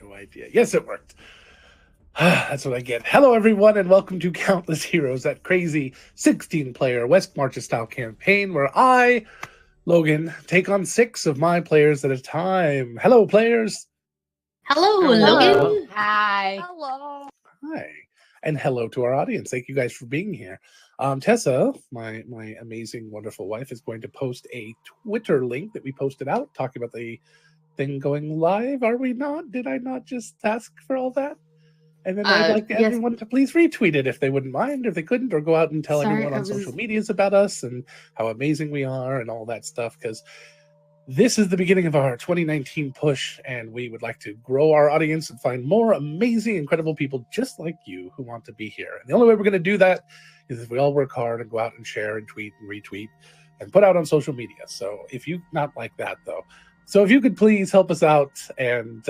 No idea. Yes, it worked. That's what I get. Hello, everyone, and welcome to Countless Heroes, that crazy 16-player West Marches style campaign where I, Logan, take on 6 of my players at a time. Hello, players. Hello, Logan. Hi. Hello. Hi. And hello to our audience. Thank you guys for being here. Tessa, my amazing, wonderful wife, is going to post a Twitter link that we posted out talking about the thing going live. Are we not? Did I not just ask for all that? And then I'd like everyone to please retweet it if they wouldn't mind, if they couldn't, or go out and tell everyone on social medias about us and how amazing we are and all that stuff, because this is the beginning of our 2019 push, and we would like to grow our audience and find more amazing, incredible people just like you who want to be here. And the only way we're going to do that is if we all work hard and go out and share and tweet and retweet and put out on social media. So if you not like that, though, so if you could please help us out and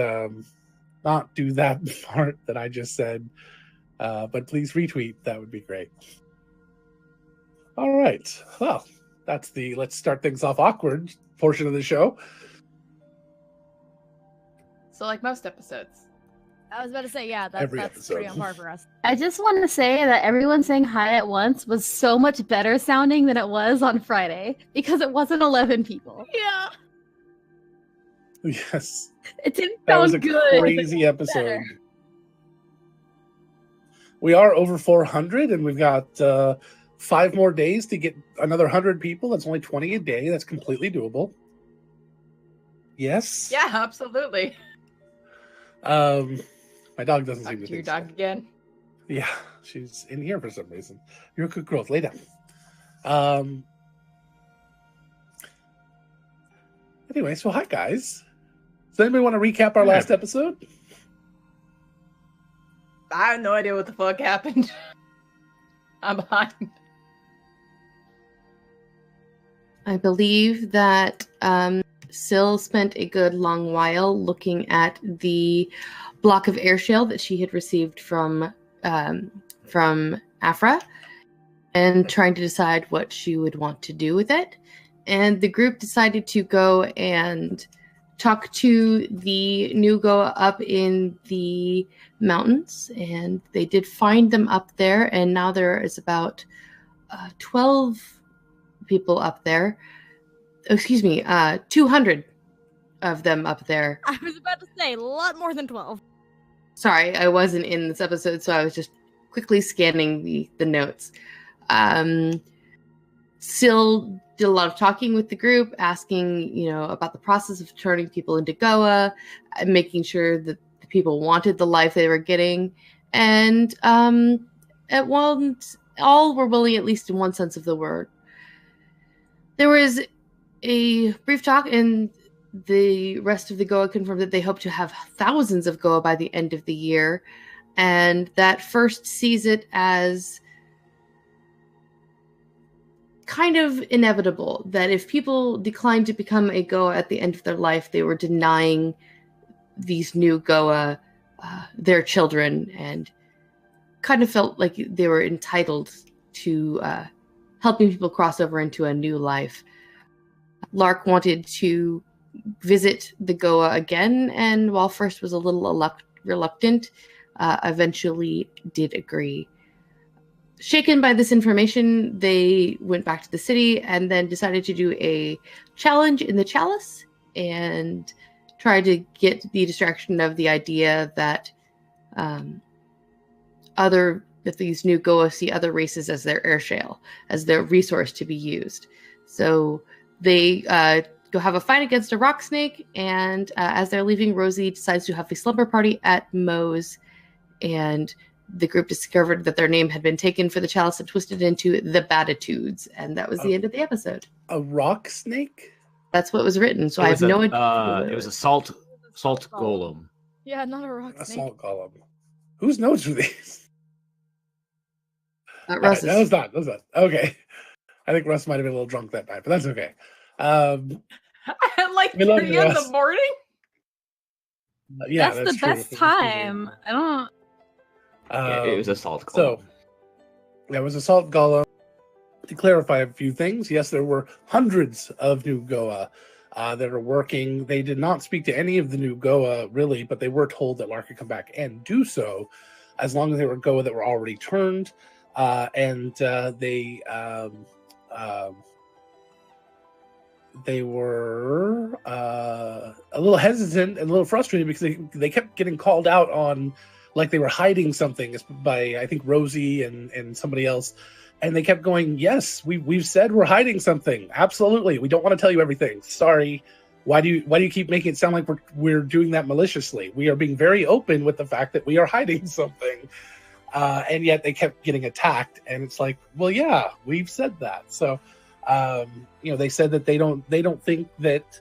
not do that part that I just said, but please retweet, that would be great. All right. Well, that's the let's start things off awkward portion of the show. So like most episodes. I was about to say, yeah, that's pretty on par for us. I just want to say that everyone saying hi at once was so much better sounding than it was on Friday because it wasn't 11 people. Yeah. Yes. It didn't That was sound a good. crazy episode. We are over 400, and we've got 5 more days to get another 100 people. That's only 20 a day. That's completely doable. Yes? Yeah, absolutely. My dog doesn't seem to Your think dog so. again. Yeah, she's in here for some reason. You're a good girl. Lay down. Anyway, so hi, guys. Does anybody want to recap our last episode? I have no idea what the fuck happened. I'm behind. I believe that Syl spent a good long while looking at the block of air shell that she had received from Afra and trying to decide what she would want to do with it. And the group decided to go and talk to the new Goa up in the mountains, and they did find them up there, and now there is about 12 people up there. Excuse me, 200 of them up there. I was about to say, a lot more than 12. Sorry, I wasn't in this episode, so I was just quickly scanning the notes. Syl did a lot of talking with the group, asking, about the process of turning people into Goa, making sure that the people wanted the life they were getting, and all were willing, at least in one sense of the word. There was a brief talk, and the rest of the Goa confirmed that they hope to have thousands of Goa by the end of the year, and that first sees it as kind of inevitable that if people declined to become a Goa at the end of their life, they were denying these new Goa their children, and kind of felt like they were entitled to helping people cross over into a new life. Lark wanted to visit the Goa again, and while first was a little reluctant, eventually did agree. Shaken by this information, they went back to the city and then decided to do a challenge in the chalice and try to get the distraction of the idea that these new Goa see other races as their air shell, as their resource to be used. So they go have a fight against a rock snake, and as they're leaving, Rosie decides to have a slumber party at Moe's, and the group discovered that their name had been taken for the chalice and twisted into the Batitudes, and that was the end of the episode. A rock snake? That's what was written, so I have no idea. It was a salt golem. Yeah, not a rock snake. A salt golem. Whose notes are these? Russ's. Right, that was not. Okay. I think Russ might have been a little drunk that night, but that's okay. At like 3 in the morning? Yeah, that's the best time. I don't... It was a salt golem. So, there was a salt golem. To clarify a few things, yes, there were hundreds of new Goa that are working. They did not speak to any of the new Goa, really, but they were told that Lark could come back and do so as long as they were Goa that were already turned. They were a little hesitant and a little frustrated because they kept getting called out on like they were hiding something by, I think, Rosie and somebody else. And they kept going, yes, we've said we're hiding something. Absolutely. We don't want to tell you everything. Sorry. Why do you keep making it sound like we're doing that maliciously? We are being very open with the fact that we are hiding something. And yet they kept getting attacked. And it's like, well, yeah, we've said that. So, they said that they don't think that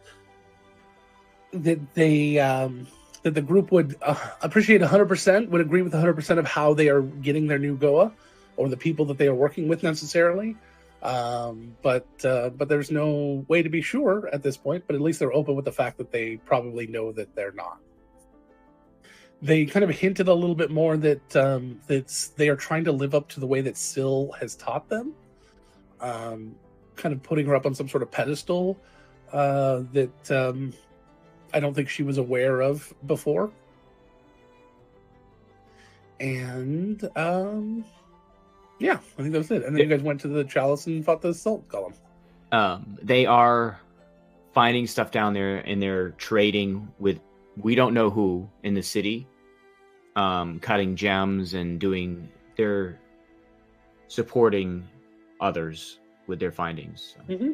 the group would appreciate 100%, would agree with 100% of how they are getting their new Goa or the people that they are working with necessarily. But there's no way to be sure at this point, but at least they're open with the fact that they probably know that they're not. They kind of hinted a little bit more that they are trying to live up to the way that Syl has taught them. Kind of putting her up on some sort of pedestal that I don't think she was aware of before. And yeah, I think that was it. And then you guys went to the Chalice and fought the Salt Golem. They are finding stuff down there, and they're trading with we don't know who in the city, cutting gems and they're supporting others with their findings. So. Mm-hmm.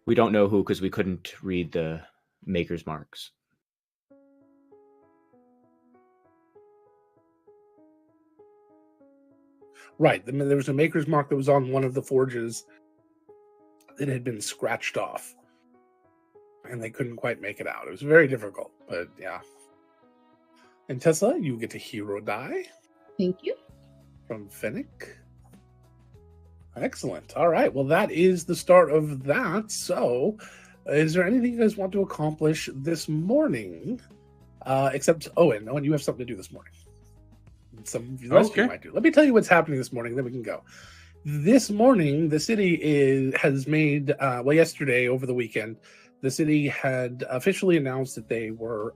We don't know who because we couldn't read the maker's marks. Right. There was a maker's mark that was on one of the forges that had been scratched off. And they couldn't quite make it out. It was very difficult, but yeah. And Tessa, you get a hero die. Thank you. From Finnick. Excellent. All right. Well, that is the start of that. So, is there anything you guys want to accomplish this morning? Except Owen, you have something to do this morning. Some of the rest of you might do. Let me tell you what's happening this morning, then we can go. This morning, the city has made, yesterday, over the weekend, the city had officially announced that they were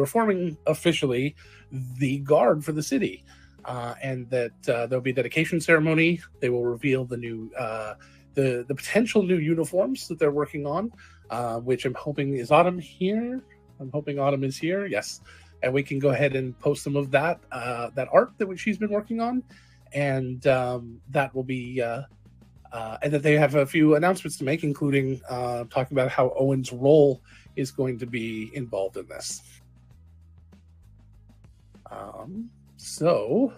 forming officially the guard for the city. And that there'll be a dedication ceremony. They will reveal the new, the potential new uniforms that they're working on, which I'm hoping is Autumn here. I'm hoping Autumn is here. Yes, and we can go ahead and post some of that art that she's been working on, and that will be, and that they have a few announcements to make, including talking about how Owen's role is going to be involved in this. So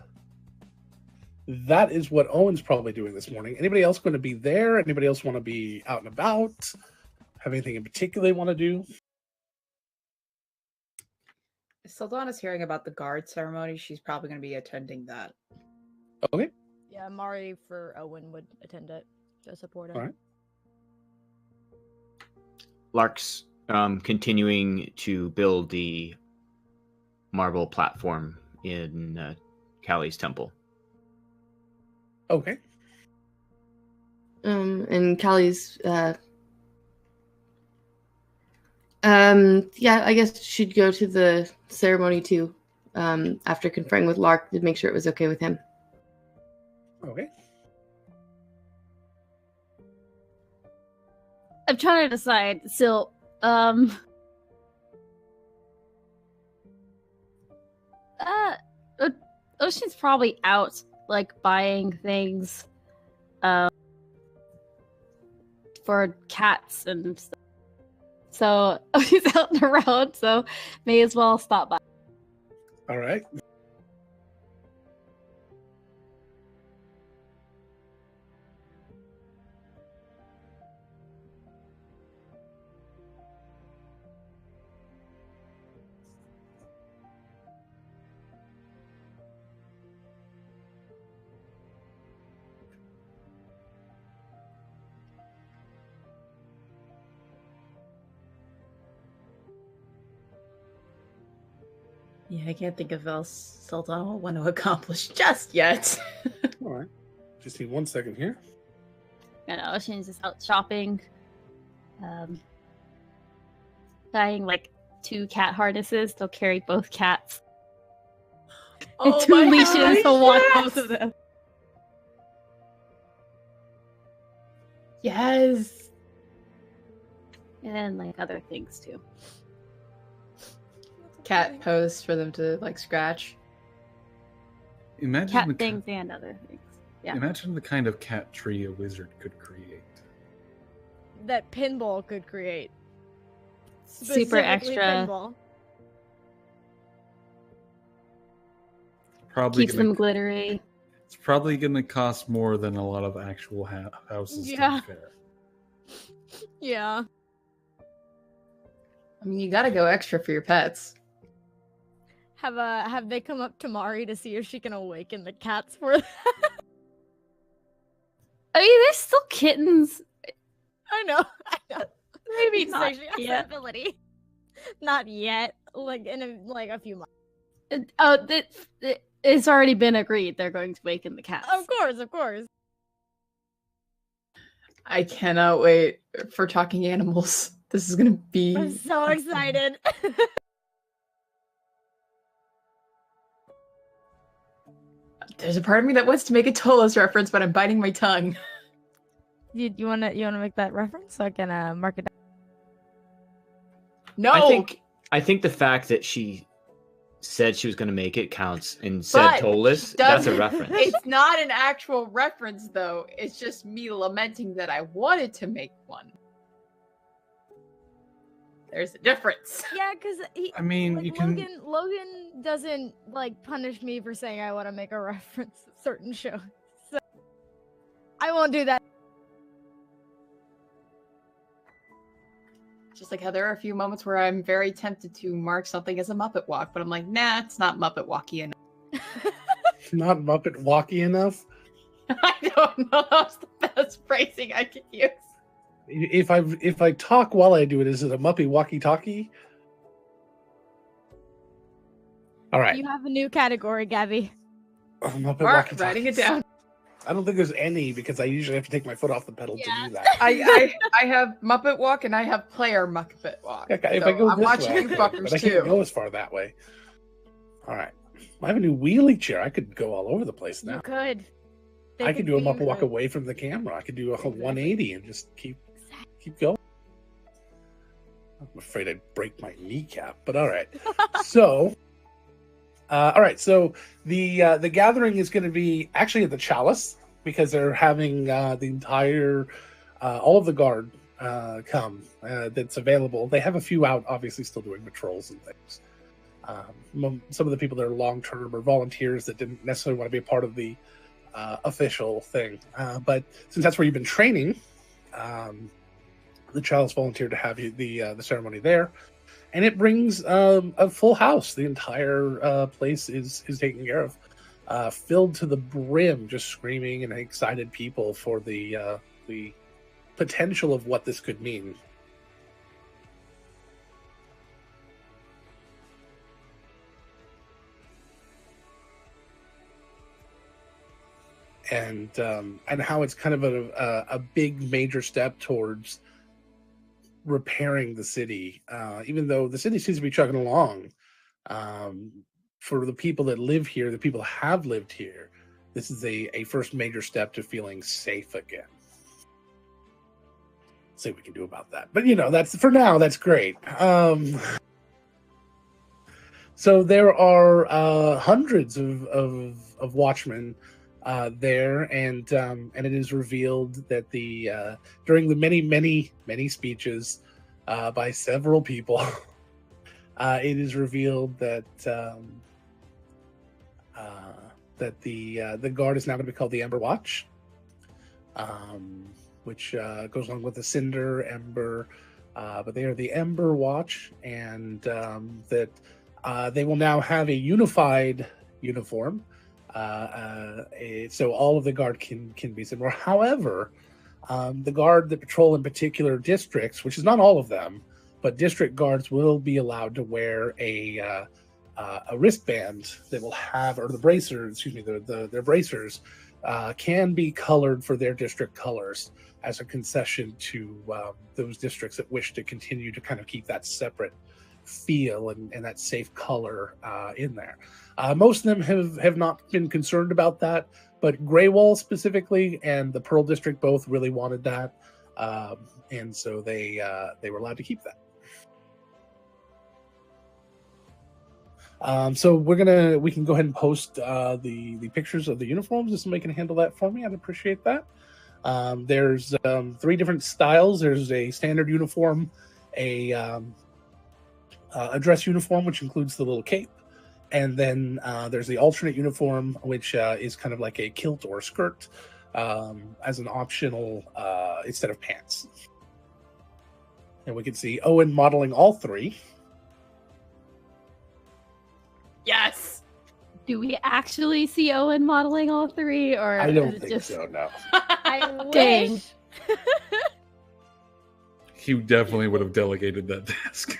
that is what Owen's probably doing this morning. Anybody else going to be there? Anybody else want to be out and about? Have anything in particular they want to do? If Saldana's hearing about the guard ceremony, she's probably going to be attending that. Okay. Yeah, Mari for Owen would attend it to support him. All right. Lark's continuing to build the marble platform in Callie's temple. Okay. And Callie's I guess she'd go to the ceremony too, after conferring with Lark to make sure it was okay with him. Okay. I'm trying to decide. So, Ocean's probably out, like, buying things, for cats and stuff. So, he's out and around, so may as well stop by. All right. Yeah, I can't think of else Sultan will want to accomplish just yet. All right. Just need 1 second here. You know, Ocean's just out shopping. Buying like 2 cat harnesses. They'll carry both cats. Oh And 2 my leashes gosh, to walk yes! both of them. Yes. And like other things too. Cat posts for them to like scratch. Imagine Cat the things and other things. Yeah. Imagine the kind of cat tree a wizard could create. That pinball could create. Super Specifically extra. Pinball. Probably Keeps gonna, them glittery. It's probably going to cost more than a lot of actual houses. Yeah. To be fair. Yeah. I mean, you gotta go extra for your pets. Have they come up to Mari to see if she can awaken the cats for them? I mean, they're still kittens. I know. Maybe It's not actually a yet. possibility. Not yet. Like in a few months. It's already been agreed they're going to awaken the cats. Of course. I cannot wait for talking animals. This is gonna be. I'm so excited. There's a part of me that wants to make a Tolos reference, but I'm biting my tongue. you wanna make that reference so I can mark it down? No. I think the fact that she said she was going to make it counts and said But Tolis. she That's a doesn't- reference. It's not an actual reference, though. It's just me lamenting that I wanted to make one. There's a difference. Yeah, because I mean, you can. Logan doesn't like punish me for saying I want to make a reference to certain shows. So I won't do that. Just like how there are a few moments where I'm very tempted to mark something as a Muppet Walk, but I'm like, nah, it's not Muppet Walky enough. Not Muppet Walkie enough. I don't know. That's the best phrasing I could use. If I talk while I do it, is it a Muppet walkie-talkie? All right. You have a new category, Gabby. Muppet Mark, walkie-talkies. writing it down. I don't think there's any because I usually have to take my foot off the pedal to do that. I have Muppet Walk and I have player Muppet Walk. Okay, if So I go I'm this watching way, you but fuckers I can't too. go as far that way. All right. I have a new wheelie chair. I could go all over the place now. You could. I could do a Muppet Walk away. away from the camera. I could do a Exactly. 180 and just keep going. I'm afraid I'd break my kneecap, but all right. So, all right. So the gathering is going to be actually at the Chalice because they're having the entire all of the guard come that's available. They have a few out, obviously, still doing patrols and things. Some of the people that are long term or volunteers that didn't necessarily want to be a part of the official thing, but since that's where you've been training. The Chalice volunteered to have the ceremony there, and it brings a full house. The entire place is taken care of, filled to the brim, just screaming and excited people for the potential of what this could mean. And how it's kind of a big major step towards repairing the city, even though the city seems to be chugging along. For the people that live here, the people who have lived here, this is a first major step to feeling safe again. See what we can do about that. But that's for now. That's great. So there are hundreds of watchmen there, and it is revealed that during the many speeches by several people, it is revealed that the guard is now going to be called the Ember Watch, which goes along with the Cinder, Ember, but they are the Ember Watch, and that they will now have a unified uniform. So all of the guard can be similar. However, the guard that patrol in particular districts, which is not all of them, but district guards will be allowed to wear a wristband that will have, or the bracers, excuse me, their bracers can be colored for their district colors as a concession to those districts that wish to continue to kind of keep that separate feel and that safe color in there. Most of them have not been concerned about that, but Greywall specifically and the Pearl District both really wanted that, and so they were allowed to keep that. So we can go ahead and post the pictures of the uniforms. If somebody can handle that for me, I'd appreciate that. There's 3 different styles. There's a standard uniform, a dress uniform, which includes the little cape, and then there's the alternate uniform, which is kind of like a kilt or skirt as an optional instead of pants. And we can see Owen modeling all 3. Yes. Do we actually see Owen modeling all 3, or I don't is it think just... so. No. I Dang. wish. He definitely would have delegated that task.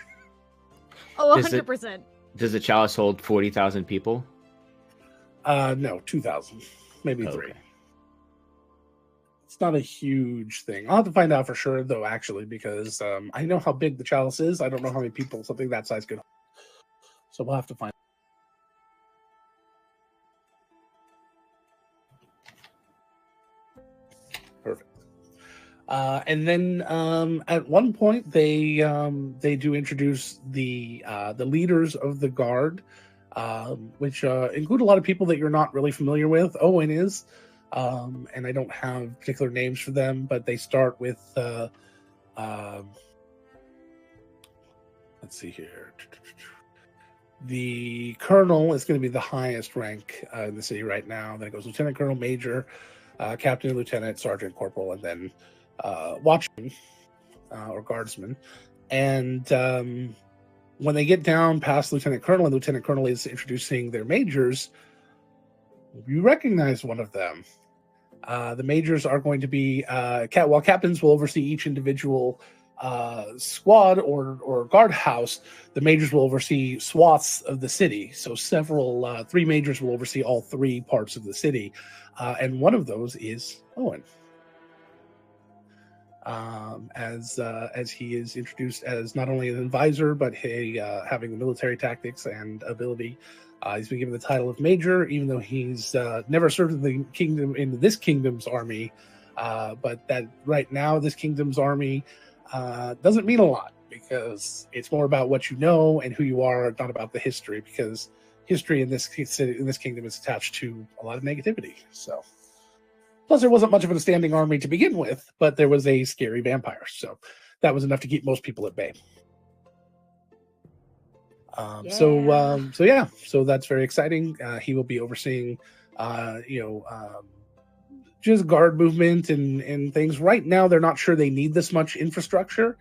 Oh, Is it- 100%. Does the chalice hold 40,000 people? No, 2,000, maybe 3. Okay. It's not a huge thing. I'll have to find out for sure, though, actually, because I know how big the chalice is. I don't know how many people something that size could hold. So we'll have to find. Perfect. And then at one point they do introduce the leaders of the guard, which include a lot of people that you're not really familiar with. Owen is, and I don't have particular names for them, but they start with let's see here. The colonel is going to be the highest rank in the city right now. Then it goes lieutenant colonel, major, captain, lieutenant, sergeant, corporal, and then watchman or guardsman. And when they get down past lieutenant colonel, and lieutenant colonel is introducing their majors, you recognize one of them. The majors are going to be while captains will oversee each individual squad or guardhouse, the majors will oversee swaths of the city. So several 3 majors will oversee all 3 parts of the city, and one of those is Owen. As he is introduced as not only an advisor, but having the military tactics and ability. He's been given the title of major, even though he's never served in this kingdom's army. But that right now, this kingdom's army doesn't mean a lot, because it's more about what you know and who you are, not about the history, because history in this kingdom is attached to a lot of negativity. So. Plus, there wasn't much of a standing army to begin with, but there was a scary vampire, so that was enough to keep most people at bay. So that's very exciting. He will be overseeing, just guard movement and things. Right now, they're not sure they need this much infrastructure,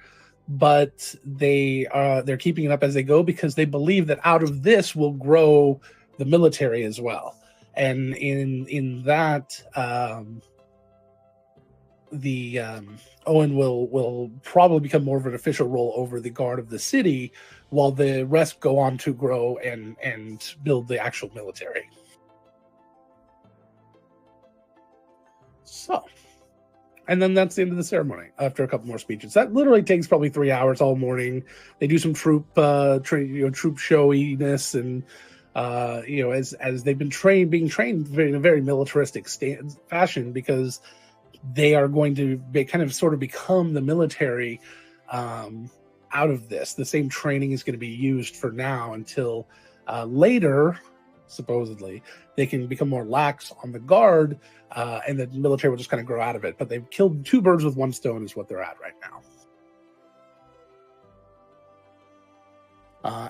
but they're keeping it up as they go, because they believe that out of this will grow the military as well. And in that, Owen will probably become more of an official role over the guard of the city, while the rest go on to grow and build the actual military. So, and then that's the end of the ceremony. After a couple more speeches, that literally takes probably 3 hours all morning. They do some troop showiness and. As they've been being trained in a very militaristic fashion, because they are going to sort of become the military out of this. The same training is going to be used for now until later, supposedly, they can become more lax on the guard, and the military will just kind of grow out of it. But they've killed 2 birds with 1 stone is what they're at right now.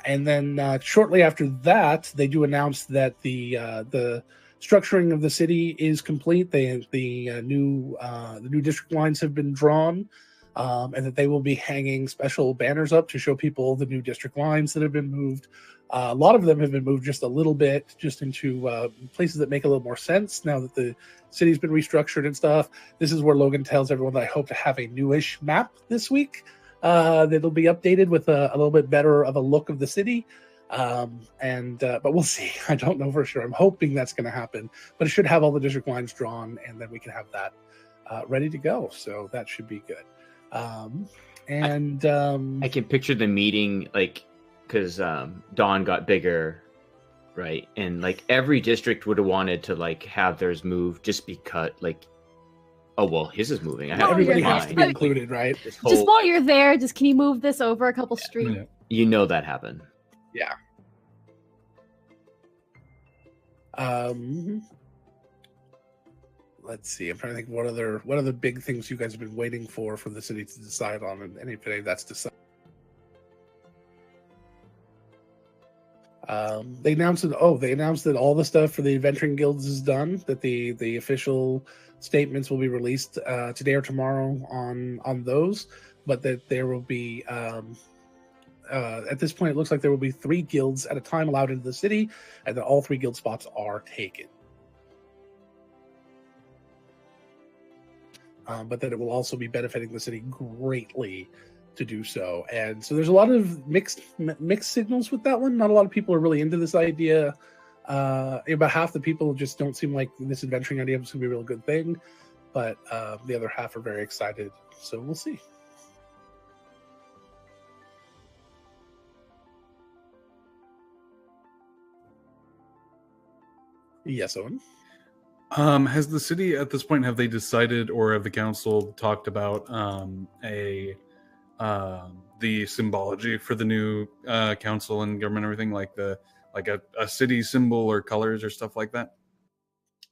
And then shortly after that, they do announce that the structuring of the city is complete. The new district lines have been drawn, and that they will be hanging special banners up to show people the new district lines that have been moved. A lot of them have been moved just a little bit, just into places that make a little more sense now that the city's been restructured and stuff. This is where Logan tells everyone that I hope to have a newish map this week. That'll be updated with a little bit better of a look of the city. But we'll see. I don't know for sure. I'm hoping that's going to happen, but it should have all the district lines drawn, and then we can have that ready to go. So that should be good. I can picture the meeting, like, because Dawn got bigger, right? And like every district would have wanted to like have theirs move, just because like, oh well, his is moving. Everybody has to be included, right? Just while you're there, can you move this over a couple streets? Yeah. You know that happened. Yeah. Let's see. I'm trying to think what other big things you guys have been waiting for the city to decide on, and anything that's decided. They announced that all the stuff for the adventuring guilds is done. That the official statements will be released today or tomorrow on those, but that there will be at this point it looks like there will be 3 guilds at a time allowed into the city, and that all 3 guild spots are taken. But that it will also be benefiting the city greatly to do so. And so there's a lot of mixed signals with that one. Not a lot of people are really into this idea. About half the people just don't seem like this adventuring idea is going to be a real good thing, but the other half are very excited. So we'll see. Yes, Owen. Has the city at this point, have they decided, or have the council talked about the symbology for the new council and government, everything, like a city symbol or colors or stuff like that?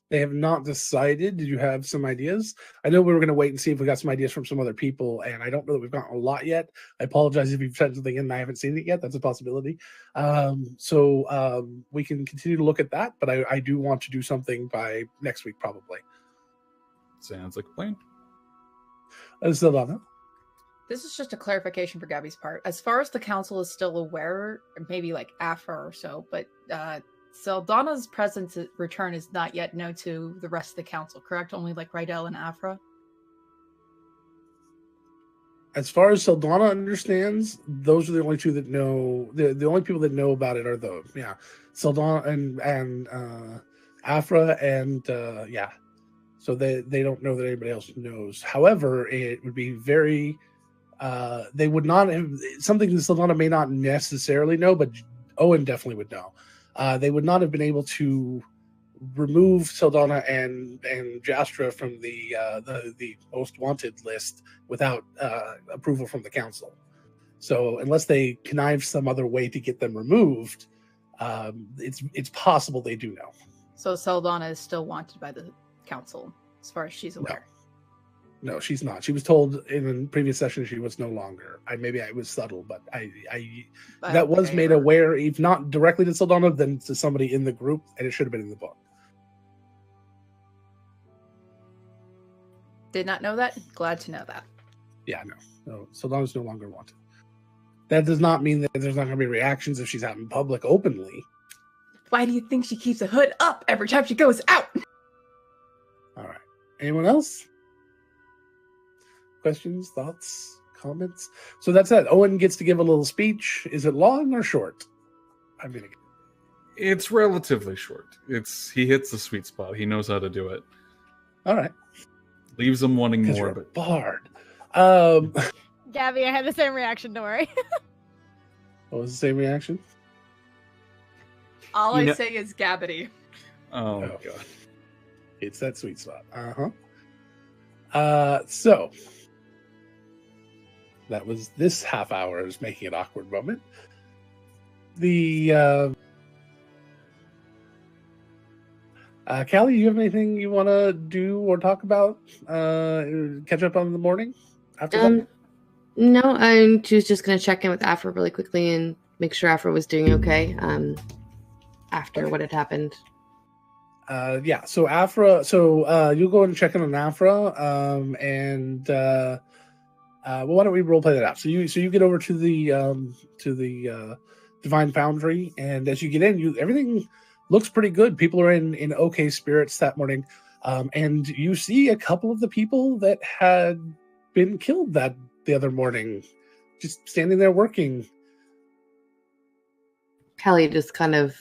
They have not decided. Did you have some ideas? I know we were going to wait and see if we got some ideas from some other people, and I don't know that we've gotten a lot yet. I apologize if you've sent something in and I haven't seen it yet. That's a possibility. So we can continue to look at that, but I do want to do something by next week, probably. Sounds like a plan. Sildana? This is just a clarification for Gabby's part. As far as the council is still aware, maybe like Afra or so, but Saldana's return is not yet known to the rest of the council, correct? Only like Rydell and Afra? As far as Saldana understands, those are the only 2 that know. The only people that know about it are those. Yeah. Saldana and Afra and yeah. So they don't know that anybody else knows. However, it would be very they would not have something that Saldana may not necessarily know, but Owen definitely would know. They would not have been able to remove Saldana and Jastra from the most wanted list without approval from the council. So unless they connive some other way to get them removed, it's possible they do know. So Saldana is still wanted by the council, as far as she's aware. No, she's not. She was told in the previous session she was no longer. Maybe I was subtle, but I that was made aware, if not directly to Saldana, then to somebody in the group, and it should have been in the book. Did not know that. Glad to know that. Yeah, no. Saldana's no longer wanted. That does not mean that there's not going to be reactions if she's out in public openly. Why do you think she keeps a hood up every time she goes out? All right. Anyone else? Questions, thoughts, comments? So that's it. Owen gets to give a little speech. Is it long or short? I'm gonna. It's relatively short. He hits the sweet spot. He knows how to do it. All right. Leaves them wanting more, you're a but bard. Gabby, I had the same reaction. Don't worry. What was the same reaction? All I say is Gabbity. Oh god, it's that sweet spot. So that was this half hour is making an awkward moment. The Callie, you have anything you want to do or talk about? Catch up on the morning after that? No, I was just going to check in with Afra really quickly and make sure Afra was doing okay after what had happened. Yeah, so Afra, you'll go and check in on Afra, well, why don't we role play that out? So you get over to the Divine Foundry, and as you get in, everything looks pretty good. People are in okay spirits that morning, and you see a couple of the people that had been killed the other morning, just standing there working. Kelly just kind of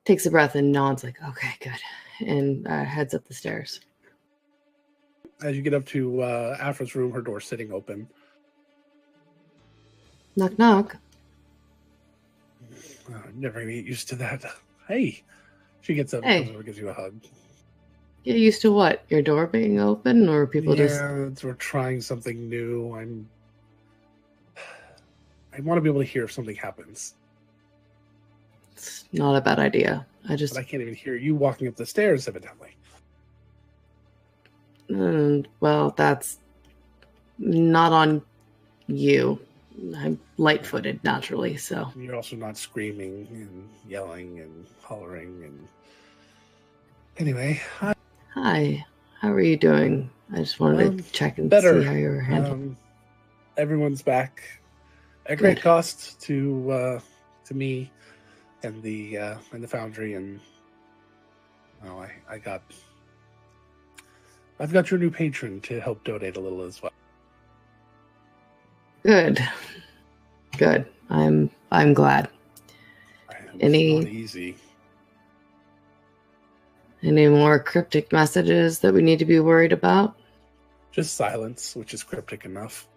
takes a breath and nods like, okay, good, and heads up the stairs. As you get up to Afra's room, her door's sitting open. Knock, knock. Oh, I'm never gonna get used to that. Hey, she gets up Hey. and comes over and gives you a hug. Get used to what? Your door being open, or people just? We're trying something new. I want to be able to hear if something happens, It's not a bad idea. I just, but I can't even hear you walking up the stairs, evidently. well, that's not on you. I'm light-footed naturally, so. You're also not screaming and yelling and hollering and. Anyway, hi. Hi, how are you doing? I just wanted to check and better. see how you were handling. Everyone's back at Good. great cost to me and the foundry, and I've got your new patron to help donate a little as well. Good. I'm glad. It's not easy. Any more cryptic messages that we need to be worried about? Just silence, which is cryptic enough.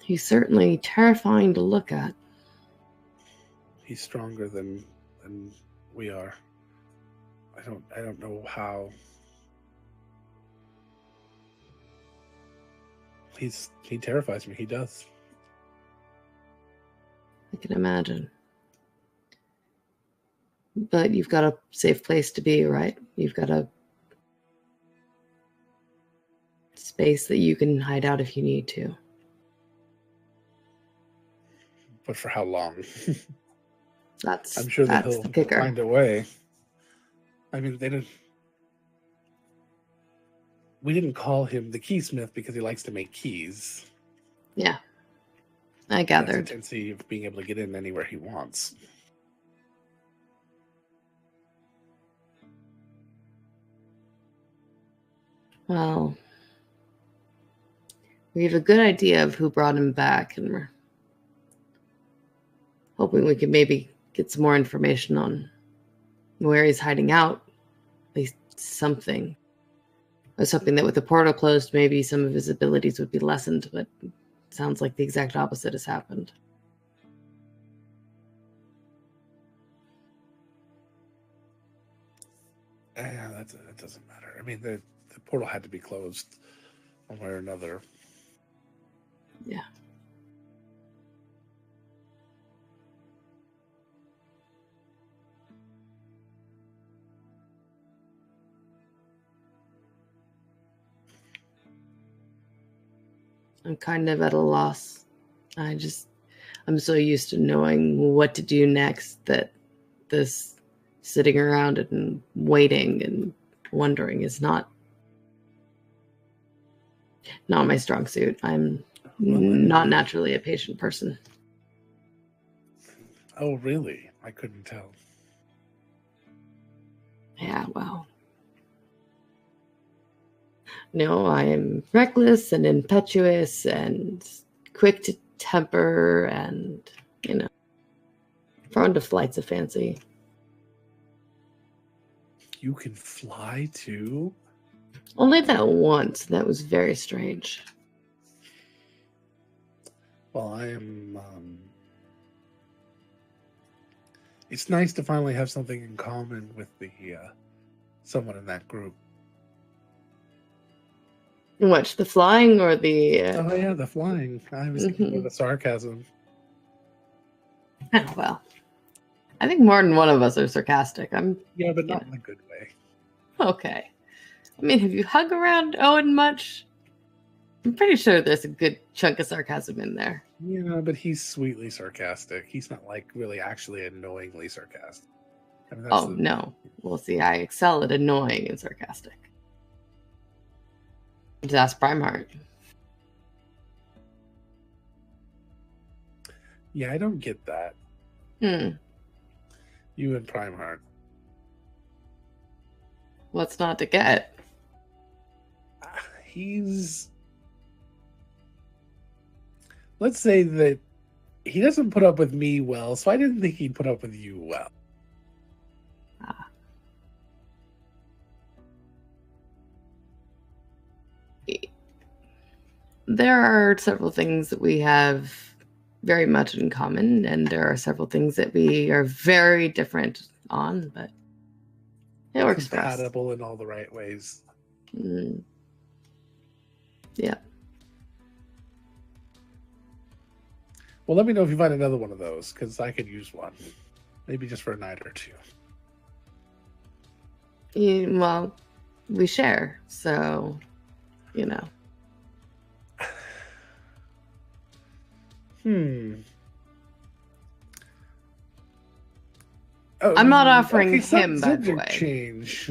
He's certainly terrifying to look at. He's stronger than we are. I don't know how. He terrifies me. He does. I can imagine. But you've got a safe place to be, right? You've got a space that you can hide out if you need to. But for how long? I'm sure that that's he'll the kicker. find a way. I mean, we didn't call him the keysmith because he likes to make keys. Yeah, I He has a gathered. tendency of being able to get in anywhere he wants. Well, we have a good idea of who brought him back, and we're hoping we can maybe get some more information on where he's hiding out. At least something. I was hoping that with the portal closed, maybe some of his abilities would be lessened, but it sounds like the exact opposite has happened. Yeah, that doesn't matter. I mean, the portal had to be closed one way or another. Yeah. I'm kind of at a loss. I'm so used to knowing what to do next that this sitting around and waiting and wondering is not my strong suit. I'm not naturally a patient person. Oh, really? I couldn't tell. Yeah, well. No, I am reckless and impetuous and quick to temper and, prone to flights of fancy. You can fly too? Only that once. That was very strange. Well, I am. It's nice to finally have something in common with the someone in that group. Which, the flying or the... Oh yeah, the flying. I was thinking of the sarcasm. Oh, well. I think more than one of us are sarcastic. Yeah, but not in a good way. Okay. I mean, have you hung around Owen much? I'm pretty sure there's a good chunk of sarcasm in there. Yeah, but he's sweetly sarcastic. He's not like really actually annoyingly sarcastic. I mean, that's No. Well, see, I excel at annoying and sarcastic. Just ask Primeheart. Yeah, I don't get that. You and Primeheart. What's not to get? He's let's say that he doesn't put up with me well, so I didn't think he'd put up with you well. There are several things that we have very much in common, and there are several things that we are very different on, but it works for us. Compatible in all the right ways. Yeah. Well, let me know if you find another one of those, because I could use one. Maybe just for a night or two. Well, we share, so, you know. Oh, I'm not offering him, by the subject way. change.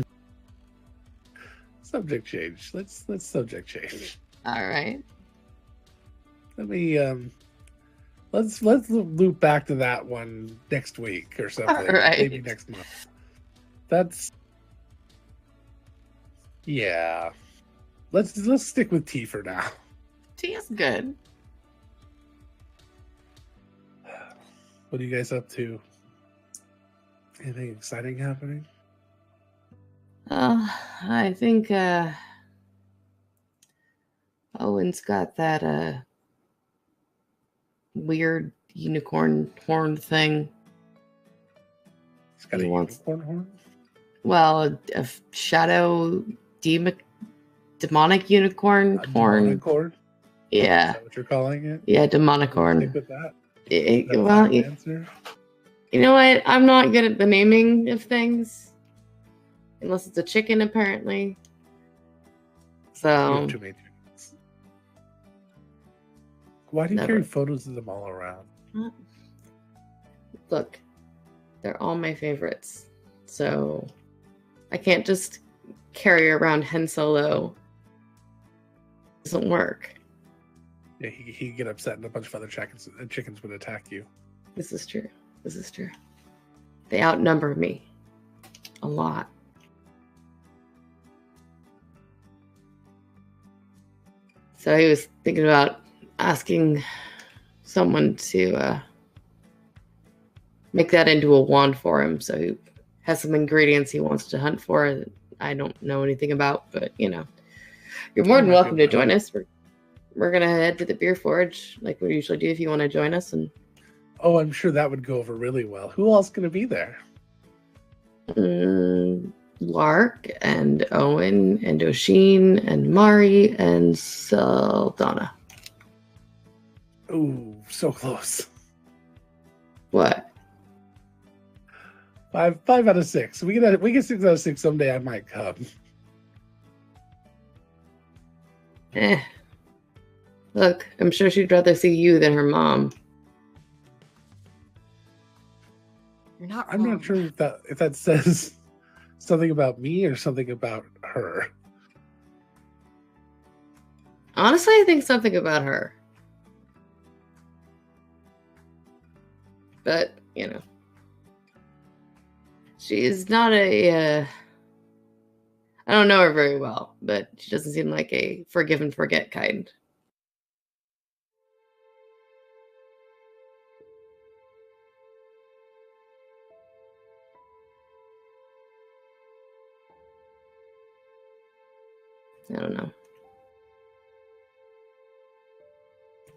Subject change. Let's subject change. All right. Let me let's loop back to that one next week or something. All right. Maybe next month. That's yeah. Let's stick with T for now. Tea is good. What are you guys up to? Anything exciting happening? I think Owen's got that weird unicorn horn thing. He's got He a wants- unicorn horn? Well, a shadow demonic unicorn A horn. demonic horn? Is Yeah. that what you're calling it? Yeah, demonic Stick horn. with that. Well, That's the answer. you know what? I'm not good at the naming of things. Unless it's a chicken, apparently. You So, have too many chickens. Why do you Never. carry photos of them all around? look, they're all my favorites. So, I can't just carry around Han Solo. It doesn't work. Yeah, he'd get upset and a bunch of other chickens would attack you. This is true. This is true. They outnumber me a lot. So he was thinking about asking someone to make that into a wand for him. So he has some ingredients he wants to hunt for that I don't know anything about, but you know, you're more than might be welcome to able to join help. us. We're gonna head to the beer forge like we usually do if you want to join us. And Oh, I'm sure that would go over really well. Who else going to be there? Lark and Owen and Oshin and Mari and Saldana. Ooh, so close. What? 5 out of 6. We get 6 out of 6 someday. I might come. Look, I'm sure she'd rather see you than her mom. You're not I'm wrong. not sure if that says something about me or something about her. Honestly, I think something about her. But, you know. She is not I don't know her very well, but she doesn't seem like a forgive and forget kind. I don't know.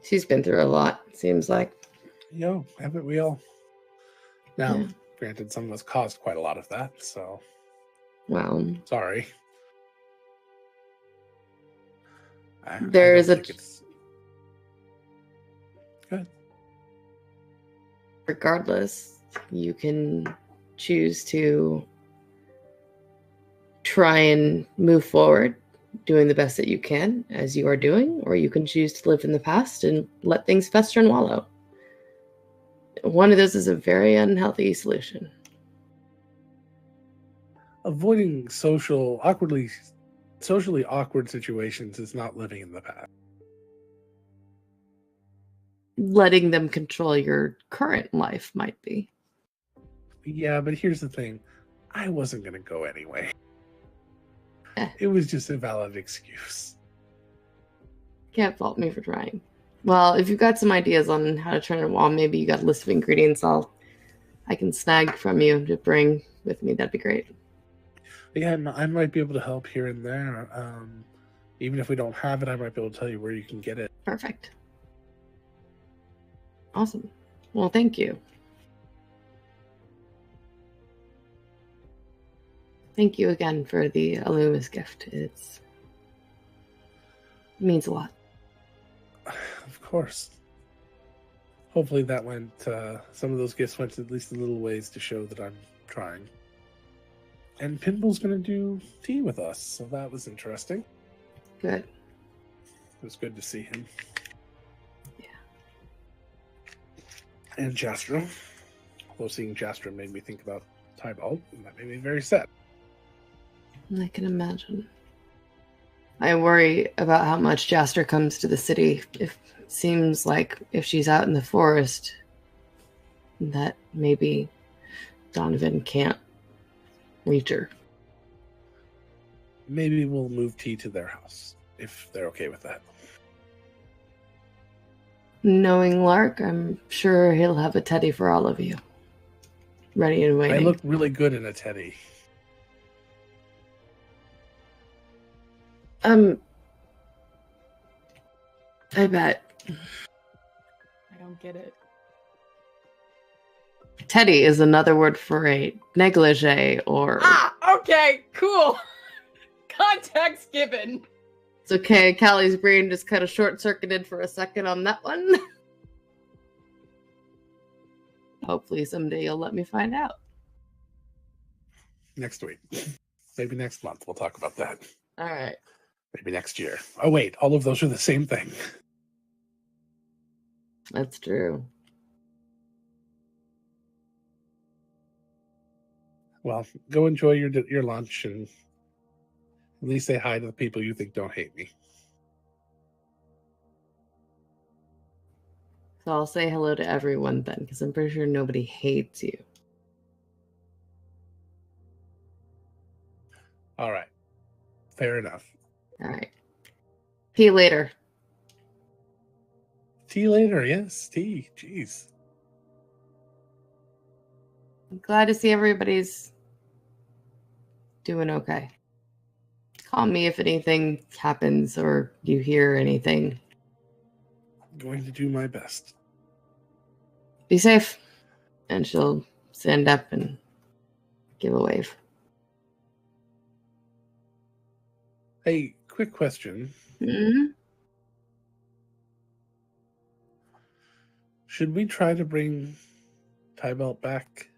She's been through a lot, it seems like. Yo, haven't we all? Now, Yeah. granted, some of us caused quite a lot of that, so Well, sorry. There is a- Good. regardless, you can choose to try and move forward, doing the best that you can, as you are doing, or you can choose to live in the past and let things fester and wallow. One of those is a very unhealthy solution. Avoiding socially awkward situations is not living in the past. Letting them control your current life might be. Yeah, but here's the thing. I wasn't going to go anyway. Eh. It was just a valid excuse. Can't fault me for trying. Well, if you've got some ideas on how to turn it on, maybe you got a list of ingredients I can snag from you to bring with me. That'd be great. Yeah, I might be able to help here and there. Even if we don't have it, I might be able to tell you where you can get it. Perfect. Awesome. Well, thank you. Thank you again for the Illumis gift. It means a lot. Of course. Hopefully that went, some of those gifts went at least a little ways to show that I'm trying. And Pinball's going to do tea with us, so that was interesting. Good. It was good to see him. Yeah. And Jastra. Although seeing Jastra made me think about Tybalt, and that made me very sad. I can imagine. I worry about how much Jastra comes to the city. It seems like if she's out in the forest, that maybe Donovan can't reach her. Maybe we'll move tea to their house, if they're okay with that. Knowing Lark, I'm sure he'll have a teddy for all of you. Ready and waiting. I look really good in a teddy. I bet. I don't get it. Teddy is another word for a negligee or... Okay, cool. Context given. It's okay, Callie's brain just kind of short-circuited for a second on that one. Hopefully someday you'll let me find out. Next week. Maybe next month we'll talk about that. All right. Maybe next year. Oh wait, all of those are the same thing. That's true. Well, go enjoy your lunch and at least say hi to the people you think don't hate me. So I'll say hello to everyone then, because I'm pretty sure nobody hates you. All right. Fair enough. All right. See you later. Tea later, yes. Tea. Jeez. I'm glad to see everybody's doing okay. Call me if anything happens or you hear anything. I'm going to do my best. Be safe. And she'll stand up and give a wave. Hey, quick question. Mm-hmm. Should we try to bring Tybalt back?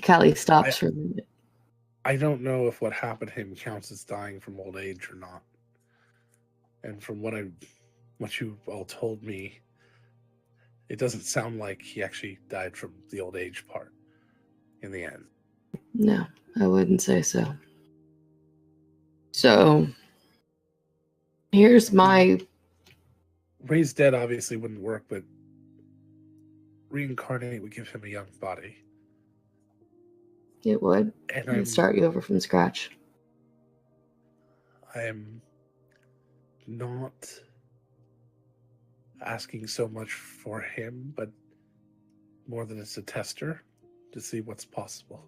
Callie stops for a minute. I don't know if what happened to him counts as dying from old age or not. And from what you all told me, it doesn't sound like he actually died from the old age part in the end. No, I wouldn't say so. So, here's my... Raised dead obviously wouldn't work, but reincarnate would give him a young body. It would. And I'd start you over from scratch. I am not asking so much for him, but more than it's a tester to see what's possible.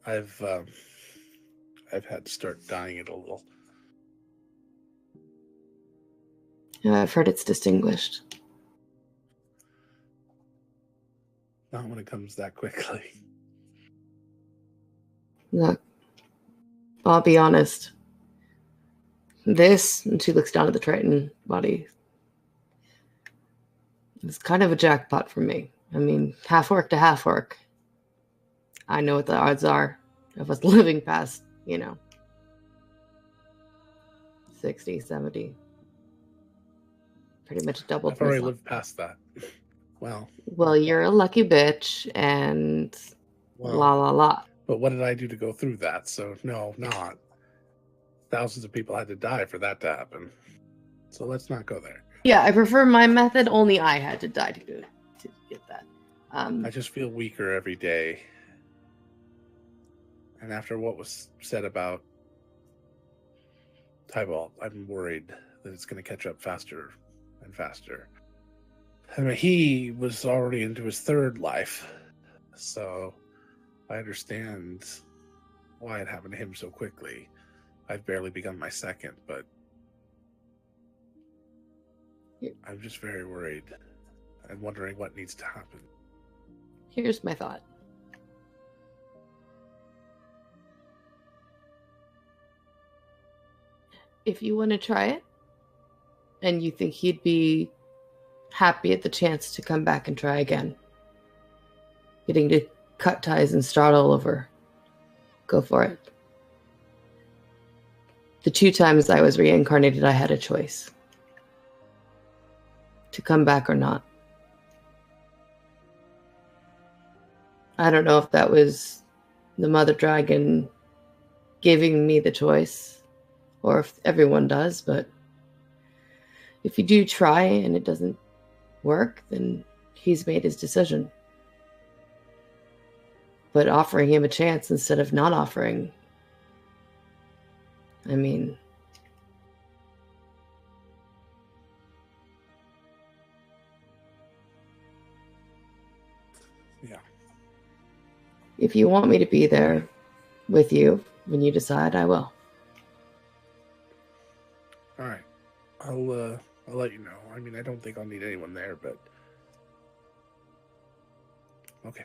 I've had to start dying it a little. Yeah, I've heard it's distinguished. Not when it comes that quickly. Look, I'll be honest. This, and she looks down at the Triton body, it's kind of a jackpot for me. I mean, half orc to half orc. I know what the odds are of us living past, 60, 70. Pretty much doubled. I've already lived past that. Well, you're a lucky bitch, and la la la. But what did I do to go through that? So no, not. Thousands of people had to die for that to happen. So let's not go there. Yeah, I prefer my method. Only I had to die to get that. I just feel weaker every day. And after what was said about Tybalt, I'm worried that it's going to catch up faster and faster. I mean, he was already into his third life, so I understand why it happened to him so quickly. I've barely begun my second, but I'm just very worried and wondering what needs to happen. Here's my thought. If you want to try it, and you think he'd be happy at the chance to come back and try again, getting to cut ties and start all over, go for it. The 2 times I was reincarnated, I had a choice to come back or not. I don't know if that was the Mother Dragon giving me the choice, or if everyone does, but if you do try and it doesn't work, then he's made his decision. But offering him a chance instead of not offering, I mean, yeah. If you want me to be there with you when you decide, I will. All right. I'll let you know. I mean, I don't think I'll need anyone there, but okay.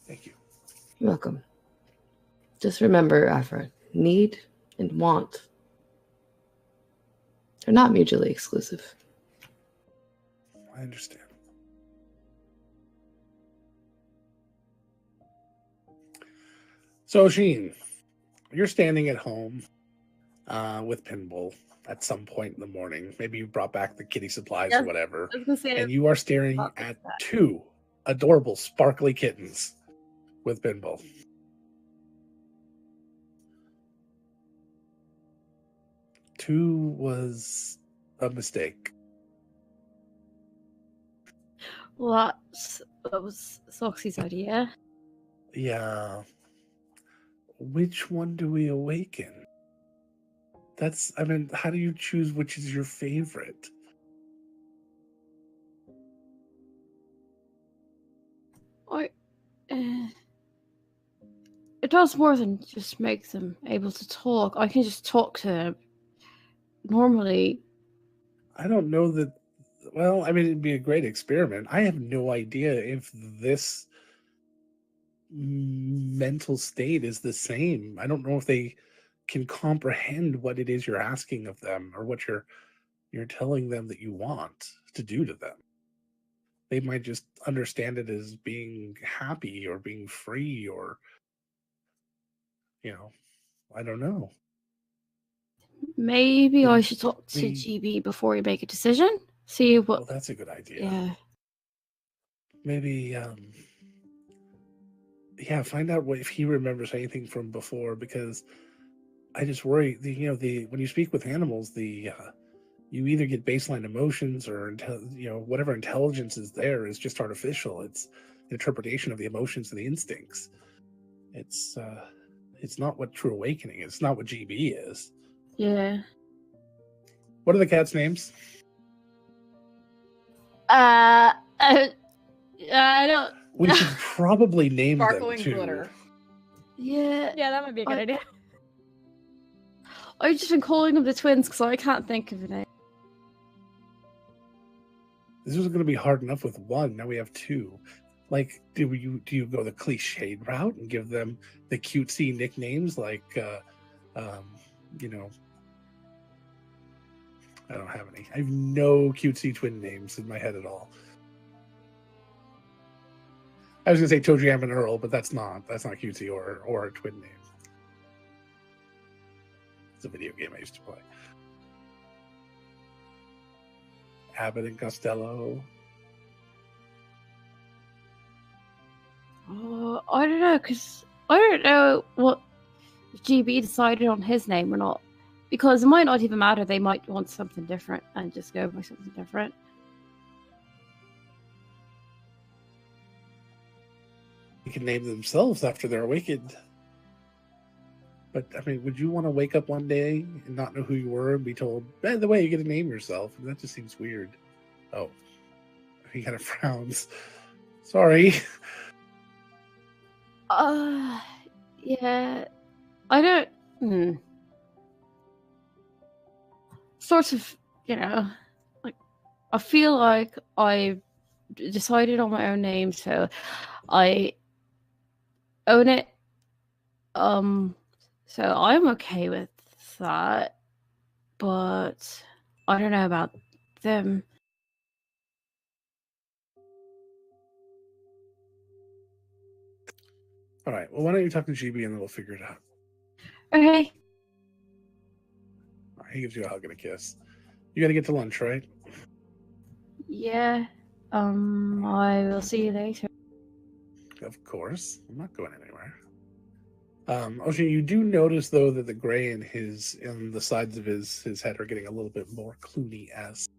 Thank you. You're welcome. Just remember, Afra, need and want are not mutually exclusive. I understand. So, Sheen, you're standing at home with Pinball at some point in the morning. Maybe you brought back the kitty supplies or whatever. I was gonna say, And you are staring at 2 adorable, sparkly kittens with Pinball. Two was a mistake. well, that was Soxy's idea. Yeah. Which one do we awaken? I mean, how do you choose which is your favorite? It does more than just make them able to talk. I can just talk to them normally. I don't know that. Well, I mean, it'd be a great experiment. I have no idea if this mental state is the same. I don't know if they can comprehend what it is you're asking of them or what you're telling them that you want to do to them. They might just understand it as being happy or being free or, I don't know. Maybe I should talk to GB before we make a decision. See what. Well, that's a good idea. Yeah. Maybe, find out if he remembers anything from before, because I just worry. When you speak with animals, you either get baseline emotions or whatever intelligence is there is just artificial. It's interpretation of the emotions and the instincts. It's not what true awakening is. It's not what GB is. Yeah. What are the cats' names? I don't. We should probably name Sparkling them too. glitter. Yeah. Yeah, that might be a good idea. I've just been calling them the twins because I can't think of a name. This was going to be hard enough with one. Now we have 2. Like, do you go the cliched route and give them the cutesy nicknames like, I don't have any. I have no cutesy twin names in my head at all. I was going to say Tojam and Earl, but that's not cutesy or a twin name. It's a video game I used to play. Abbott and Costello. Oh, I don't know, because I don't know what GB decided on his name or not. Because it might not even matter. They might want something different and just go by something different. They can name themselves after they're awakened. But, I mean, would you want to wake up one day and not know who you were and be told, by the way, you get to name yourself? That just seems weird. Oh. He kind of frowns. Sorry. Yeah. I don't... Sort of, like, I feel like I decided on my own name, so I own it. So I'm okay with that, but I don't know about them. All right. Well, why don't you talk to GB and then we'll figure it out. Okay. All right, he gives you a hug and a kiss. You got to get to lunch, right? Yeah. I will see you later. Of course. I'm not going anywhere. Ocean, you do notice though that the gray in the sides of his head are getting a little bit more Clooney-esque.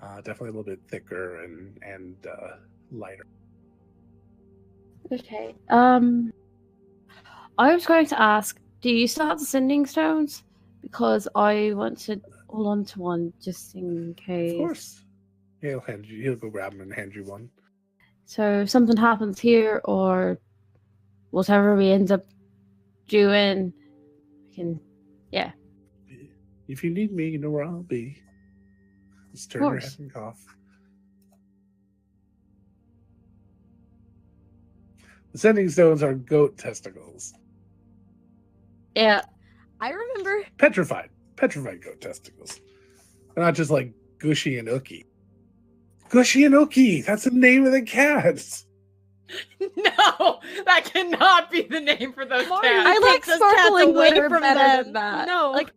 Definitely a little bit thicker and lighter. Okay. I was going to ask, do you still have the sending stones? Because I want to hold on to one just in case. Of course. Yeah, he'll go grab him and hand you one. So if something happens here or whatever we end up doing, we can, yeah. If you need me, you know where I'll be. Just turn your head and cough. The sending stones are goat testicles. Yeah. I remember. Petrified goat testicles. They're not just like Gushy and Ookie. Gushy and Ookie, that's the name of the cats. No, that cannot be the name for those cats. I like sparkling glitter better than that. No. Like,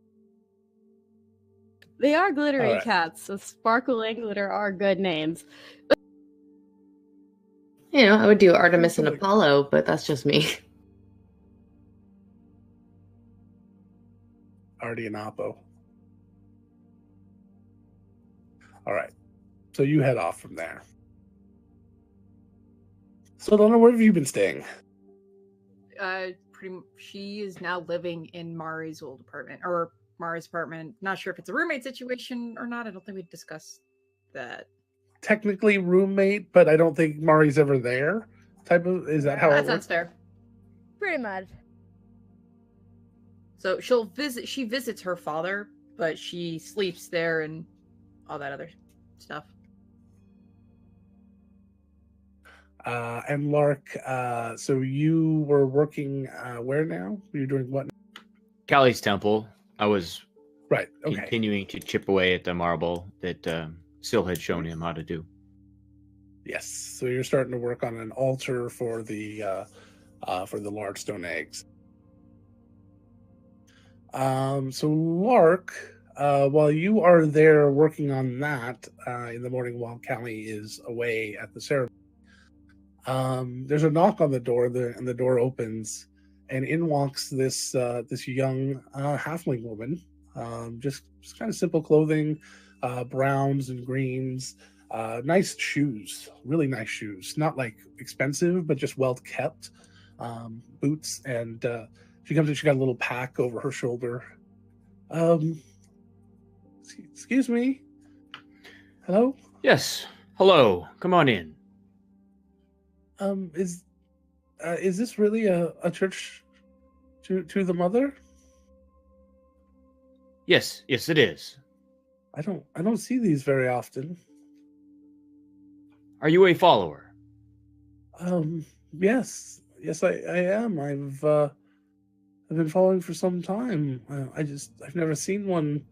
they are glittery right. cats, so sparkle and glitter are good names. I would do Artemis and Apollo, but that's just me. Artie and Oppo. All right. So you head off from there. So, Donna, where have you been staying? She is now living in Mari's old apartment, or Mari's apartment. Not sure if it's a roommate situation or not. I don't think we discussed that. Technically roommate, but I don't think Mari's ever there. Is that how that it sounds works? fair. Pretty much. So she visits her father, but she sleeps there and all that other stuff. And Lark, so you were working where now? You're doing what? Callie's temple. I was Right. Okay. continuing to chip away at the marble that Syl had shown him how to do. Yes. So you're starting to work on an altar for the large stone eggs. So Lark, while you are there working on that in the morning while Callie is away at the ceremony, there's a knock on the door, and the door opens, and in walks this young halfling woman, just kind of simple clothing, browns and greens, nice shoes, really nice shoes, not like expensive, but just well kept, boots, and she comes in, she got a little pack over her shoulder. Excuse me. Hello? Yes. Hello. Come on in. Is this really a church to the mother? Yes, it is. I don't see these very often. Are you a follower? Yes, I am. I've been following for some time. I've never seen one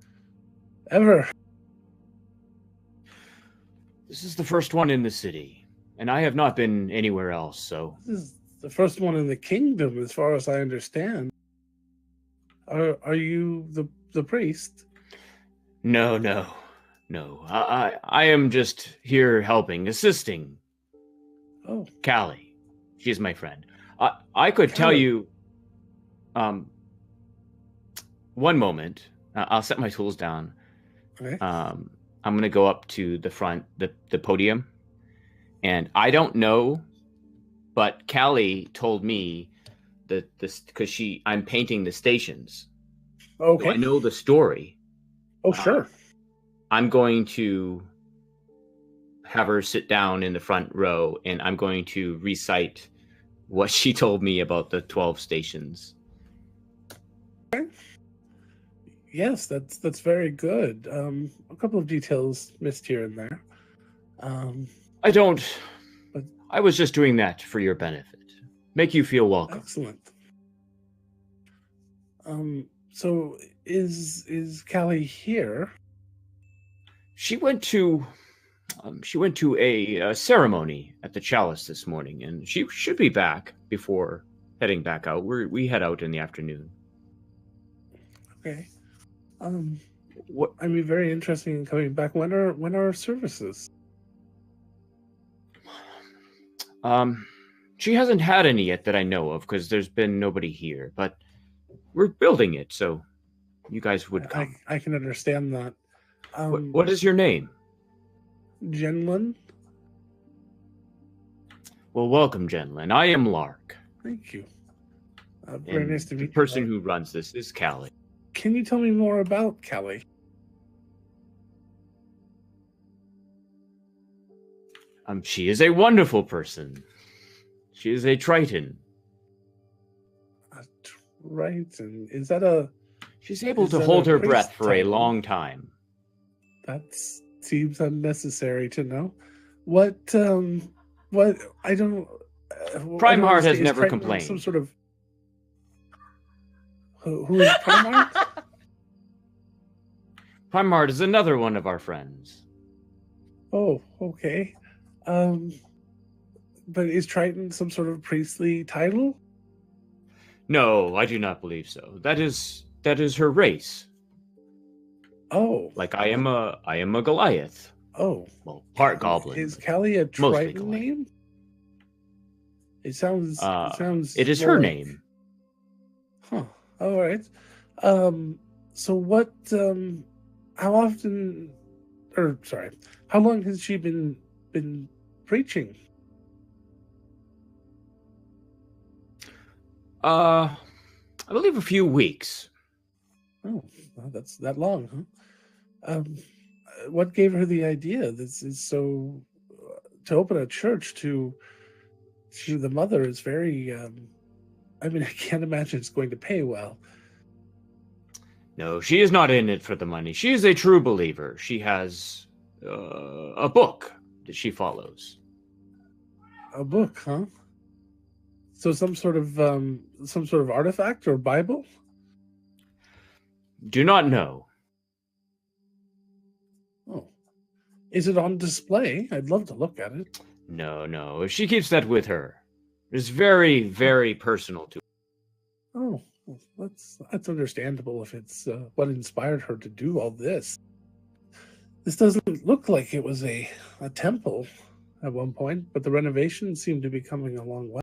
ever. This is the first one in the city, and I have not been anywhere else, so... This is the first one in the kingdom, as far as I understand. Are you the priest? No. I am just here helping, assisting. Oh. Callie. She's my friend. I could tell you... one moment. I'll set my tools down. Okay. I'm going to go up to the front, the podium. And I don't know, but Callie told me that this because I'm painting the stations. Okay. So I know the story. Oh, sure. I'm going to have her sit down in the front row, and I'm going to recite what she told me about the 12 stations. Yes, that's very good. A couple of details missed here and there. I was just doing that for your benefit. Make you feel welcome. Excellent. So is Callie here? She went to a ceremony at the Chalice this morning, and she should be back before heading back out. We head out in the afternoon. Okay. What I mean, very interesting in coming back. When are services? She hasn't had any yet that I know of, because there's been nobody here. But we're building it, so you guys would come. I can understand that. What is your name? Jenlin. Well, welcome, Jenlin. I am Lark. Thank you. Very nice to meet you. The person who runs this is Callie. Can you tell me more about Callie? She is a wonderful person. She is a Triton. A Triton? Is that a... She's able to hold her breath for a long time. That seems unnecessary to know. What, I don't... Primeheart has never complained. Some sort of... Who is Primeheart? Primeheart is another one of our friends. Oh, okay. But is Triton some sort of priestly title? No, I do not believe so. That is her race. Oh. Like I am a Goliath. Oh. Well, part goblin. Is Callie a Triton name? It sounds it is her name. Huh. All right. So what how often how long has she been preaching? I believe a few weeks. Oh, well, that's that long, huh? What gave her the idea? This is so to open a church to the mother is very I mean, I can't imagine it's going to pay well. No, she is not in it for the money. She is a true believer. She has a book that she follows. A book, huh? So some sort of artifact or Bible? Do not know. Oh. Is it on display? I'd love to look at it. No. She keeps that with her. It's very, very personal to her. Oh, well, that's understandable if it's what inspired her to do all this. This doesn't look like it was a temple at one point, but the renovations seem to be coming along well.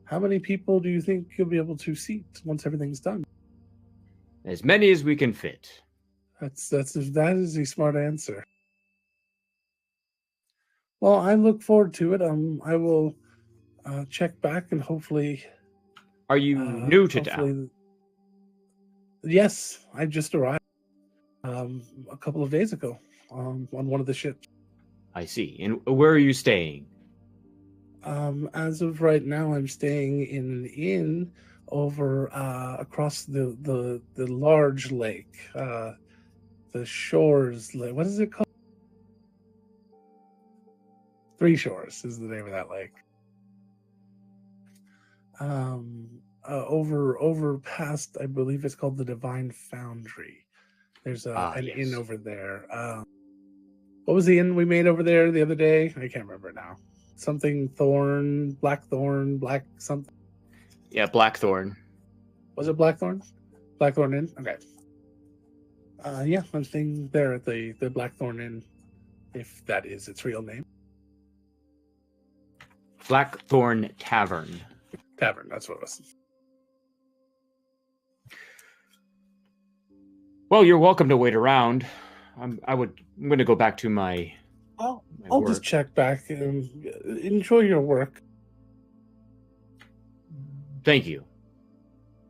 How many people do you think you'll be able to seat once everything's done? As many as we can fit. That is a smart answer. Well, I look forward to it. I will check back and hopefully. Are you new to town? Yes, I just arrived a couple of days ago on one of the ships. I see. And where are you staying? As of right now, I'm staying in an inn over across the large lake, the Shores Lake. What is it called? Three Shores is the name of that lake. Over past, I believe it's called the Divine Foundry. There's an inn over there. What was the inn we made over there the other day? I can't remember now. Something Blackthorn, Black something. Yeah, Blackthorn. Was it Blackthorn? Blackthorn Inn? Okay. Yeah, I'm staying there at the Blackthorn Inn, if that is its real name. Blackthorn Tavern. Tavern, that's what it was. Well, you're welcome to wait around. I'm going to go back to my. I'll work. just check back and enjoy your work. Thank you.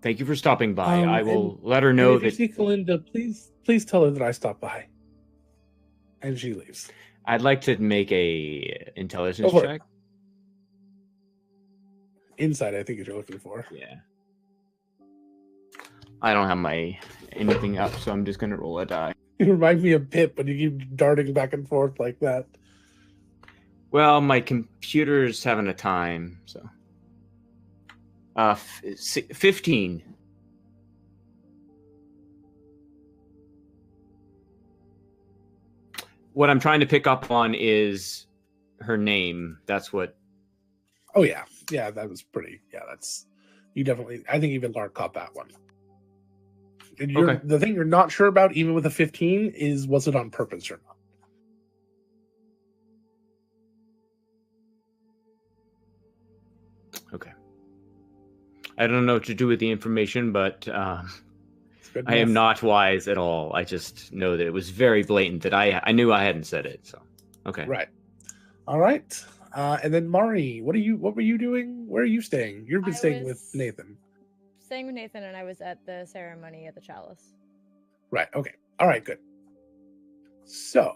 Thank you for stopping by. I will and- let her And know if you that see Kalinda, please tell her that I stopped by. And she leaves. I'd like to make a intelligence Go for it. check. Insight, I think, is you're looking for. Yeah. I don't have my anything up, so I'm just gonna roll a die. You remind me of Pip when you keep darting back and forth like that. Well, my computer's having a time, so 15. What I'm trying to pick up on is her name. That's what. Oh yeah, that was pretty. Yeah, that's you definitely. I think even Lark caught that one. And Okay. The thing you're not sure about, even with a 15, is was it on purpose or not? Okay. I don't know what to do with the information, but It's good I am enough. not wise at all. I just know that it was very blatant that I knew I hadn't said it. So, okay. Right. All right. And then Mari, what were you doing? Where are you staying? You've been I staying with was- Nathan. Staying with Nathan, and I was at the ceremony at the chalice. Right. Okay. All right. Good. So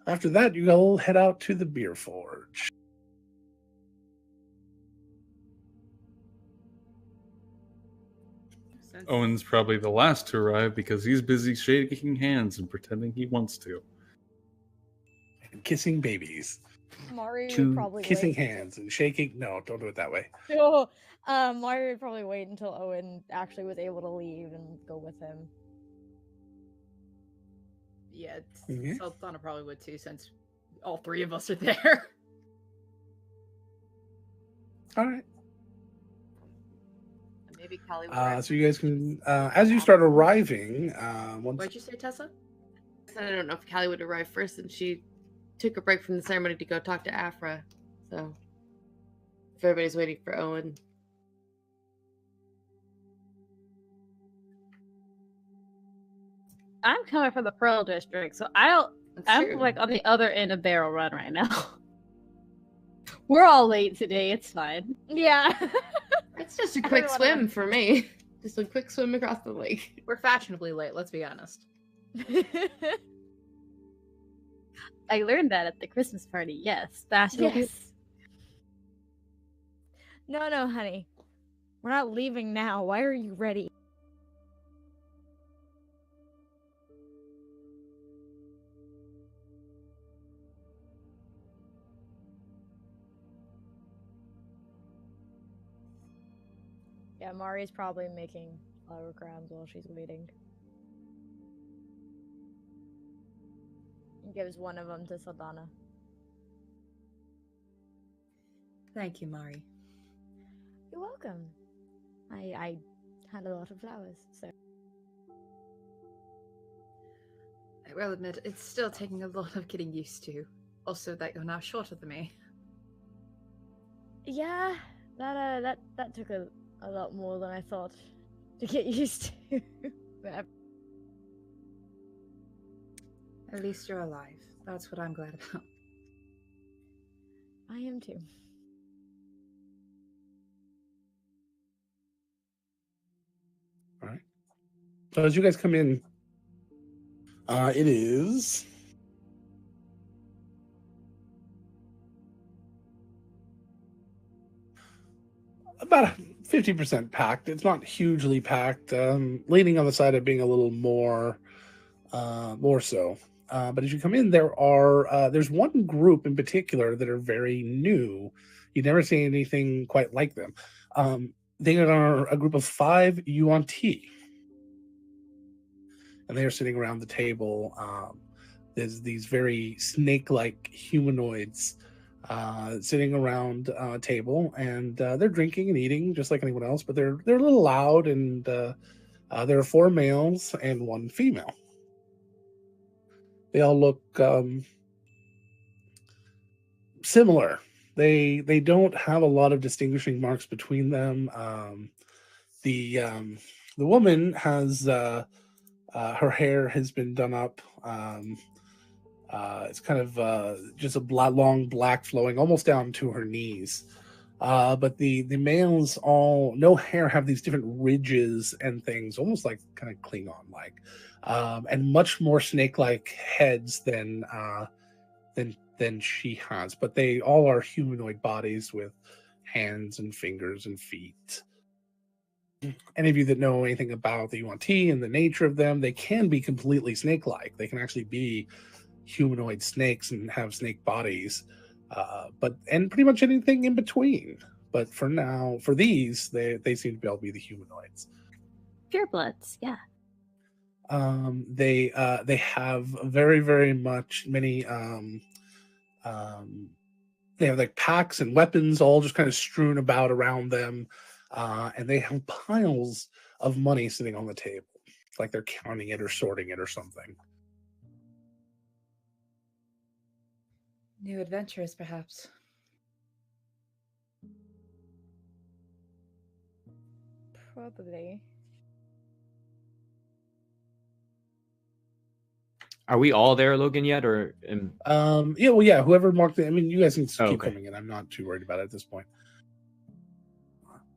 after that, you all head out to the beer forge. Owen's probably the last to arrive because he's busy shaking hands and pretending he wants to. And kissing babies. Mari Two would probably Kissing wait. hands and shaking. No, don't do it that way. No, Mari would probably wait until Owen actually was able to leave and go with him. Yeah, Mhm. Sultana probably would too, since all three of us are there. All right. Maybe Callie would. So you guys can, as you start arriving, once What'd you say, Tessa? I don't know if Callie would arrive first, and she took a break from the ceremony to go talk to Afra. So if everybody's waiting for Owen. I'm coming from the Pearl District, so That's I'm true. like on the other end of Barrel Run right now. We're all late today. It's fine. Yeah. It's just a quick Everyone swim else. for me. Just a quick swim across the lake. We're fashionably late, let's be honest. I learned that at the Christmas party. Yes, fashionable. Yes. No, honey. We're not leaving now. Why are you ready? Yeah, Mari's probably making flower crowns while she's waiting. And gives one of them to Saldana. Thank you, Mari. You're welcome. I had a lot of flowers, so. I will admit, it's still taking a lot of getting used to. Also, that you're now shorter than me. Yeah, that took a lot more than I thought to get used to. But At least you're alive. That's what I'm glad about. I am too. All right. So as you guys come in, it is about 50% packed. It's not hugely packed, leaning on the side of being a little more so. But as you come in, there's one group in particular that are very new. You've never seen anything quite like them. They are a group of 5 Yuan-Ti. And they are sitting around the table. There's these very snake-like humanoids sitting around a table, and they're drinking and eating just like anyone else, but they're a little loud, and there are 4 males and 1 female. They all look similar. They don't have a lot of distinguishing marks between them. The woman has her hair has been done up. It's kind of just a long black flowing almost down to her knees. But the males all no hair have these different ridges and things, almost like kind of Klingon like, and much more snake like heads than she has. But they all are humanoid bodies with hands and fingers and feet. Any of you that know anything about the UNT and the nature of them, they can be completely snake-like. They can actually be humanoid snakes and have snake bodies, and pretty much anything in between. But for now, for these, they seem to be able to be the humanoids. Purebloods, yeah. They have very, very much many. They have like packs and weapons all just kind of strewn about around them. And they have piles of money sitting on the table, like they're counting it or sorting it or something. New adventures, perhaps. Probably. Are we all there, Logan, yet? Or Yeah, well, yeah. Whoever marked it. I mean, you guys can keep okay. coming in. I'm not too worried about it at this point.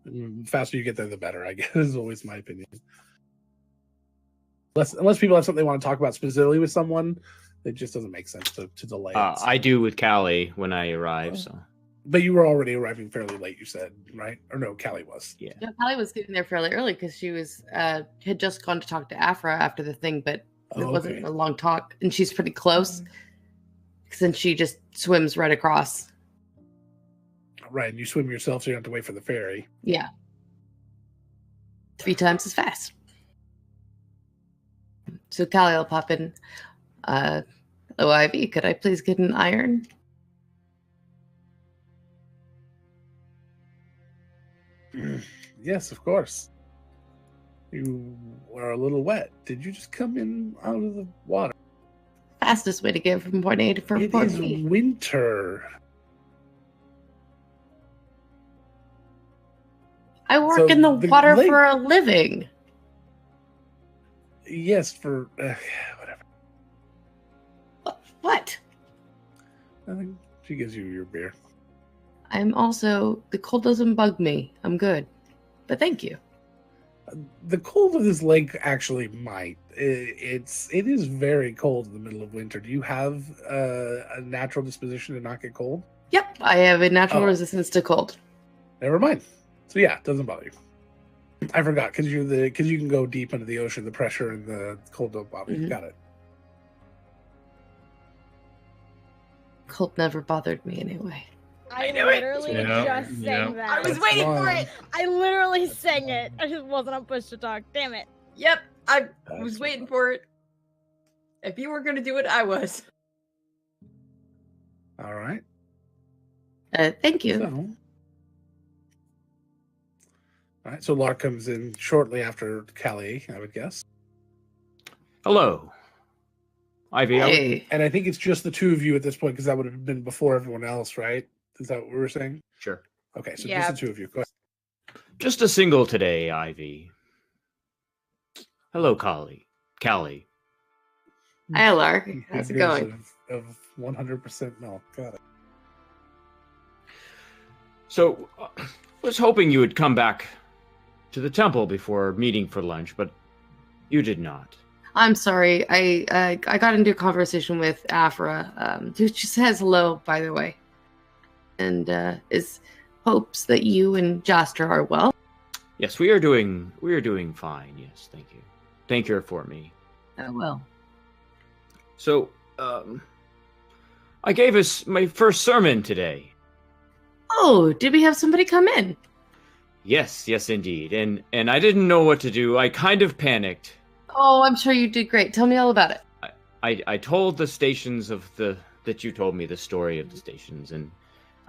The faster you get there, the better, I guess, is always my opinion. Unless people have something they want to talk about specifically with someone, it just doesn't make sense to delay it. I do with Callie when I arrive. So, but you were already arriving fairly late, you said, right? Or no, Callie was. Yeah. No, Callie was getting there fairly early because she was had just gone to talk to Afra after the thing, but it wasn't a long talk, and she's pretty close. Since she just swims right across. Right, and you swim yourself, so you don't have to wait for the ferry. Yeah. 3 times as fast. So Callie will pop in. Hello, Ivy. Could I please get an iron? Yes, of course. You are a little wet. Did you just come in out of the water? Fastest way to get from point A to point It is B. winter. I work So in the water lake- for a living. Yes, for whatever. What? I think she gives you your beer. I'm also the cold doesn't bug me. I'm good. But thank you. The cold of this lake actually might. It is very cold in the middle of winter. Do you have a natural disposition to not get cold? Yep, I have a natural Oh. resistance to cold. Never mind. So yeah, it doesn't bother you. I forgot because you can go deep into the ocean. The pressure and the cold don't bother you. Mhm. Got it. Cold never bothered me anyway. I knew it. literally Yeah, just yeah. sang that. I was That's waiting for fine. it. I literally sang it. I just wasn't on push to talk. Damn it. Yep, I That's was waiting fine. for it. If you were going to do it, I was. All right. Thank you. So, all right. So Lark comes in shortly after Callie, I would guess. hello, Ivy. Hey. And I think it's just the two of you at this point because that would have been before everyone else, right? Is that what we were saying? Sure. Okay, so Yeah. just the two of you. Go ahead. Just a single today, Ivy. Hello, Callie. Hi, Lark. How's it Good going? news Of 100% milk. Got it. So, was hoping you would come back to the temple before meeting for lunch, but you did not. I'm sorry. I got into a conversation with Afra, who just says hello, by the way, and is hopes that you and Jasper are well. Yes, we are doing fine. Yes, thank you. Thank you for me. Oh well. So, I gave us my first sermon today. Oh, did we have somebody come in? Yes, indeed. And I didn't know what to do. I kind of panicked. Oh, I'm sure you did great. Tell me all about it. I told the stations that you told me the story of the stations, and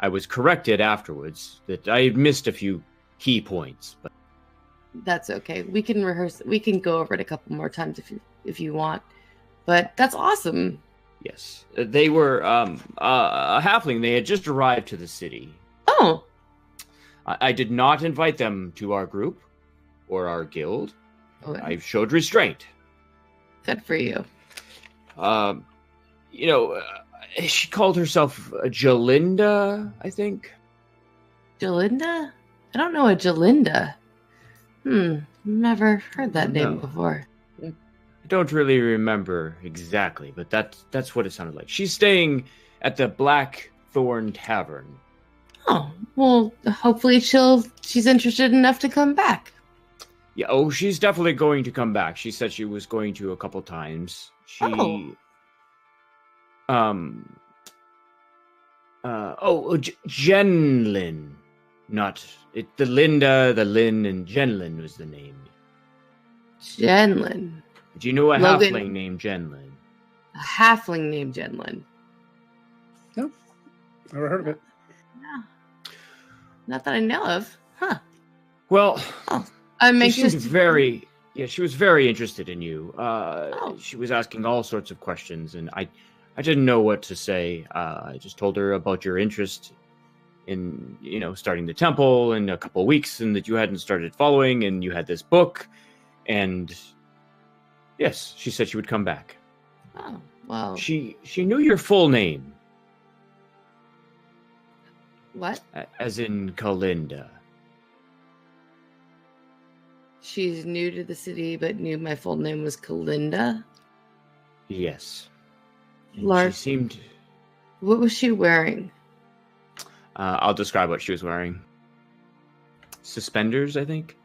I was corrected afterwards that I had missed a few key points. But That's okay. We can rehearse. We can go over it a couple more times if you want. But that's awesome. yes, they were a halfling. They had just arrived to the city. Oh, I did not invite them to our group or our guild. okay. I showed restraint. Good for you. She called herself Jalinda, I think. Jalinda? I don't know a Jalinda. Never heard that name No. before. I don't really remember exactly, but that's what it sounded like. She's staying at the Blackthorn Tavern. Oh, well, hopefully she's interested enough to come back. Yeah, oh, she's definitely going to come back. She said she was going to a couple times. She Jenlin. Not it the Linda, the Lynn, and Jenlin was the name. Jenlin. Do you know a Logan. halfling named Jenlin? A halfling named Jenlin. No, never heard of it. No. Not that I know of. Huh. Well, I'm she anxious. seemed she was very interested in you. She was asking all sorts of questions, and I didn't know what to say. I just told her about your interest in, starting the temple in a couple of weeks, and that you hadn't started following, and you had this book, and yes, she said she would come back. Oh, well. She knew your full name. What? As in Kalinda. She's new to the city, but knew my full name was Kalinda. Yes. And Lark. she seemed... What was she wearing? I'll describe what she was wearing. Suspenders, I think.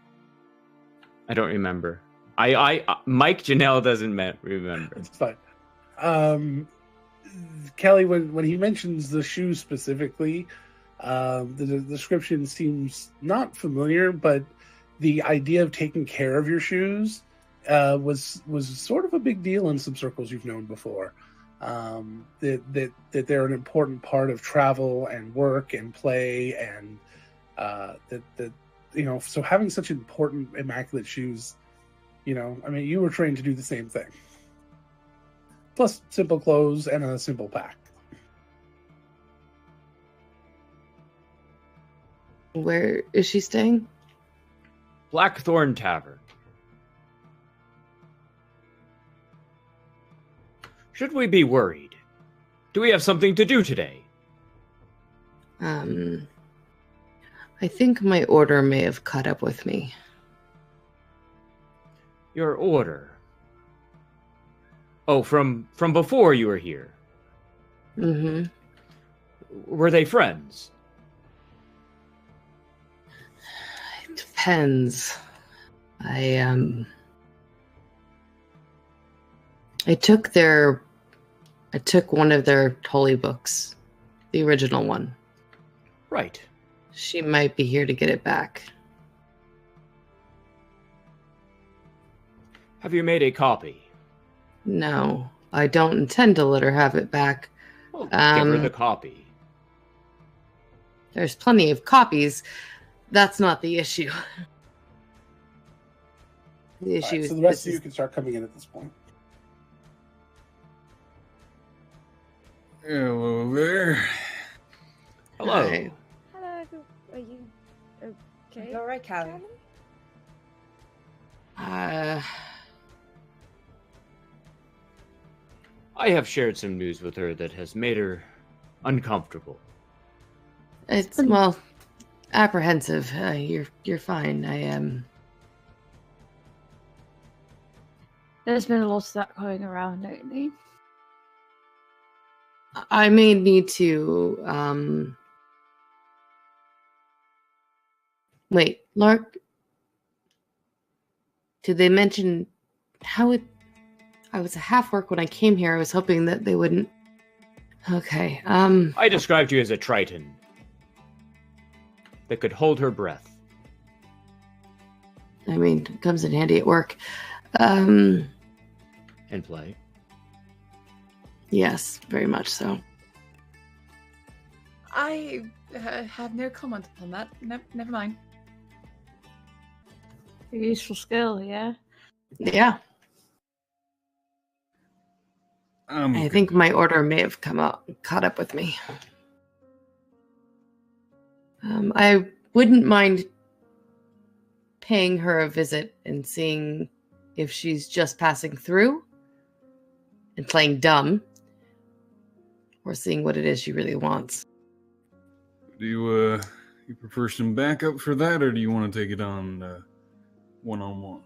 I don't remember. Mike Janelle doesn't remember. It's fine. Kelly, when he mentions the shoes specifically, the description seems not familiar, but the idea of taking care of your shoes was sort of a big deal in some circles you've known before. That they're an important part of travel and work and play, and so having such important, immaculate shoes, you were trained to do the same thing. Plus simple clothes and a simple pack. Where is she staying? Blackthorn Tavern. Should we be worried? Do we have something to do today? I think my order may have caught up with me. Your order? Oh, from before you were here? Mm-hmm. Were they friends? It depends. I took one of their holy books, the original one. Right. She might be here to get it back. Have you made a copy? No, I don't intend to let her have it back. Well, give her the copy. There's plenty of copies. That's not the issue. The issue is so the rest of you can start coming in at this point. Hello there. Hello. Hi. Hello, are you okay? You all right, Callie? I have shared some news with her that has made her uncomfortable. It's apprehensive. You're fine. I am. There's been a lot of that going around lately. I may need to. Wait, Lark. Did they mention how it? I was a half orc when I came here. I was hoping that they wouldn't. Okay. I described you as a Triton that could hold her breath. I mean, it comes in handy at work. And play. Yes, very much so. I have no comment upon that. No, never mind. A useful skill, yeah. Yeah. I think my order may have caught up with me. I wouldn't mind paying her a visit and seeing if she's just passing through and playing dumb, or seeing what it is she really wants. Do You prefer some backup for that, or do you want to take it on one-on-one?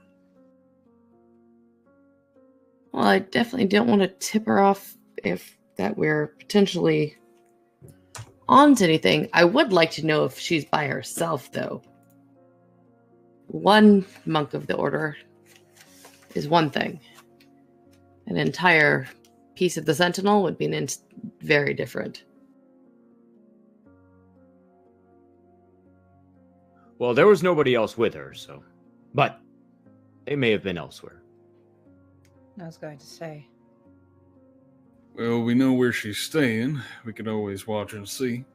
Well, I definitely don't want to tip her off if that we're potentially onto anything. I would like to know if she's by herself, though. One monk of the order is one thing. An entire piece of the Sentinel would be very different. Well, there was nobody else with her, so. But they may have been elsewhere. I was going to say. Well, we know where she's staying. We could always watch and see.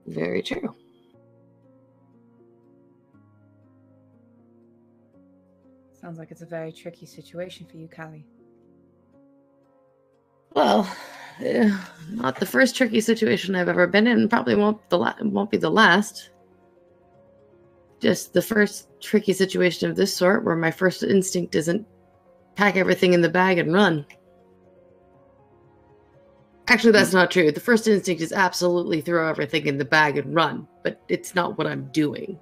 Very true. Sounds like it's a very tricky situation for you, Callie. Well, not the first tricky situation I've ever been in. Probably won't be the last. Just the first tricky situation of this sort, where my first instinct isn't pack everything in the bag and run. Actually, that's not true. The first instinct is absolutely throw everything in the bag and run, but it's not what I'm doing.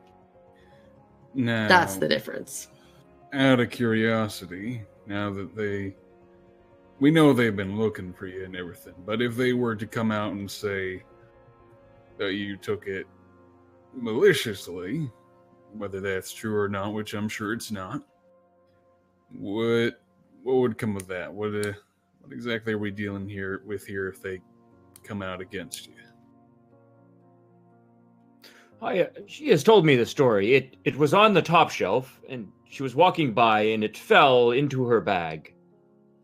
Now, That's the difference. Out of curiosity, now that we know they've been looking for you and everything, but if they were to come out and say that you took it maliciously, whether that's true or not, which I'm sure it's not, what would come of that? What exactly are we dealing with here if they come out against you? She has told me the story. It was on the top shelf, and she was walking by, and it fell into her bag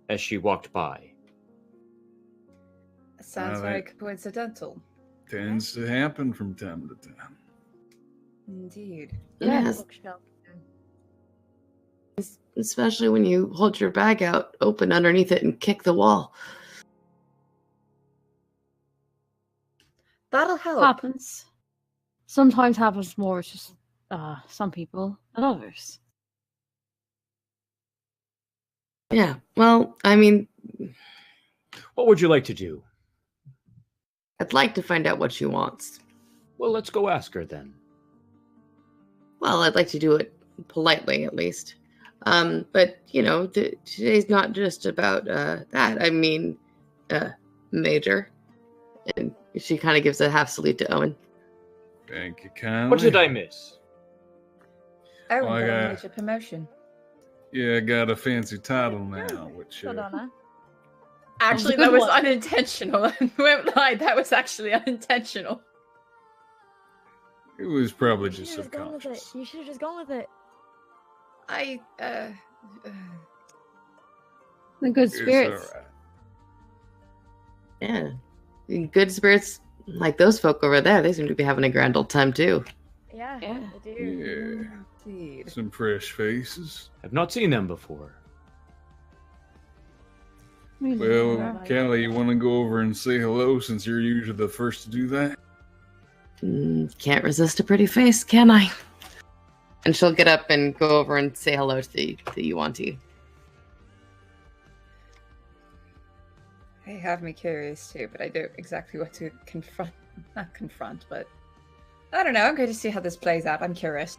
as she walked by. Sounds very coincidental. Tends to happen from time to time. Indeed. Yeah. Especially when you hold your bag out open underneath it and kick the wall. That'll help. Happens. Sometimes happens more with just some people than others. Yeah, well, I mean, What would you like to do? I'd like to find out what she wants. Well, let's go ask her then. Well, I'd like to do it politely, at least. But, you know, today's not just about that. I mean, Major. And she kind of gives a half salute to Owen. Thank you kindly. What did I miss? Owen Oh, got yeah. a major promotion. Yeah, I got a fancy title now, which Donna. Actually, good that was one. unintentional. I won't lie, that was actually unintentional. it was probably You just should have gone with it. subconscious. You should have just gone with it. The good It's spirits. alright. Yeah. Good spirits like those folk over there, they seem to be having a grand old time, too. Yeah, Yeah. I do. Yeah, Indeed. some fresh faces. I've not seen them before. Well, Callie, you want to go over and say hello since you're usually the first to do that? Can't resist a pretty face, can I? And she'll get up and go over and say hello to the Yuan-Ti. They have me curious too, but I don't exactly what to not confront, but I don't know. I'm going to see how this plays out. I'm curious.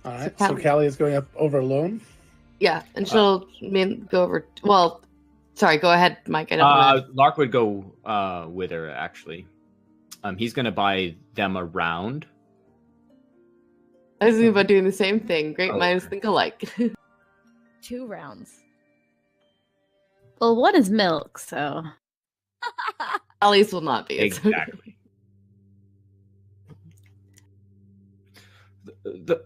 All right. So So Callie- Callie is going up over alone. Yeah, and she'll go over. Well, sorry, go ahead, Mike. I don't wanna- Lark would go with her, actually. He's going to buy them a round. I was thinking about doing the same thing. Great Oh, minds okay. think alike. 2 rounds. Well, one is milk, so Alice will not be. It's okay. Exactly.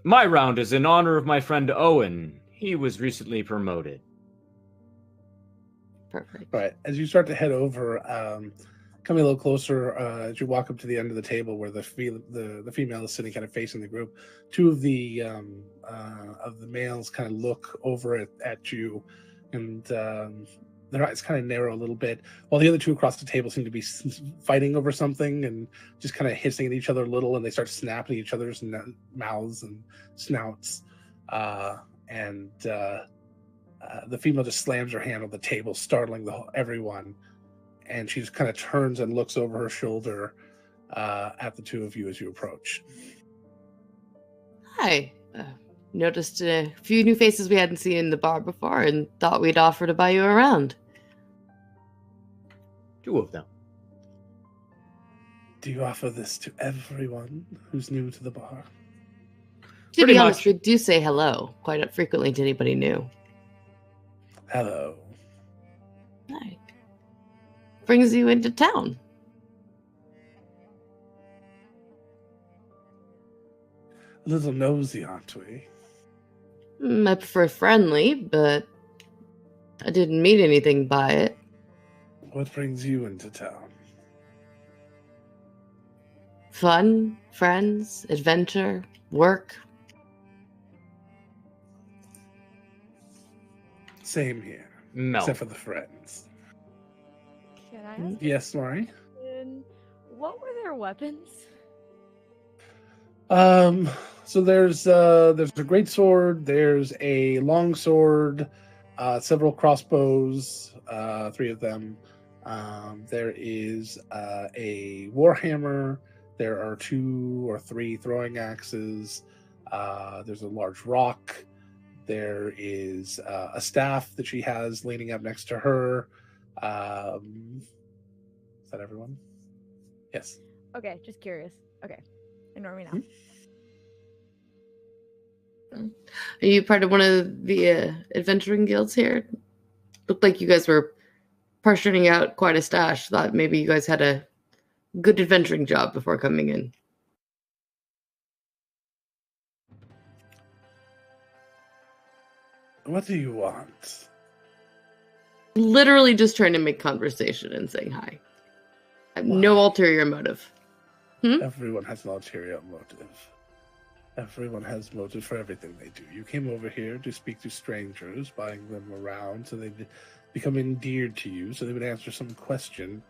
My round is in honor of my friend Owen. He was recently promoted. Perfect. Right. As you start to head over, coming a little closer, as you walk up to the end of the table where the female is sitting kind of facing the group, 2 of the males kind of look over at you, and their eyes kind of narrow a little bit, while the other 2 across the table seem to be fighting over something and just kind of hissing at each other a little, and they start snapping at each other's mouths and snouts. And the female just slams her hand on the table, startling everyone. and she just kind of turns and looks over her shoulder at the two of you as you approach. Hi. Noticed a few new faces we hadn't seen in the bar before and thought we'd offer to buy you around. 2 of them. Do you offer this to everyone who's new to the bar? To Pretty be honest, much. we do say hello quite frequently to anybody new. Hello. Hi. Brings you into town. A little nosy, aren't we? I prefer friendly, but I didn't mean anything by it. What brings you into town? Fun, friends, adventure, work. Same here, Mel. except for the friends. Can I ask Yes, Mari? a question? What were their weapons? So there's a great sword, there's a long sword, several crossbows, 3 of them. There is a warhammer. There are 2 or 3 throwing axes. There's a large rock. There is a staff that she has leaning up next to her. Is that everyone? Yes. Okay, just curious. Okay, ignore me now. Are you part of one of the adventuring guilds here? Looked like you guys were portioning out quite a stash. Thought maybe you guys had a good adventuring job before coming in. What do you want? Literally just trying to make conversation and saying hi. I have no Why? ulterior motive. Everyone has an ulterior motive. Everyone has motive for everything they do. You came over here to speak to strangers, buying them around so they'd become endeared to you, so they would answer some question,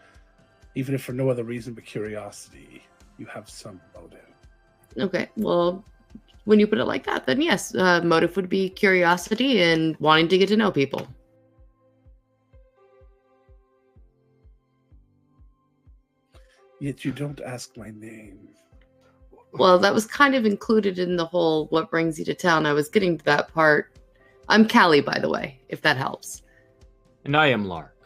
even if for no other reason but curiosity. You have some motive. Okay, well, when you put it like that, then yes, motive would be curiosity and wanting to get to know people. Yet you don't ask my name. Well, that was kind of included in the whole what brings you to town. I was getting to that part. I'm Callie, by the way, if that helps. And I am Lark.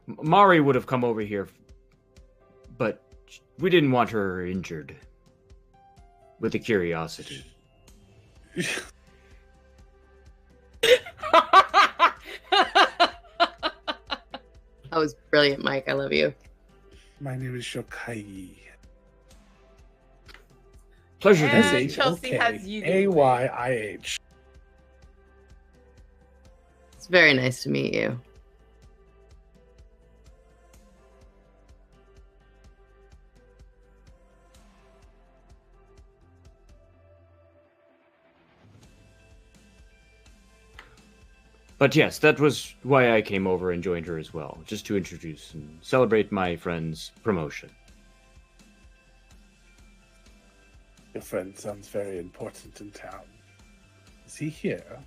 Mari would have come over here, but we didn't want her injured with the curiosity. That was brilliant, Mike. I love you. My name is Shokai. Pleasure to And meet you. Chelsea has you. Ayih. It's very nice to meet you. But yes, that was why I came over and joined her as well, just to introduce and celebrate my friend's promotion. Your friend sounds very important in town. Is he here?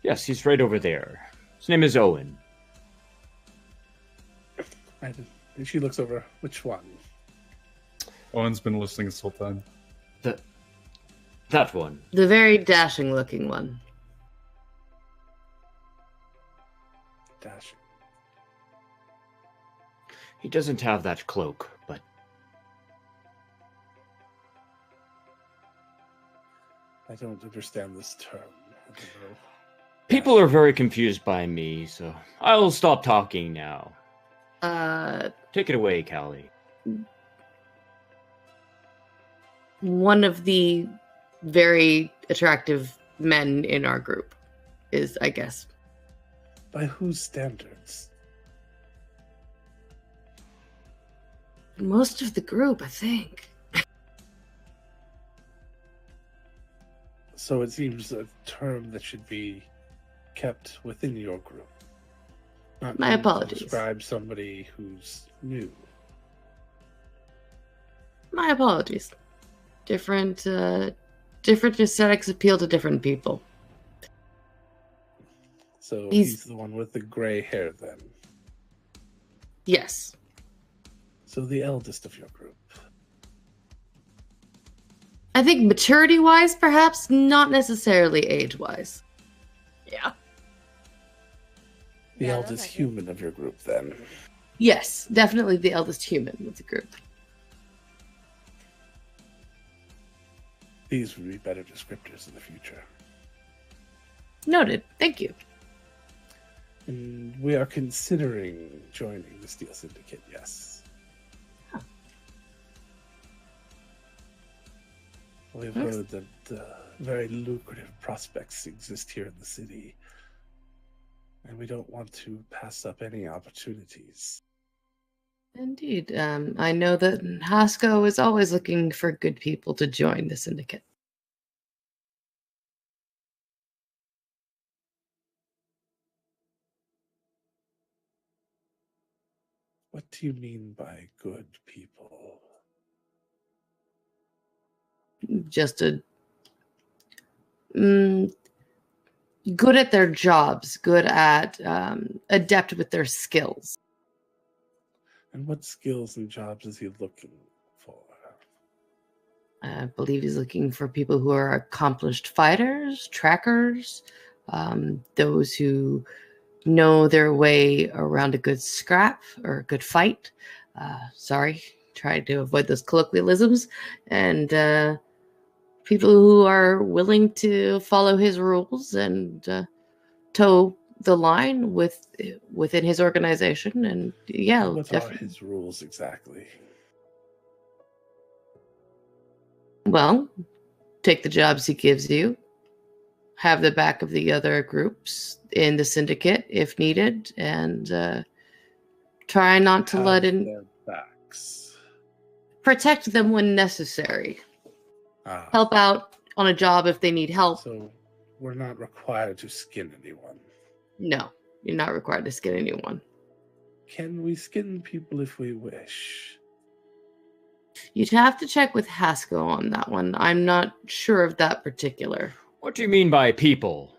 Yes, he's right over there. His name is Owen. And she looks over. Which one? Owen's been listening this whole time. That one. The very dashing looking one. Dash. He doesn't have that cloak, but I don't understand this term. I don't know. people are very confused by me, so I'll stop talking now. Take it away, Callie. One of the very attractive men in our group is, I guess. By whose standards? Most of the group, I think. So it seems a term that should be kept within your group. Not My used to apologies. describe somebody who's new. My apologies. Different aesthetics appeal to different people. So He's- he's the one with the gray hair then. Yes. So the eldest of your group. I think maturity-wise, perhaps, not necessarily age-wise. Yeah. The Yeah, eldest that's accurate. human of your group, then. Yes, definitely the eldest human of the group. These would be better descriptors in the future. Noted. Thank you. And we are considering joining the Steel Syndicate, yes. Huh. We've Yes. heard that very lucrative prospects exist here in the city, and we don't want to pass up any opportunities. Indeed. I know that Hasco is always looking for good people to join the syndicate. What do you mean by good people? Just good at their jobs, good at adept with their skills. And what skills and jobs is he looking for? I believe he's looking for people who are accomplished fighters, trackers, those who know their way around a good scrap or a good fight. Sorry, try to avoid those colloquialisms. And people who are willing to follow his rules and toe the line within his organization. And yeah, What are definitely. his rules exactly? Well, take the jobs he gives you, have the back of the other groups in the syndicate if needed, and try not to let Have in their backs. protect them when necessary. Ah, Help out on a job if they need help. so we're not required to skin anyone. No, you're not required to skin anyone. Can we skin people if we wish? You'd have to check with Hasco on that one. I'm not sure of that particular. What do you mean by people?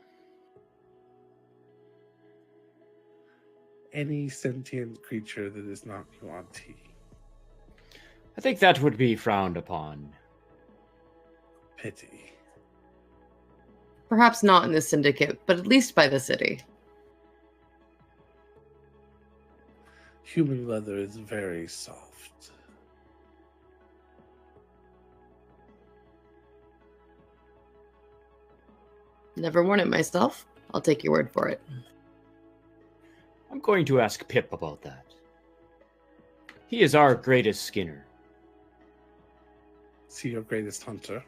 Any sentient creature that is not Yuan-Ti. I think that would be frowned upon. Pity. Perhaps not in the syndicate, but at least by the city. Human leather is very soft. Never worn it myself. I'll take your word for it. I'm going to ask Pip about that. He is our greatest skinner. Is he your greatest hunter?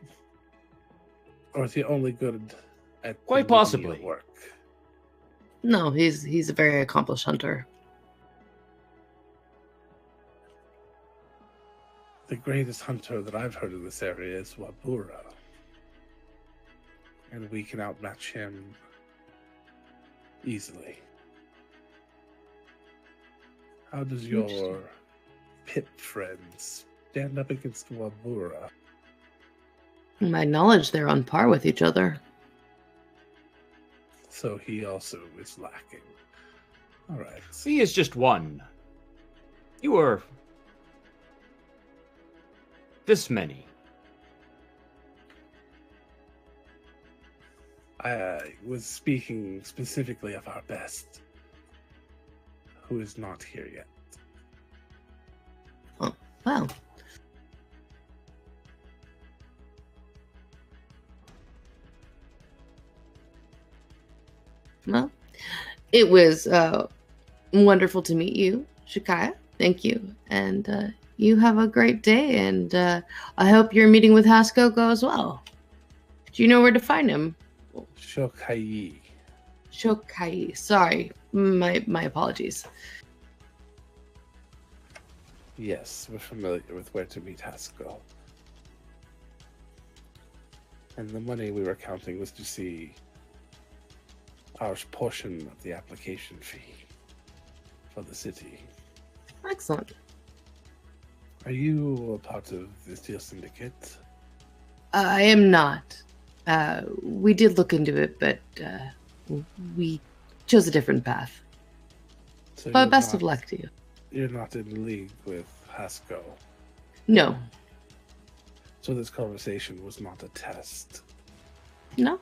Or is he only good at the Quite menial possibly. work? No, he's a very accomplished hunter. The greatest hunter that I've heard in this area is Wabura. And we can outmatch him easily. How does your Interesting. Pip friends stand up against Wabura? In my knowledge, they're on par with each other. So he also is lacking. All right. He is just one. You are this many. I was speaking specifically of our best, who is not here yet. Wow. Well, it was wonderful to meet you, Shikaya. Thank you. And you have a great day. And I hope your meeting with Hasco goes well. Do you know where to find him? Shokai. Shokai. Sorry. My apologies. Yes, we're familiar with where to meet Haskell. And the money we were counting was to see our portion of the application fee for the city. Excellent. Are you a part of the Steel Syndicate? I am not. We did look into it, but we chose a different path. So But you're best of not luck to you. You're not in league with Hasko. No. So this conversation was not a test. No.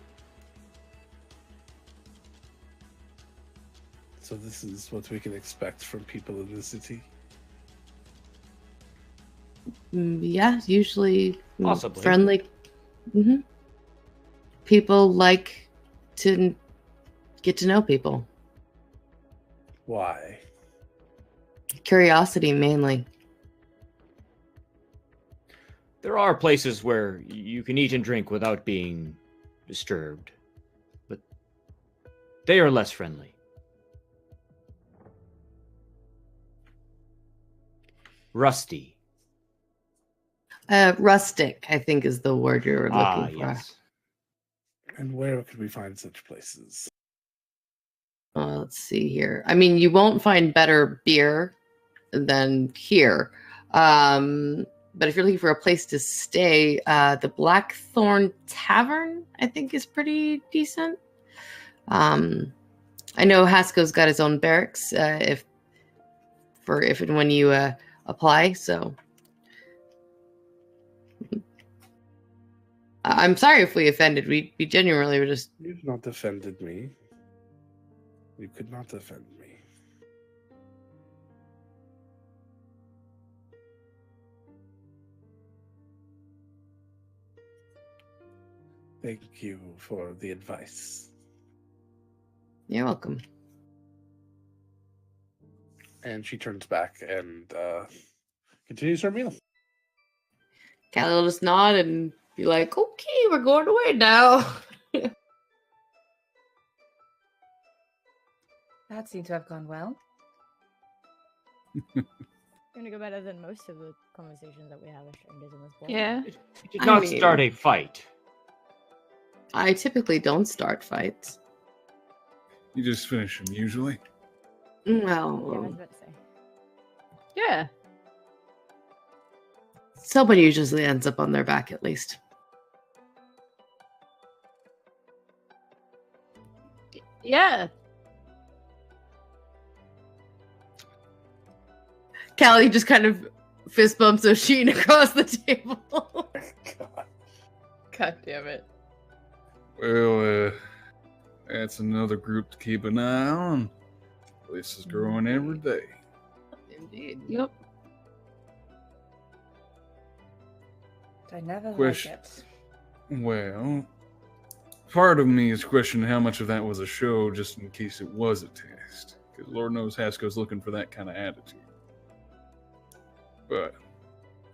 So this is what we can expect from people in the city. Yeah, usually Possibly. friendly. Hmm. People like to get to know people. Why? Curiosity, mainly. There are places where you can eat and drink without being disturbed, but they are less friendly. Rusty. Rustic, I think, is the word you're looking for. Yes. And where could we find such places? Let's see here. I mean, you won't find better beer than here. But if you're looking for a place to stay, the Blackthorn Tavern, I think, is pretty decent. I know Hasko's got his own barracks if and when you apply. So I'm sorry if we offended. We genuinely were just. You've not offended me. You could not offend me. Thank you for the advice. You're welcome. And she turns back and continues her meal. Callie will just nod and be like, "Okay, we're going away now." That seemed to have gone well. Gonna go better than most of the conversations that we have with strangers in this board. Yeah. It did not mean- start a fight. I typically don't start fights. You just finish them usually. Yeah, I was Well, about to say. Yeah. someone usually ends up on their back at least. Yeah. Callie just kind of fist bumps Oshin across the table. God. God damn it. Well, that's another group to keep an eye on. This is growing every day. Indeed. Yep. I never Question. like it. Well, part of me is questioning how much of that was a show just in case it was a test. Because Lord knows Hasko's looking for that kind of attitude. But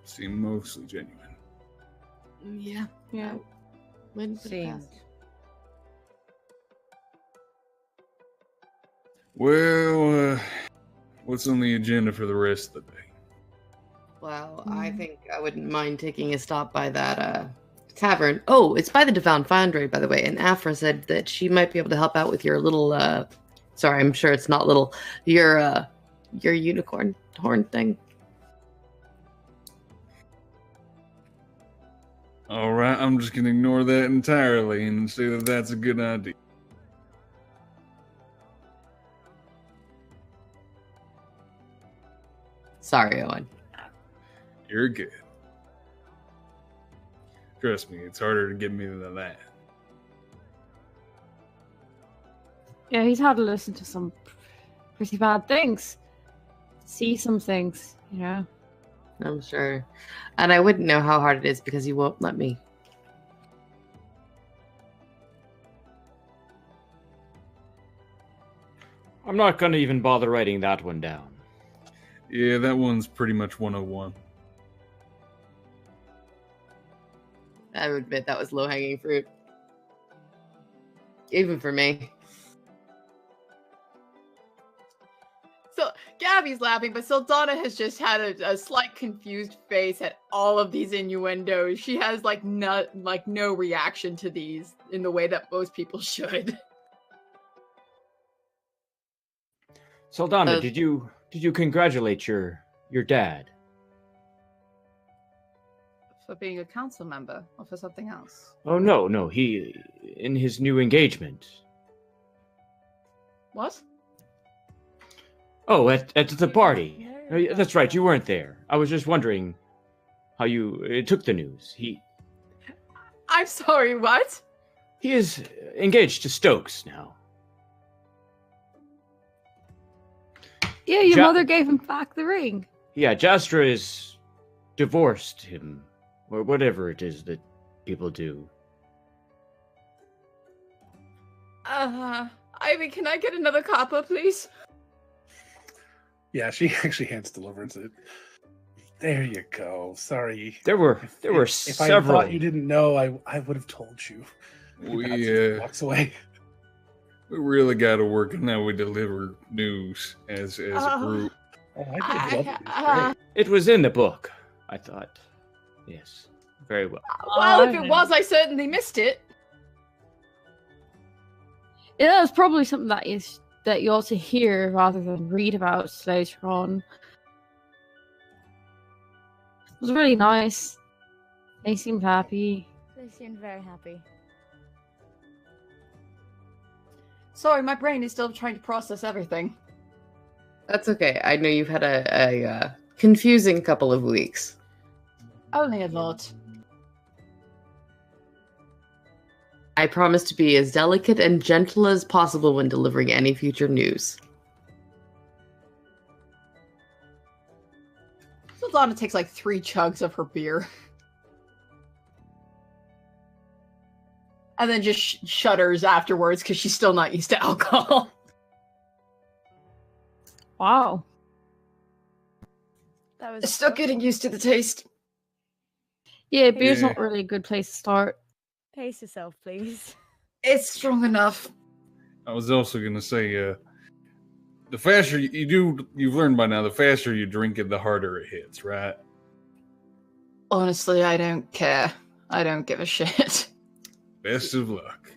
seemed mostly genuine. Yeah. Yeah. Wouldn't put it Seemed. past. Well, what's on the agenda for the rest of the day? Well, I think I wouldn't mind taking a stop by that tavern. Oh, it's by the Devout Foundry, by the way. And Afra said that she might be able to help out with your little sorry, I'm sure it's not little, your unicorn horn thing. All right, I'm just going to ignore that entirely and say that that's a good idea. Sorry, Owen. You're good. Trust me, it's harder to get me than that. Yeah, he's had to listen to some pretty bad things. See some things, you know. I'm sure. And I wouldn't know how hard it is because you won't let me. I'm not going to even bother writing that one down. Yeah, that one's pretty much 101. I would admit that was low-hanging fruit. Even for me. So Gabby's laughing, but Saldana has just had a slight confused face at all of these innuendos. She has no reaction to these in the way that most people should. Saldana, did you congratulate your dad? For being a council member or for something else? Oh no, he in his new engagement. What? Oh, at the party. Oh, yeah, that's right. You weren't there. I was just wondering how you took the news. I'm sorry, what? He is engaged to Stokes now. Yeah, your Ja- mother gave him back the ring. Yeah, Jastra is divorced him, or whatever it is that people do. Ivy, can I get another copper, please? Yeah, she actually hands Deliverance it. There you go. Sorry. There were If several. I thought you didn't know, I would have told you. He walks away. We really got to work on how we deliver news as a group. Oh, I did love it. It's great. It was in the book, I thought. Yes, very well. Well, if it was, I certainly missed it. Yeah, it's probably something that you ought to hear rather than read about later on. It was really nice. They seemed happy. They seemed very happy. Sorry, my brain is still trying to process everything. That's okay. I know you've had a confusing couple of weeks. Only a lot. I promise to be as delicate and gentle as possible when delivering any future news. Saldana takes like 3 chugs of her beer. And then just shudders afterwards because she's still not used to alcohol. Wow. That was Still getting used to the taste. Yeah, beer's Yeah. not really a good place to start. Pace yourself, please. It's strong enough. I was also going to say, the faster you've learned by now, the faster you drink it, the harder it hits, right? Honestly, I don't care. I don't give a shit. Best of luck.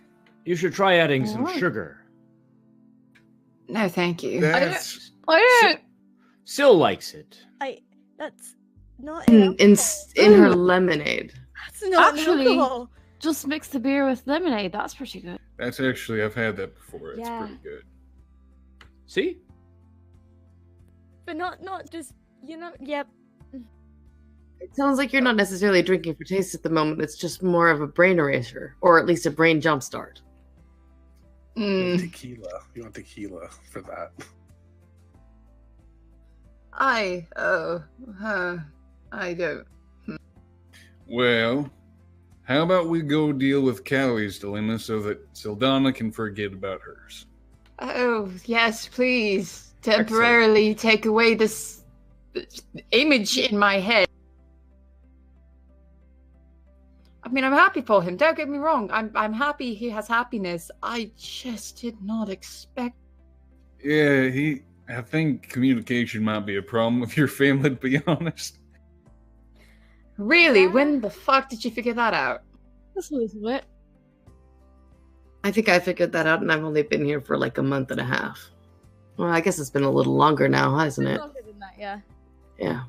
You should try adding some Alright. sugar. No, thank you. That's I don't. Syl likes it. That's not In alcohol. her lemonade. That's not Actually- alcohol. Just mix the beer with lemonade. That's pretty good. that's actually, I've had that before. It's Yeah. pretty good. See? But not just yep. It sounds like you're not necessarily drinking for taste at the moment. It's just more of a brain eraser, or at least a brain jumpstart. Tequila. You want tequila for that. I don't. Well, how about we go deal with Callie's dilemma so that Saldana can forget about hers? Oh, yes, please. Temporarily take away this image in my head. I mean, I'm happy for him. Don't get me wrong. I'm happy he has happiness. I just did not expect. Yeah, I think communication might be a problem with your family, to be honest. Really? Yeah. When the fuck did you figure that out? That's a little bit. I think I figured that out, and I've only been here for like a month and a half. Well, I guess it's been a little longer now, hasn't it? Longer than that, yeah. Yeah.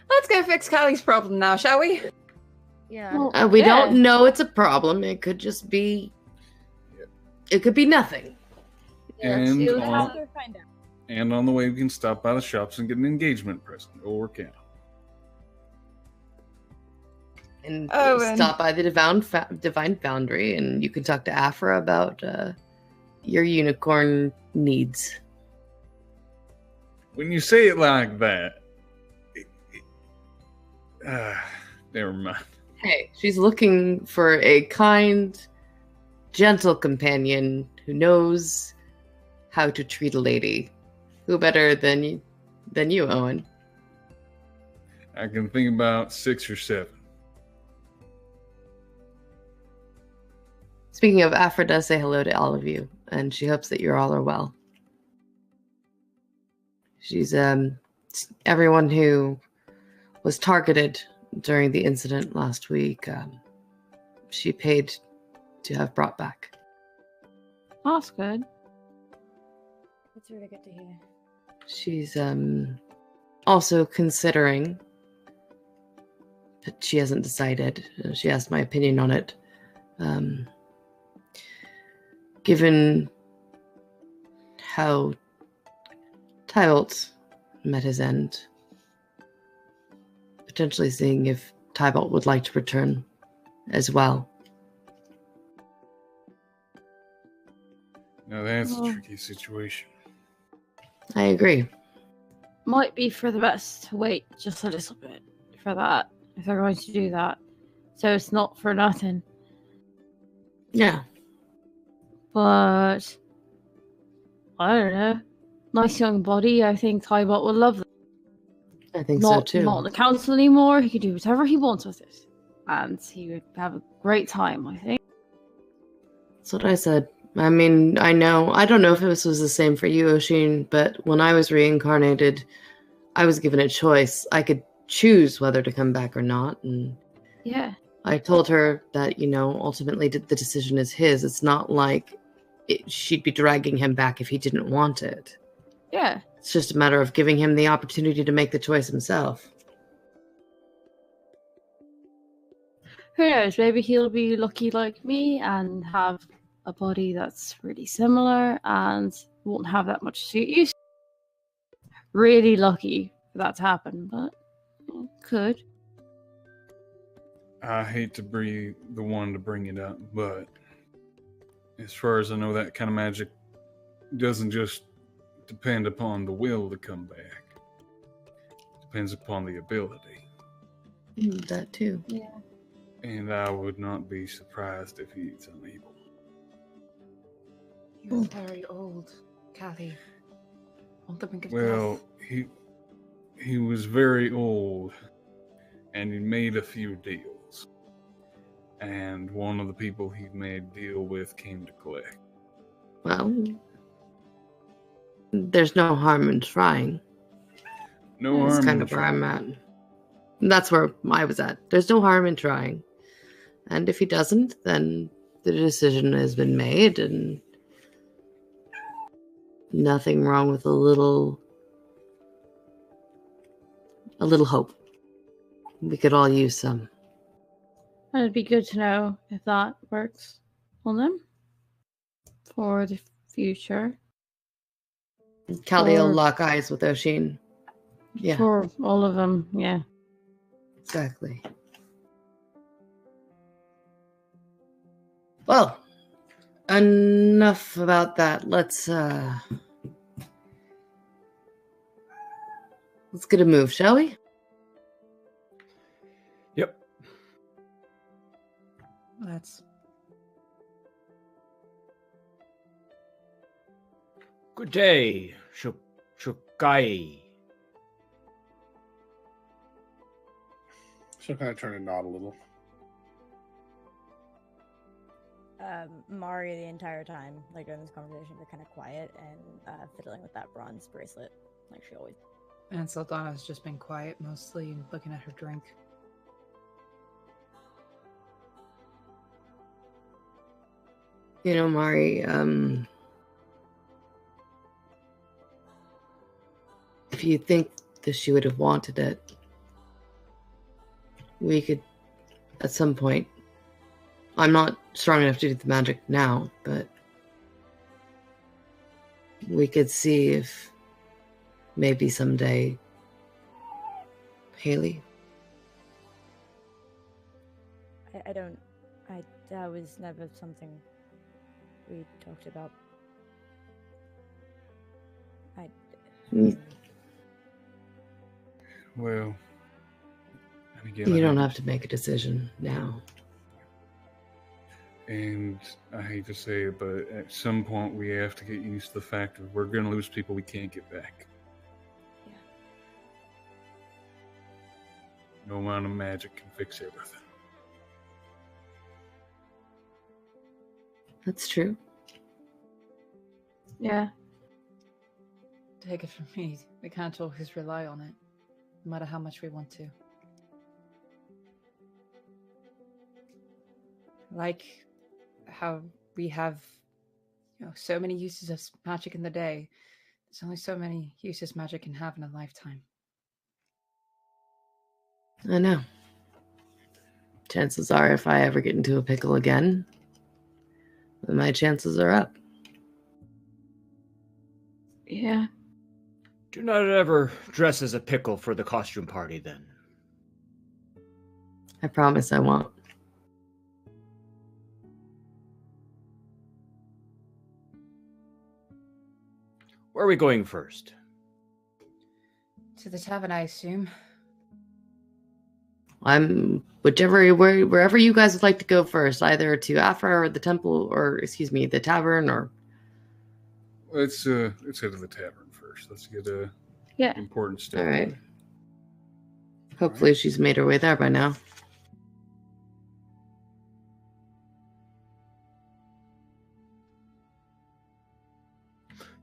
Let's go fix Callie's problem now, shall we? Yeah. Well, We yeah. don't know it's a problem. It could just be. It could be nothing. And see Let's on, go find out. and on the way, we can stop by the shops and get an engagement present. It'll work out. And Oh, and- stop by the Divine Foundry, and you can talk to Afra about your unicorn needs. When you say it like that, never mind. Hey, she's looking for a kind, gentle companion who knows how to treat a lady. Who better than you, Owen? I can think about 6 or 7. Speaking of, Afra does say hello to all of you, and she hopes that you all are well. She's everyone who was targeted during the incident last week. She paid to have brought back. That's good. That's really good to hear. She's also considering, but she hasn't decided. She asked my opinion on it. Given how Tybalt met his end. Potentially seeing if Tybalt would like to return as well. Now that's Oh. a tricky situation. I agree. Might be for the best to wait just a little bit for that, if they're going to do that. So it's not for nothing. Yeah. But I don't know. Nice young body. I think Tybalt would love that. I think Not so too. on the council anymore. He could do whatever he wants with it, and he would have a great time. I think. That's what I said. I mean, I don't know if this was the same for you, Oshin, but when I was reincarnated, I was given a choice. I could choose whether to come back or not, and Yeah. I told her that, ultimately the decision is his. It's not like she'd be dragging him back if he didn't want it. Yeah. It's just a matter of giving him the opportunity to make the choice himself. Who knows? Maybe he'll be lucky like me and have a body that's really similar and won't have that much suit use. Really lucky for that to happen, but could. I hate to be the one to bring it up, but as far as I know, that kind of magic doesn't just depend upon the will to come back. It depends upon the ability. That too. Yeah. And I would not be surprised if he's unable. You're very old, Callie. Won't the blink of Well, death- he was very old, and he made a few deals. And one of the people he made a deal with came to collect. Well, there's no harm in trying. No That's harm kind in of where I'm trying. at. That's where I was at. There's no harm in trying. And if he doesn't, then the decision has been made, and nothing wrong with a little hope. We could all use some. And it'd be good to know if that works on them for the future. Callie will Or- lock eyes with Oshin. Yeah, For all of them, yeah. exactly. Well, enough about that. Let's get a move, shall we? Yep. Let's. Good day, Shukai. She'll kind of turn and nod a little. Mari the entire time, like during this conversation, they're kind of quiet and fiddling with that bronze bracelet, like she always. And Saldana's just been quiet mostly and looking at her drink. Mari, if you think that she would have wanted it, we could, at some point, I'm not strong enough to do the magic now, but we could see if maybe someday Haley. That was never something we talked about. Well, and again, You don't have to make a decision now. And I hate to say it, but at some point we have to get used to the fact that we're going to lose people we can't get back. Yeah. No amount of magic can fix everything. That's true. Yeah. Take it from me, we can't always rely on it, no matter how much we want to. Like how we have, so many uses of magic in the day. There's only so many uses magic can have in a lifetime. I know. Chances are, if I ever get into a pickle again, then my chances are up. Yeah. Do not ever dress as a pickle for the costume party, then. I promise I won't. Where are we going first? To the tavern, I assume. I'm wherever you guys would like to go first, either to Afra or the temple, or excuse me, the tavern, or Let's head to the tavern first. Let's get a important step. all right. Hopefully, she's made her way there by now.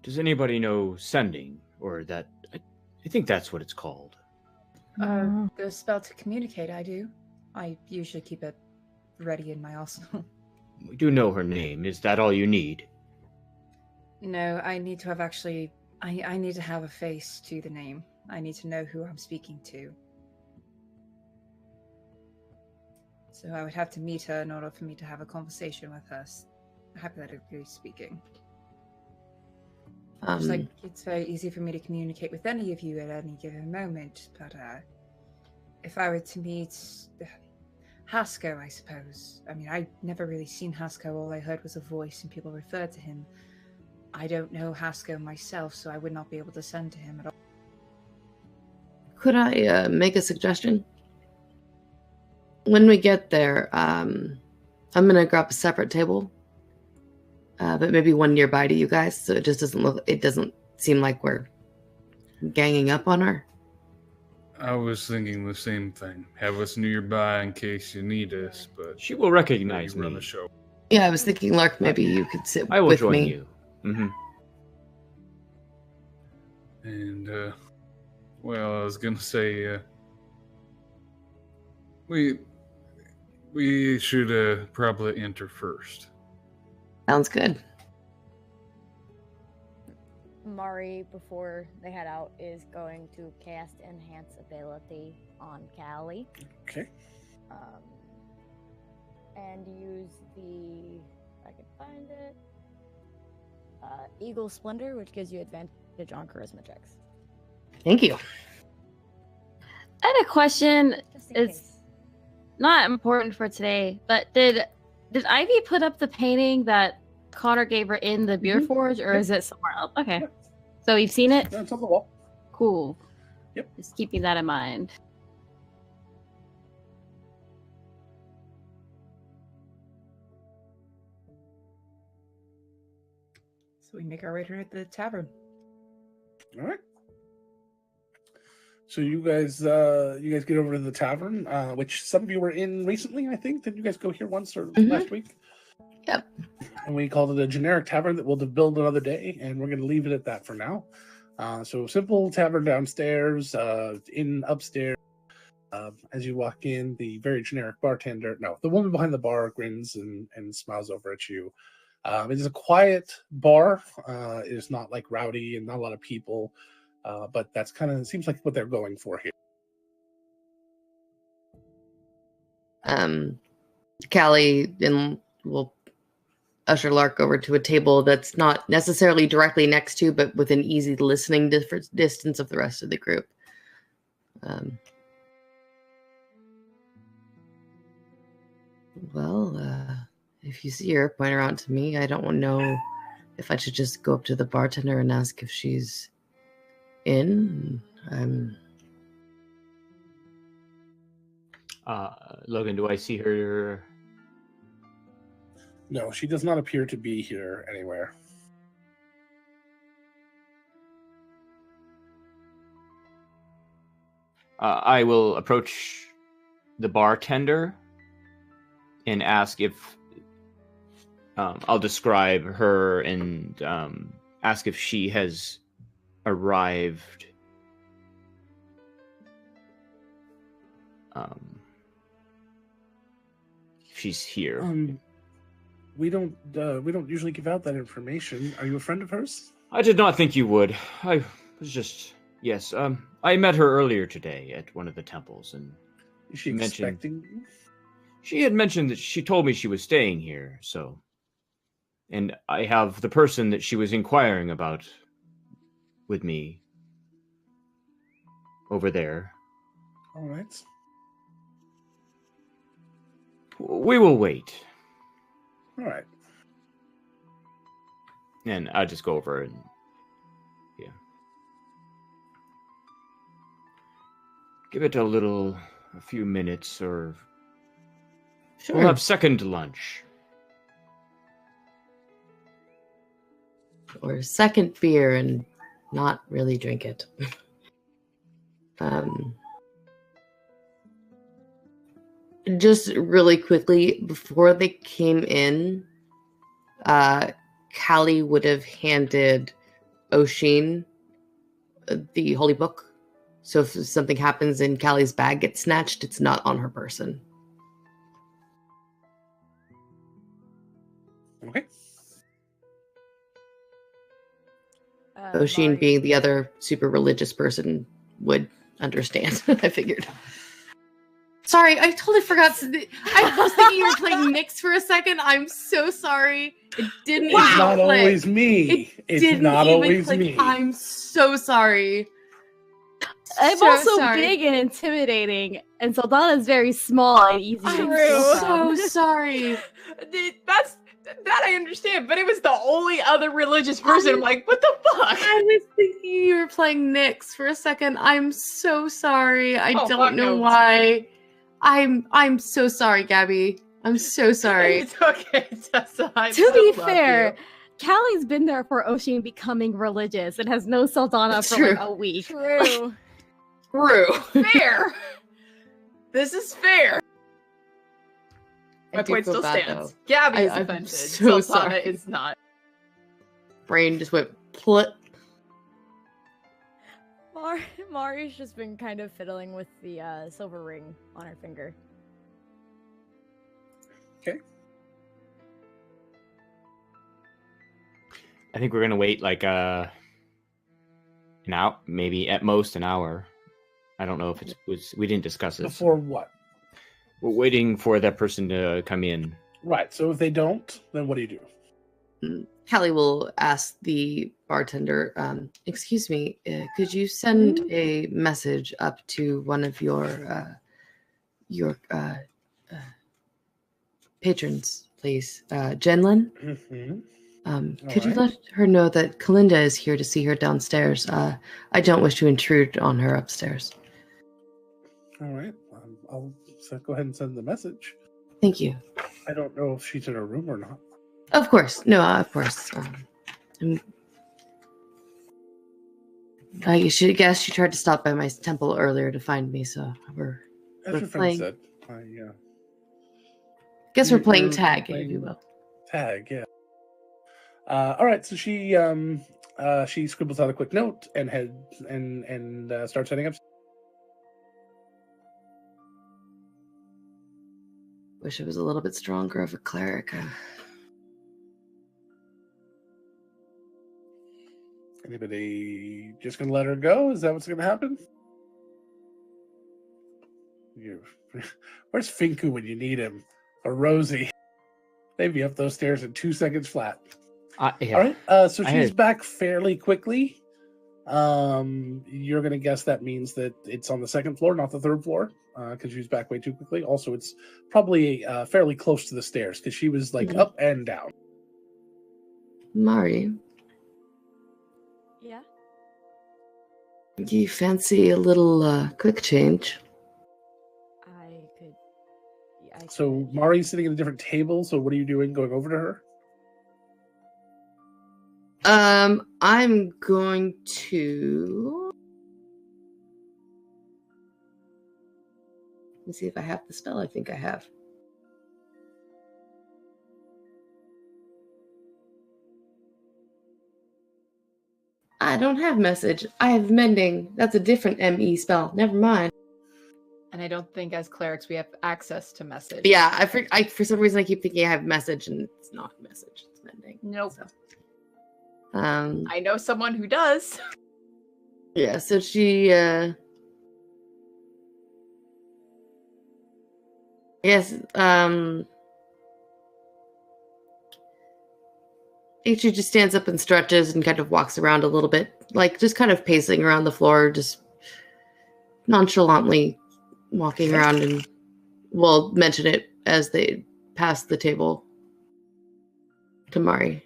Does anybody know sending, or that? I think that's what it's called. The spell to communicate, I do. I usually keep it ready in my arsenal. We do know her name. Is that all you need? No, I need to have actually... I need to have a face to the name. I need to know who I'm speaking to. So I would have to meet her in order for me to have a conversation with her, hypothetically speaking. Just like, it's very easy for me to communicate with any of you at any given moment, but if I were to meet Hasko, I suppose. I mean, I'd never really seen Hasko. All I heard was a voice and people referred to him. I don't know Hasko myself, so I would not be able to send to him at all. Could I make a suggestion? When we get there, I'm gonna grab a separate table, but maybe one nearby to you guys, so it just doesn't seem like we're ganging up on her. I was thinking the same thing. Have us nearby in case you need us, but She will recognize run me. the show. Yeah, I was thinking, Lark, maybe you could sit I will with join me. you. Mm-hmm. And well, I was gonna say we should probably enter first. Sounds good. Mari, before they head out, is going to cast Enhance Ability on Callie. Okay. And use the, if I can find it, Eagle Splendor, which gives you advantage on charisma checks. Thank you. I had a question. Just in It's case. not important for today, but did Ivy put up the painting that Connor gave her in the beer forge, or is it somewhere else? Okay. So you've seen it? That's on the wall. Cool. Yep. Just keeping that in mind. So we make our way to the tavern. All right. So you guys get over to the tavern, which some of you were in recently, I think. Did you guys go here once or last week? Yep. And we called it a generic tavern that we'll build another day, and we're going to leave it at that for now. So simple tavern downstairs, inn upstairs. As you walk in, the very generic the woman behind the bar grins and smiles over at you. It is a quiet bar. It is not like rowdy and not a lot of people, but that's kind of seems like what they're going for here. Callie will usher Lark over to a table that's not necessarily directly next to, but within easy listening distance of the rest of the group. If you see her, point her out to me. I don't know if I should just go up to the bartender and ask if she's in. Logan, do I see her? No, she does not appear to be here anywhere. I will approach the bartender and ask if I'll describe her and ask if she has arrived. If she's here. We don't usually give out that information. Are you a friend of hers? I did not think you would. I was just yes. I met her earlier today at one of the temples, and Is she expecting you? she had mentioned that she told me she was staying here. So, and I have the person that she was inquiring about with me. over there. All right. We will wait. All right. And I'll just go over and give it a few minutes, or Sure. we'll have second lunch. Or second beer and not really drink it. Just really quickly, before they came in, Callie would have handed Oshin the holy book. So if something happens and Callie's bag gets snatched, it's not on her person. Okay. Oshin, Mari- being the other super religious person, would understand. I figured. Sorry, I totally forgot. I was thinking you were playing Nyx for a second. I'm so sorry. It didn't It's even not click. always me. It's Didn't not even always click. me. I'm so sorry. I'm So also sorry. big and intimidating, and Saldana's very small and easy to I'm steal so from. I sorry. understand, but it was the only other religious person. I'm like, what the fuck? I was thinking you were playing Nyx for a second. I'm so sorry. I Oh, don't fuck know no. why. I'm so sorry, Gabby. I'm so sorry. It's okay, Tessa. I To still be love fair, you. Callie's been there for Oshin becoming religious and has known Saldana That's for true. like a week. True. True. Fair. This is fair. My I do point feel still bad, stands. though. Gabby is I'm offended. so Sultana sorry. is not. Brain just went plut. Mari's just been kind of fiddling with the silver ring on her finger. Okay. I think we're gonna wait like an hour, maybe at most an hour. I don't know if we didn't discuss this. Before what? We're waiting for that person to come in. Right. So if they don't, then what do you do? Callie will ask the bartender, excuse me, could you send a message up to one of your patrons, please? Jenlyn? Mm-hmm. Could you Alright. let her know that Kalinda is here to see her downstairs? I don't wish to intrude on her upstairs. All right. I'll go ahead and send the message. Thank you. I don't know if she's in her room or not. Of course. No, of course. I should guess she tried to stop by my temple earlier to find me, so As we're your friend playing. said. Guess we're You're playing tag, if playing- you will. Tag, yeah. All right. So she scribbles out a quick note and heads and starts heading up. Wish I was a little bit stronger of a cleric. Anybody just gonna let her go? Is that what's gonna happen? Where's Finku when you need him? Or Rosie? They'd be up those stairs in 2 seconds flat. Yeah. All right. So I she's had- back fairly quickly. You're gonna guess that means that it's on the second floor, not the third floor, because she's back way too quickly. Also, it's probably fairly close to the stairs because she was like Mhm. up and down. Mari, Yeah. do you fancy a little quick change? I could. Yeah, So Mari's sitting at a different table. So what are you doing? Going over to her? I'm going to. Let me see if I have the spell. I think I have. I don't have message. I have mending. That's a different ME spell. Never mind. And I don't think as clerics we have access to message. Yeah, I for some reason I keep thinking I have message and it's not message. It's mending. Nope. So, I know someone who does. yeah. So she. Yes. I think she just stands up and stretches and kind of walks around a little bit, like just kind of pacing around the floor, just nonchalantly walking around and will mention it as they pass the table to Mari.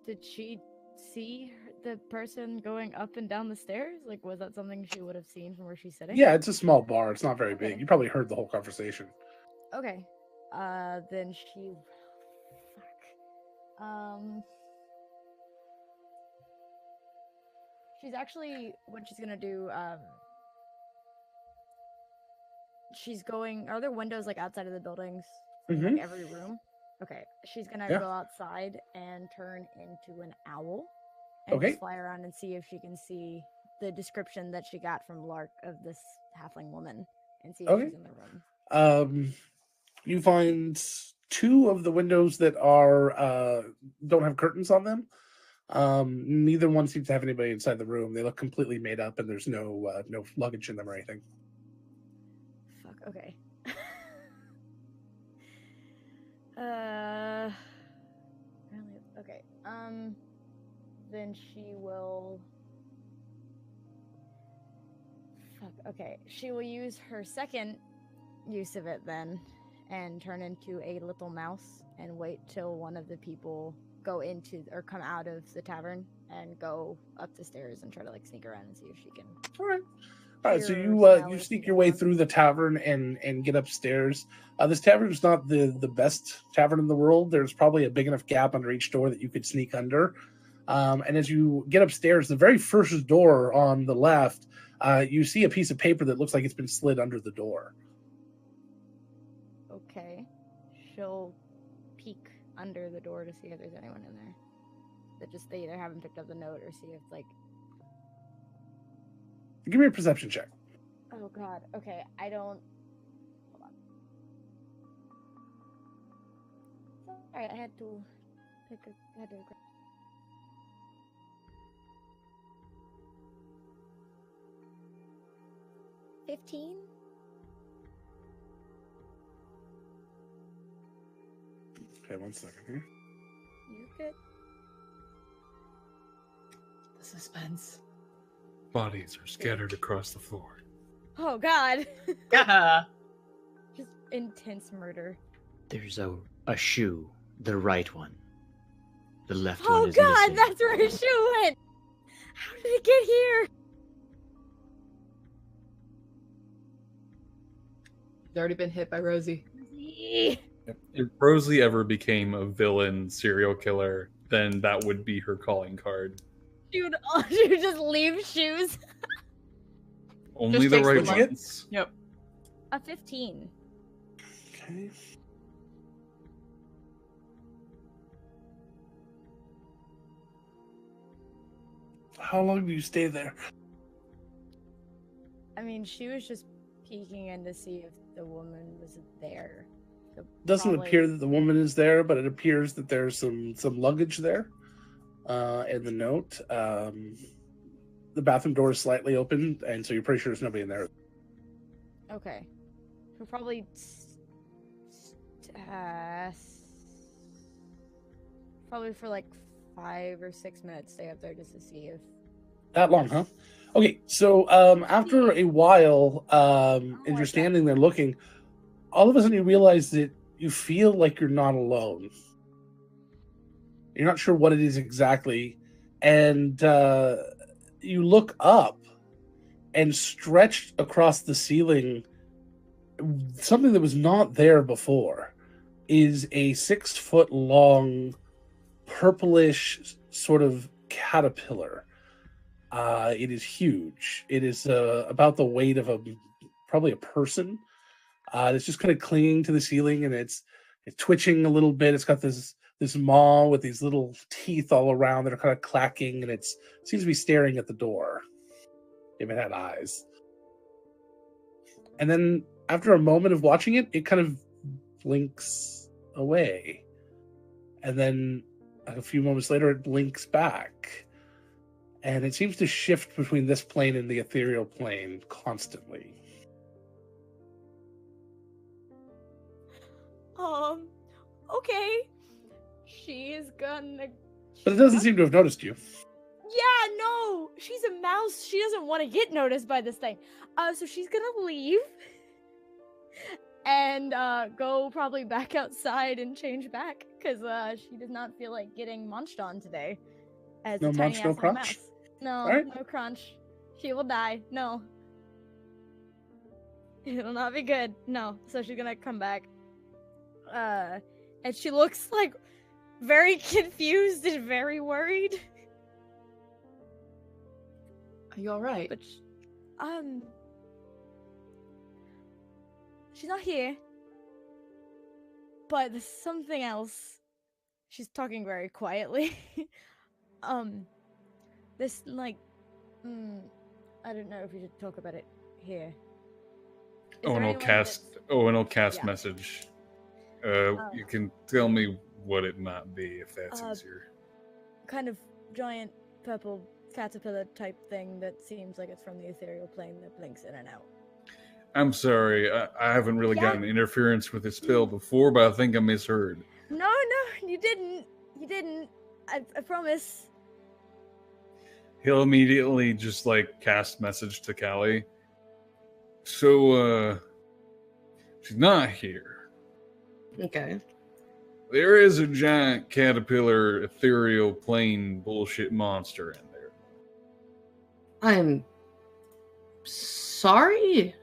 Did she see the person going up and down the stairs? Like, was that something she would have seen from where she's sitting? Yeah, it's a small bar. It's not very big. Okay. You probably heard the whole conversation. Okay. Then she... Fuck. She's actually... What she's gonna do, she's going... Are there windows, like, outside of the buildings? Mm-hmm. Like, every room? Okay. She's gonna Yeah. go outside and turn into an owl. And Okay. just fly around and see if she can see the description that she got from Lark of this halfling woman. And see if Okay. she's in the room. You find 2 of the windows that are don't have curtains on them. Neither one seems to have anybody inside the room. They look completely made up, and there's no luggage in them or anything. Fuck, okay. Okay. Then she will... Fuck, okay. She will use her second use of it then, and turn into a little mouse, and wait till one of the people go into, or come out of the tavern, and go up the stairs and try to, like, sneak around and see if she can... All right, so hear or you smell you or sneak see your way anyone. through the tavern and get upstairs. This tavern is not the best tavern in the world. There's probably a big enough gap under each door that you could sneak under. And as you get upstairs, the very first door on the left, you see a piece of paper that looks like it's been slid under the door. Okay. She'll peek under the door to see if there's anyone in there. That just they either haven't picked up the note or see if, like... Give me a perception check. Oh god, okay, I don't... Hold on. Sorry, I had to pick a... Had to... 15? Okay, 1 second here. You're good. The suspense. Bodies are scattered across the floor. Oh god! Yeah. Just intense murder. There's a shoe, the right one. The left Oh one is god, missing. that's where his shoe went! How did it get here? He's already been hit by Rosie. If Rosie ever became a villain serial killer, then that would be her calling card. She would just leave shoes. Only Just the takes right the ones. Yep. A 15. Okay. How long do you stay there? I mean, she was just peeking in to see if the woman was there. So Doesn't probably- appear that the woman is there, but it appears that there's some luggage there. In the note, the bathroom door is slightly open, and so you're pretty sure there's nobody in there. Okay. We'll probably probably for like 5 or 6 minutes stay up there just to see if... That long, huh? Okay, so after a while, and you're like standing there looking, all of a sudden you realize that you feel like you're not alone. You're not sure what it is exactly, and you look up, and stretched across the ceiling, something that was not there before, is a 6-foot-long, purplish sort of caterpillar. It is huge. It is about the weight of probably a person. It's just kind of clinging to the ceiling, and it's twitching a little bit. It's got this maw with these little teeth all around that are kind of clacking, and it seems to be staring at the door. If it had eyes. And then after a moment of watching it, it kind of blinks away. And then a few moments later, it blinks back. And it seems to shift between this plane and the ethereal plane constantly. Okay. She is gonna... But it doesn't seem to have noticed you. Yeah, no, she's a mouse. She doesn't want to get noticed by this thing. So she's gonna leave and go probably back outside and change back because she does not feel like getting munched on today. As No a tiny munch, ass no little crunch? mouse. No, Alright. no crunch. She will die. No. It'll not be good. No. So she's gonna come back. And she looks like very confused and very worried. Are you alright? But she's not here. But there's something else. She's talking very quietly. This like, I don't know if we should talk about it here. Is there Owen will anyone cast. that's- Owen will cast Yeah. message. You can tell me what it might be if that's easier. kind of giant purple caterpillar type thing that seems like it's from the ethereal plane that blinks in and out. I'm sorry, I haven't really Yeah. gotten interference with this spell before, but I think I misheard. No, you didn't. You didn't. I promise. He'll immediately just like cast message to Callie. So, she's not here. Okay. There is a giant caterpillar ethereal plane bullshit monster in there. I'm sorry.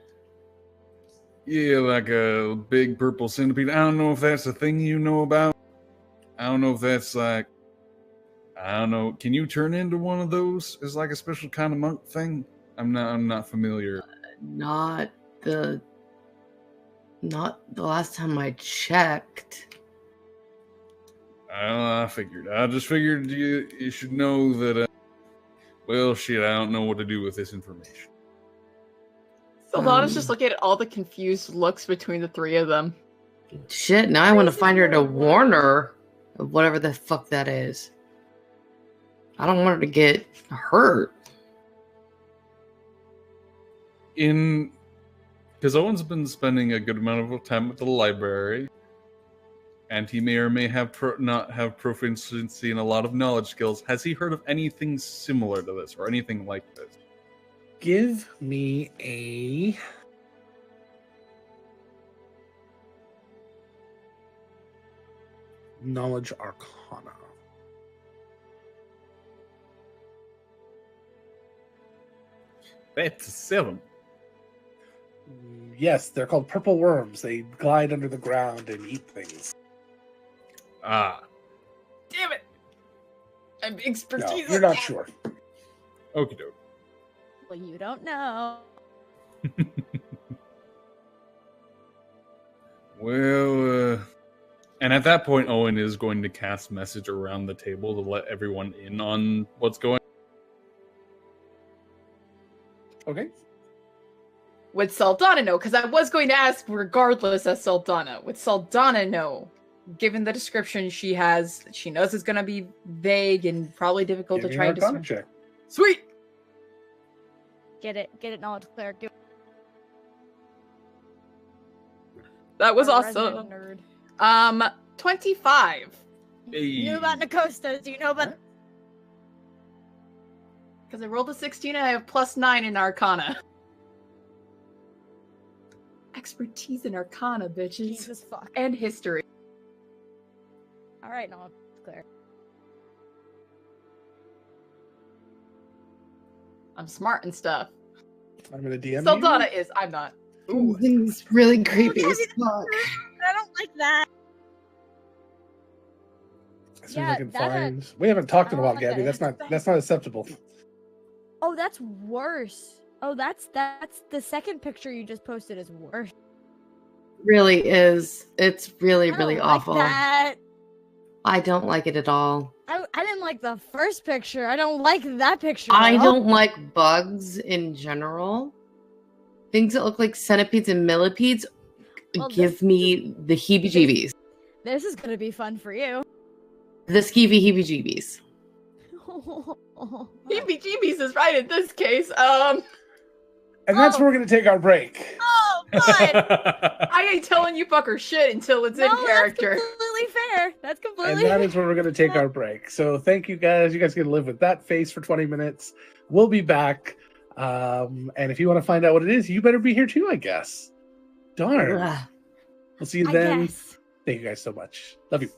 Yeah, like a big purple centipede. I don't know if that's a thing you know about. I don't know if that's like, I don't know. Can you turn into one of those as like a special kind of monk thing? I'm not familiar. Not the last time I checked. I don't know, I figured. I just figured you should know that. Well, shit, I don't know what to do with this information. Saldana's just looking at all the confused looks between the three of them. Shit, now I want to find her to warn her of whatever the fuck that is. I don't want her to get hurt. Because Owen's been spending a good amount of time at the library, and he may or may have not have proficiency in a lot of knowledge skills. Has he heard of anything similar to this or anything like this? Give me a knowledge arcana. That's a 7. Yes, they're called purple worms. They glide under the ground and eat things. Ah, Damn it! I'm No, expertise. you're not sure. okie doke. Well, you don't know. Well, and at that point, Owen is going to cast message around the table to let everyone in on what's going on. Okay. Would Saldana know? Because I was going to ask regardless as Saldana. Would Saldana know? Given the description she has, she knows it's going to be vague and probably difficult Give to me an try arcana to... check. Sweet! Get it, knowledge cleric. Do That was You're a resident awesome. nerd. 25. You knew about Nakostas. Do you know about? Because I rolled a 16 and I have +9 in Arcana. Expertise in Arcana, bitches. Jesus fuck. And history. All right, knowledge cleric. I'm smart and stuff. I'm gonna DM Saldana you. is. I'm not. Ooh. It's really creepy as fuck. I don't like that. As soon as I Yeah, can that- find. We haven't talked in a I while, don't like Gabby. that. That's not acceptable. Oh, that's worse. Oh, that's the second picture you just posted is worse. Really is. It's really, I really don't like awful. that. I don't like it at all. I didn't like the first picture. I don't like that picture. I at all. don't like bugs in general. Things that look like centipedes and millipedes Well, give this- me the heebie-jeebies. This is gonna be fun for you. The skeevy heebie-jeebies. Heebie-jeebies is right in this case. And that's where we're gonna take our break. Oh I ain't telling you fucker shit until it's in character. That's completely fair. That's completely And that fair. is where we're going to take our break. So thank you guys. You guys can live with that face for 20 minutes. We'll be back. And if you want to find out what it is, you better be here too, I guess. Darn. Ugh. We'll see you I then. guess. Thank you guys so much. Love you.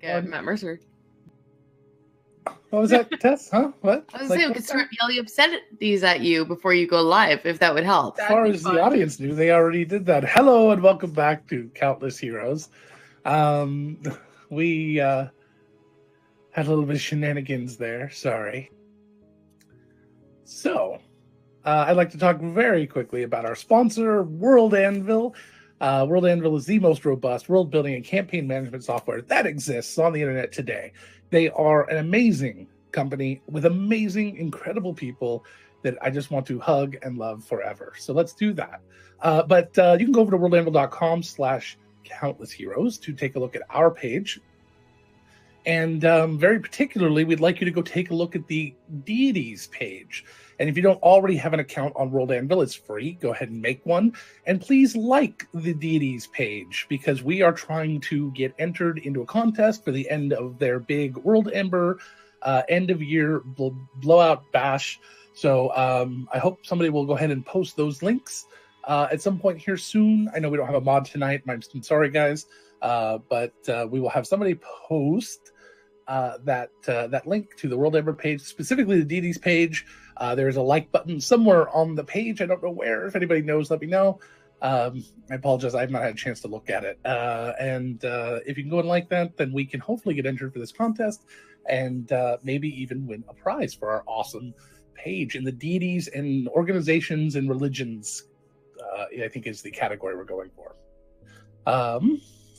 Matt Mercer. What was that, Tess? Huh? What? I was saying we could start yelling obscenities at you before you go live, if that would help. As far as the audience knew, they already did that. Hello and welcome back to Countless Heroes. We had a little bit of shenanigans there. Sorry. So, I'd like to talk very quickly about our sponsor, World Anvil. World Anvil is the most robust world building and campaign management software that exists on the internet today. They are an amazing company with amazing, incredible people that I just want to hug and love forever. So let's do that. But you can go over to worldanvil.com/countlessheroes to take a look at our page. And very particularly, we'd like you to go take a look at the deities page. And if you don't already have an account on World Anvil, it's free. Go ahead and make one. And please like the deities page, because we are trying to get entered into a contest for the end of their big World Ember end of year blowout bash. So I hope somebody will go ahead and post those links at some point here soon. I know we don't have a mod tonight. I'm sorry, guys. But we will have somebody post that link to the World Ember page, specifically the deities page. There's a like button somewhere on the page. I don't know where. If anybody knows, let me know. I apologize. I've not had a chance to look at it. And if you can go and like that, then we can hopefully get entered for this contest and maybe even win a prize for our awesome page in the deities and organizations and religions, I think is the category we're going for.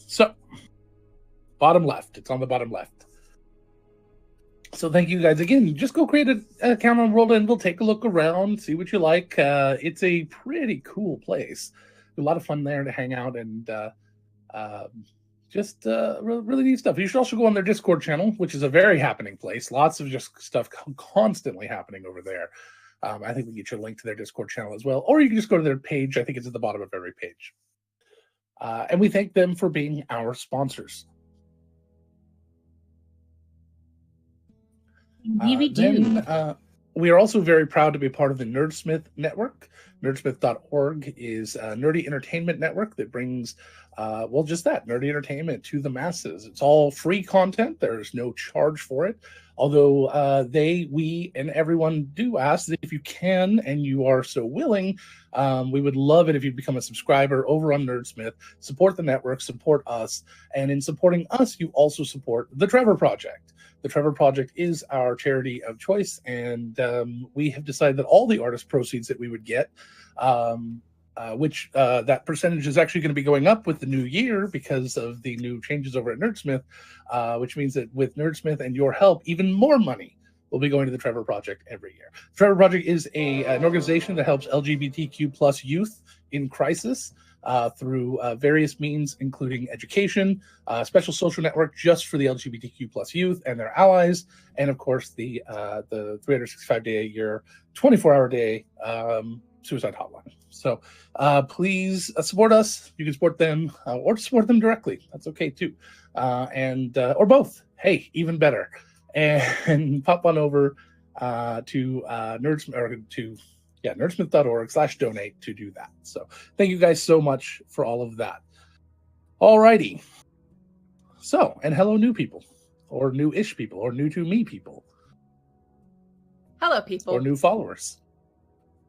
So, bottom left. It's on the bottom left. So thank you guys again. Just go create an account on World Anvil, take a look around, see what you like. It's a pretty cool place. A lot of fun there to hang out and just really neat stuff. You should also go on their Discord channel, which is a very happening place. Lots of just stuff constantly happening over there. I think we can get you a link to their Discord channel as well. Or you can just go to their page. I think it's at the bottom of every page. And we thank them for being our sponsors. We do. We are also very proud to be part of the Nerdsmith network. Nerdsmith.org is a nerdy entertainment network that brings, just that, nerdy entertainment to the masses. It's all free content. There's no charge for it. Although we, and everyone do ask that if you can and you are so willing, we would love it if you become a subscriber over on Nerdsmith, support the network, support us, and in supporting us, you also support the Trevor Project. The Trevor Project is our charity of choice, and we have decided that all the artist proceeds that we would get, which that percentage is actually going to be going up with the new year because of the new changes over at Nerdsmith, which means that with Nerdsmith and your help, even more money will be going to the Trevor Project every year. The Trevor Project is an organization that helps LGBTQ plus youth in crisis through various means, including education, special social network just for the LGBTQ plus youth and their allies, and of course the 365-day a year, 24-hour day suicide hotline. So please support us. You can support them or support them directly. That's okay too, or both. Hey, even better. And pop on over to nerdsmith.org/donate to do that. So thank you guys so much for all of that. Alrighty. So, and hello new people, or new-ish people, or new to me people. Hello people. Or new followers.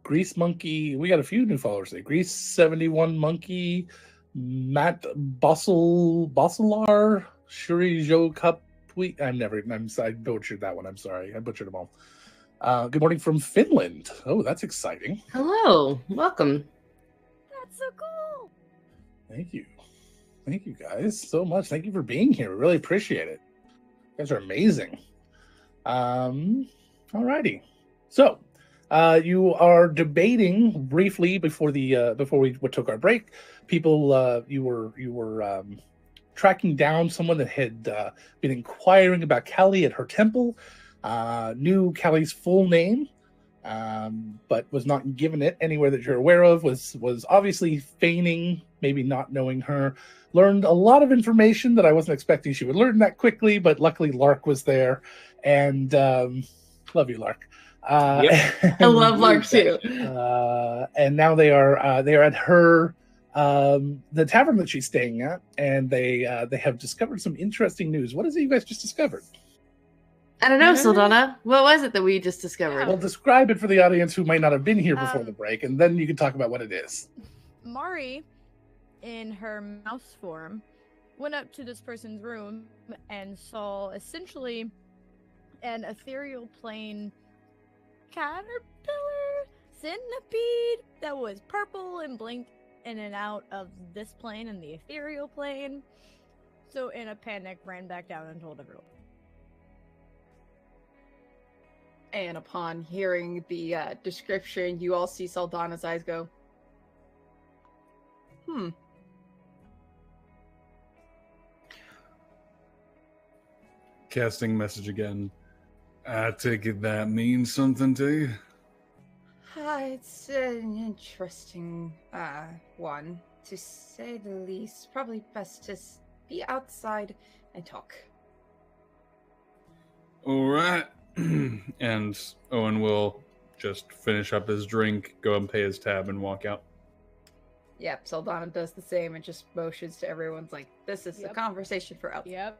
Grease Monkey, we got a few new followers today. Grease 71 Monkey, Matt Bosselar, Shuri Jo Cup. I butchered that one. I'm sorry. I butchered them all. Good morning from Finland. Oh, that's exciting. Hello. Welcome. That's so cool. Thank you. Thank you guys so much. Thank you for being here. We really appreciate it. You guys are amazing. Alrighty. So, you are debating briefly before we took our break. People, you were tracking down someone that had been inquiring about Callie at her temple. Knew Callie's full name, but was not given it anywhere that you're aware of. Was obviously feigning, maybe not knowing her. Learned a lot of information that I wasn't expecting she would learn that quickly, but luckily Lark was there, and love you, Lark. Yep. I love Lark too. And now they are at her the tavern that she's staying at, and they have discovered some interesting news. What is it you guys just discovered? I don't know, Saldana. What was it that we just discovered? Well, describe it for the audience who might not have been here before the break, and then you can talk about what it is. Mari, in her mouse form, went up to this person's room and saw essentially an ethereal plane caterpillar centipede that was purple and blinked in and out of this plane and the ethereal plane. So in a panic, ran back down and told everyone. And upon hearing the description, you all see Saldana's eyes go, Casting message again. I take it that means something to you? It's an interesting one, to say the least. Probably best to be outside and talk. All right. And Owen will just finish up his drink, go and pay his tab, and walk out. Yep, Saldana does the same and just motions to everyone's like, this is a conversation for outside. Yep.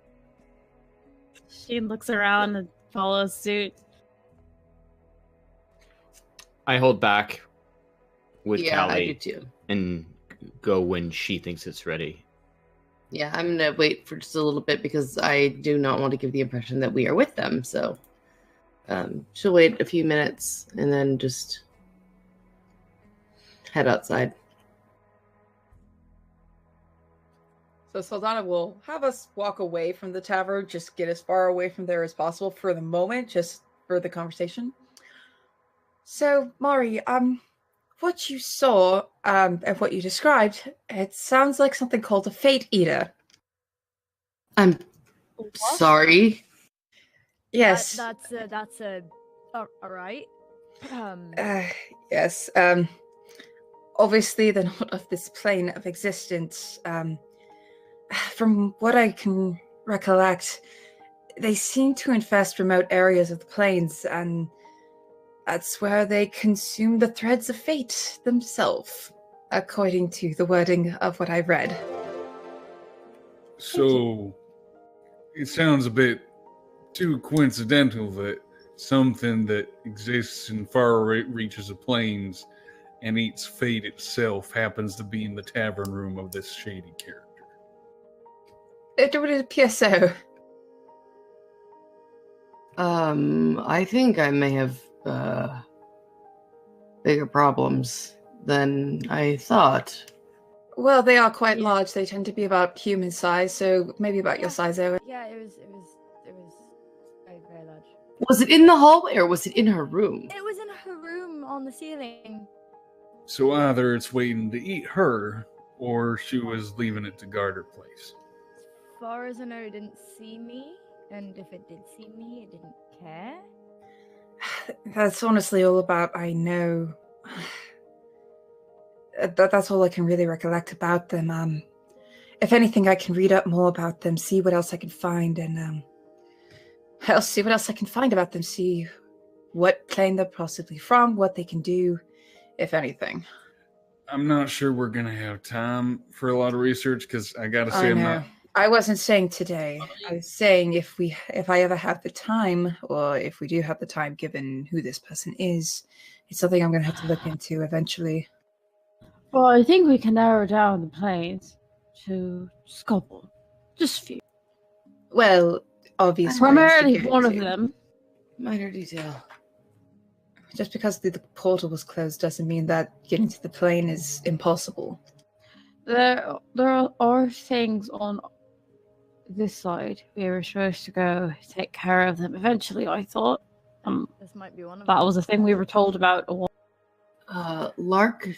She looks around and follows suit. I hold back with Yeah, I Callie do too. and go when she thinks it's ready. Yeah, I'm gonna wait for just a little bit because I do not want to give the impression that we are with them. So she'll wait a few minutes and then just head outside. So Saldana will have us walk away from the tavern, just get as far away from there as possible for the moment, just for the conversation. So, Mari, what you saw, and what you described, it sounds like something called a Fate Eater. I'm sorry. Yes. That's all right. Yes. Obviously, they're not of this plane of existence. From what I can recollect, they seem to infest remote areas of the plains, and that's where they consume the threads of fate themselves, according to the wording of what I read. So, it sounds a bit too coincidental that something that exists in far reaches of plains and eats fate itself happens to be in the tavern room of this shady character. It would appear so. I think I may have bigger problems than I thought. Well, they are quite large. They tend to be about human size, so maybe about your size, Owen. Yeah, it was very, very large. Was it in the hallway or was it in her room? It was in her room on the ceiling. So either it's waiting to eat her, or she was leaving it to guard her place. As far as I know, it didn't see me, and if it did see me, it didn't care. That's honestly all about I know. That's all I can really recollect about them. If anything, I can read up more about them, see what else I can find, and I'll see what else I can find about them, see what plane they're possibly from, what they can do, if anything. I'm not sure we're going to have time for a lot of research, because I got to say I'm not... I wasn't saying today. I was saying if I ever have the time, or if we do have the time, given who this person is, it's something I'm going to have to look into eventually. Well, I think we can narrow down the planes to just a couple. Just a few. Well, obviously. Primarily one of them. Minor detail. Just because the portal was closed doesn't mean that getting to the plane is impossible. There are things on this side we were supposed to go take care of them eventually, I thought. This might be one of That them. was a thing we were told about. Lark,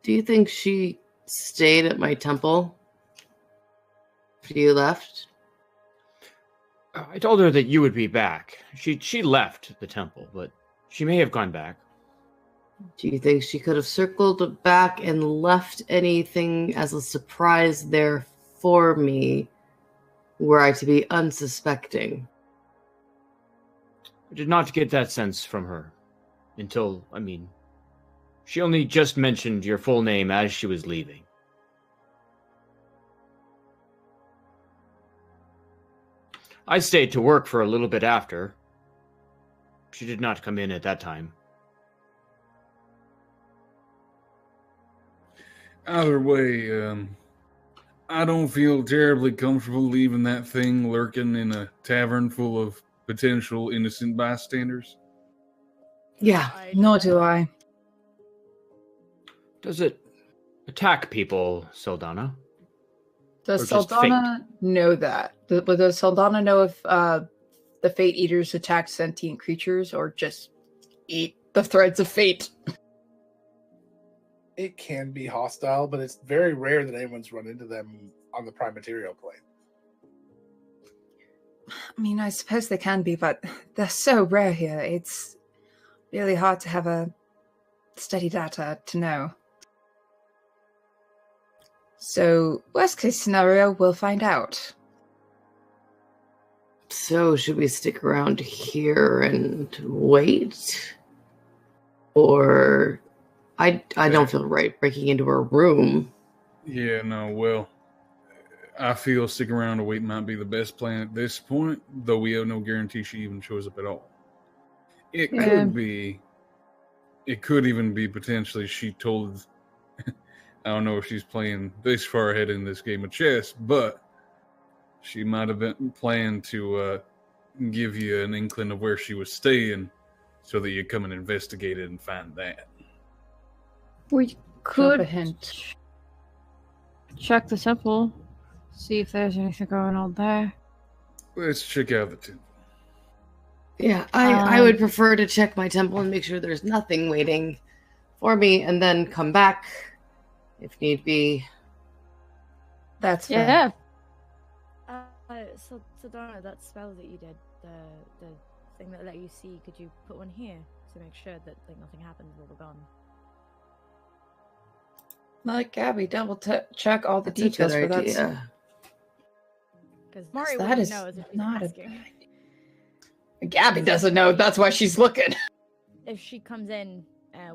do you think she stayed at my temple after you left? I told her that you would be back. She left the temple, but she may have gone back. Do you think she could have circled back and left anything as a surprise there for me, were I to be unsuspecting? I did not get that sense from her until, she only just mentioned your full name as she was leaving. I stayed to work for a little bit after. She did not come in at that time. Either way, I don't feel terribly comfortable leaving that thing lurking in a tavern full of potential innocent bystanders. Yeah. Nor do I. Does it attack people, Saldana? Does Or just Saldana know that? But does Saldana know if the Fate Eaters attack sentient creatures or just eat the threads of fate? It can be hostile, but it's very rare that anyone's run into them on the prime material plane. I mean, I suppose they can be, but they're so rare here. It's really hard to have a steady data to know. So, worst case scenario, we'll find out. So should we stick around here and wait? Or I don't feel right breaking into her room. Yeah, no, well, I feel sticking around to wait might be the best plan at this point, though we have no guarantee she even shows up at all. It Yeah. could be, it could even be potentially she told, I don't know if she's playing this far ahead in this game of chess, but she might have been planning to give you an inkling of where she was staying so that you come and investigate it and find that. We Drop could a hint. check the temple, see if there's anything going on there. Let's check out the temple. Yeah, I would prefer to check my temple and make sure there's nothing waiting for me and then come back if need be. That's fair. Yeah. So Donna, that spell that you did, the thing that let you see, could you put one here to make sure that nothing happens while we're gone? Like Gabby, double check all the That's a details good for that. idea. Because Mari that wouldn't is know if she's not a asking. Gabby doesn't know. That's why she's looking. If she comes in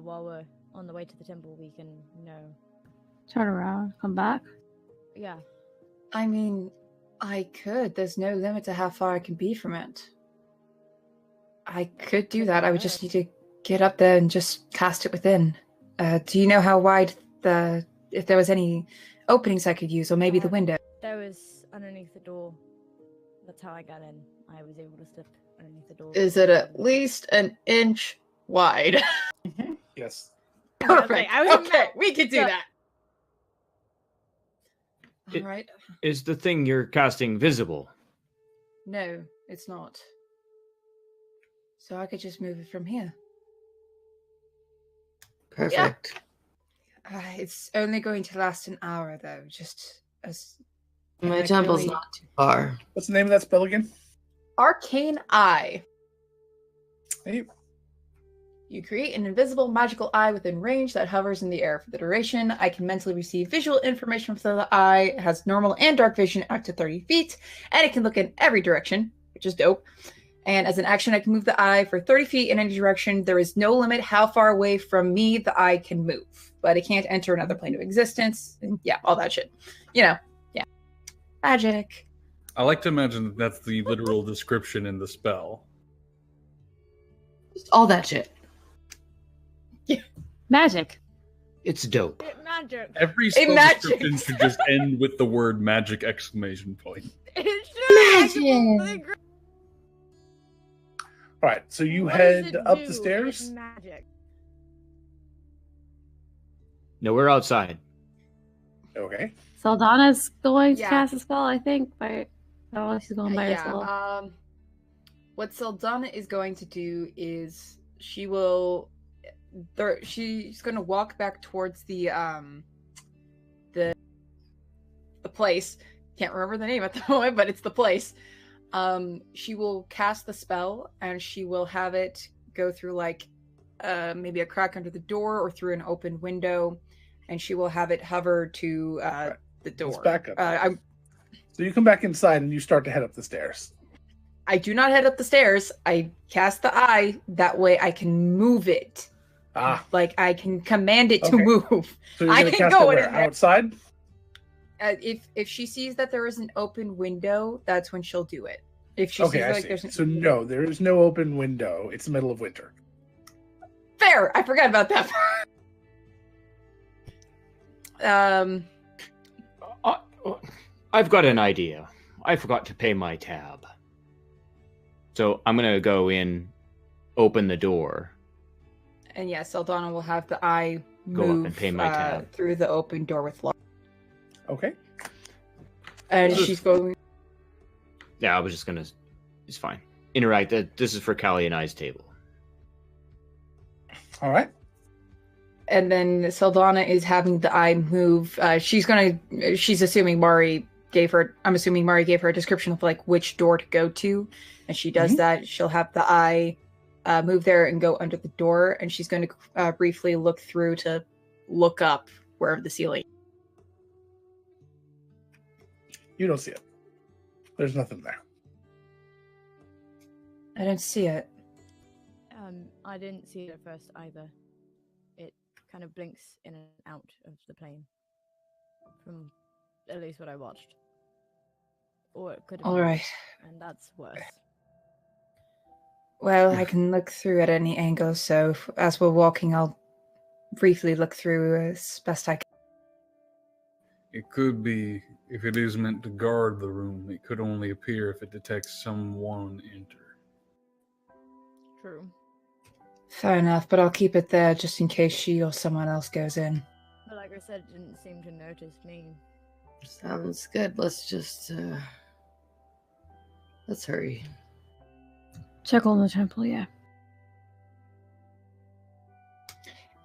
while we're on the way to the temple, we can know. Turn around, come back. Yeah. I mean, I could. There's no limit to how far I can be from it. I could do that. I would just need to get up there and just cast it within. Do you know how wide if there was any openings I could use, or maybe the window? There was underneath the door. That's how I got in. I was able to step underneath the door. Is it at least an inch wide? Yes. Perfect. I was Okay, we can do Yeah. that. It- All right. Is the thing you're casting visible? No, it's not. So I could just move it from here. Perfect. It's only going to last an hour, though. Just as My like temple's really- not too far. What's the name of that spell again? Arcane Eye. Hey, You create an invisible magical eye within range that hovers in the air for the duration. I can mentally receive visual information from the eye. It has normal and dark vision out to 30 feet, and it can look in every direction, which is dope. And as an action, I can move the eye for 30 feet in any direction. There is no limit how far away from me the eye can move, but it can't enter another plane of existence. And yeah, all that shit. Yeah. Magic. I like to imagine that that's the literal description in the spell. Just all that shit. Magic. It's dope. Magic. Every spell magic. description should just end with the word magic exclamation point. Magic! all right. So you What does head it up do the with stairs. Magic. No, we're outside. Okay. Saldana's going to Yeah. cast a spell, I think, but I don't know if she's going by herself. What Saldana is going to do is she's going to walk back towards the place. Can't remember the name at the moment, but it's the place. She will cast the spell, and she will have it go through like maybe a crack under the door or through an open window, and she will have it hover to the door. Let's back up. I So you come back inside and you start to head up the stairs. do not head up the stairs. I cast the eye. That way I can move it. Ah, Like I can command it to Okay. move. so you're I gonna can cast go it in where? there. Outside? If she sees that there is an open window, that's when she'll do it. If she Okay, sees I like see. there's So no, there is no open window. It's the middle of winter. fair. I forgot about that. I've got an idea. I forgot to pay my tab. So I'm gonna go in, open the door. And yeah, Saldana will have the eye Go move up and pay my tab. through the open door with lock. Okay. And she's going. Yeah, I was just gonna. It's fine. Interact. This is for Callie and I's table. All right. And then Saldana is having the eye move. She's assuming Mari gave her. I'm assuming Mari gave her a description of like which door to go to, and she does that. She'll have the eye move there and go under the door, and she's going to briefly look through to look up wherever the ceiling. You don't see it. There's nothing there. I don't see it. I didn't see it at first either. It kind of blinks in and out of the plane. From at least what I watched. Or it could have All been right. worse, and that's worse. Well, I can look through at any angle, so as we're walking, I'll briefly look through as best I can. It could be, if it is meant to guard the room, it could only appear if it detects someone enter. True. Fair enough, but I'll keep it there just in case she or someone else goes in. But like I said, it didn't seem to notice me. Sounds good. Let's just let's hurry. Check on the temple, yeah.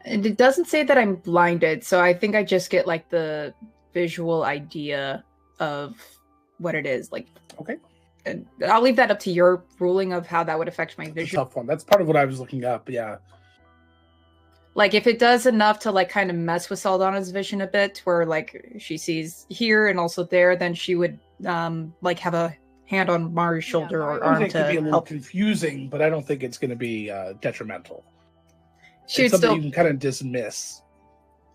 And it doesn't say that I'm blinded, so I think I just get like the visual idea of what it is. Like, Okay. And I'll leave that up to your ruling of how that would affect my It's a vision. tough one. That's part of what I was looking up. Yeah. Like, if it does enough to like kind of mess with Saldana's vision a bit, where like she sees here and also there, then she would like have a hand on Mari's shoulder or I arm think it could be a to little help. confusing, but I don't think it's going to be detrimental. She It's would something still you can kind of dismiss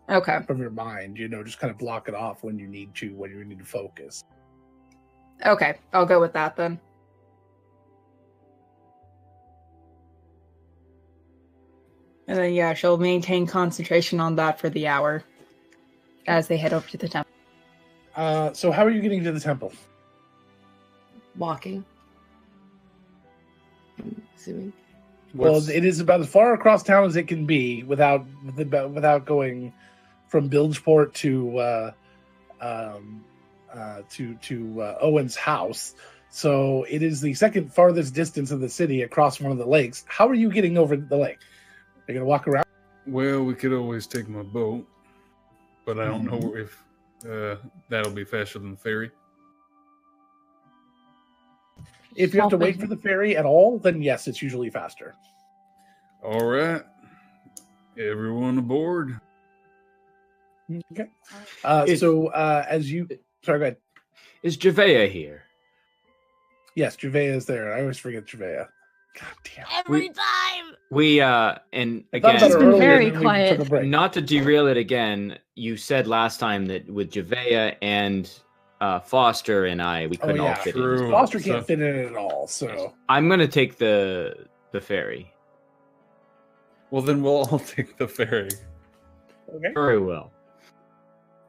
okay. from your mind. Just kind of block it off when you need to, when you need to focus. Okay, I'll go with that then. And then yeah, she'll maintain concentration on that for the hour as they head over to the temple. So how are you getting to the temple? Walking. I'm assuming. Well, it is about as far across town as it can be without going from Bilgeport to Owen's house. So it is the second farthest distance of the city across one of the lakes. How are you getting over the lake? Are you gonna walk around? Well, we could always take my boat, but I don't know if that'll be faster than the ferry. If you have to wait for the ferry at all, then yes, it's usually faster. All right, everyone aboard. Okay. Is- As you, sorry, go ahead. Is Javea here? Yes, Juvea is there. I always forget Juvea. God damn. Every time! We and I thought about again, her She's been earlier, very then we quiet. took a break. not to derail it again. You said last time that with Javea and Foster and I, we couldn't all yeah, fit true. in. Foster So- can't fit in it at all. So I'm gonna take the ferry. Well, then we'll all take the ferry. okay. Very well.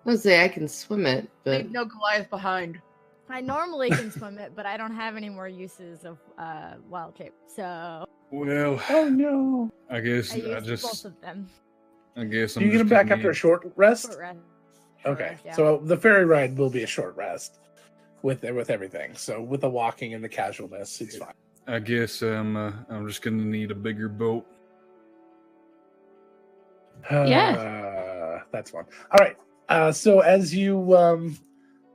I would say I can swim it, but Leave no Goliath behind. I normally can swim it, but I don't have any more uses of wild shape, so Well, Oh no! I guess I used both just of them. I guess Do I'm you get just him back gonna after a need- short rest? Short rest. Short Okay, rest, yeah. so the ferry ride will be a short rest with everything. So with the walking and the casualness, it's fine. I guess I'm just gonna need a bigger boat. That's fun. All right. So as you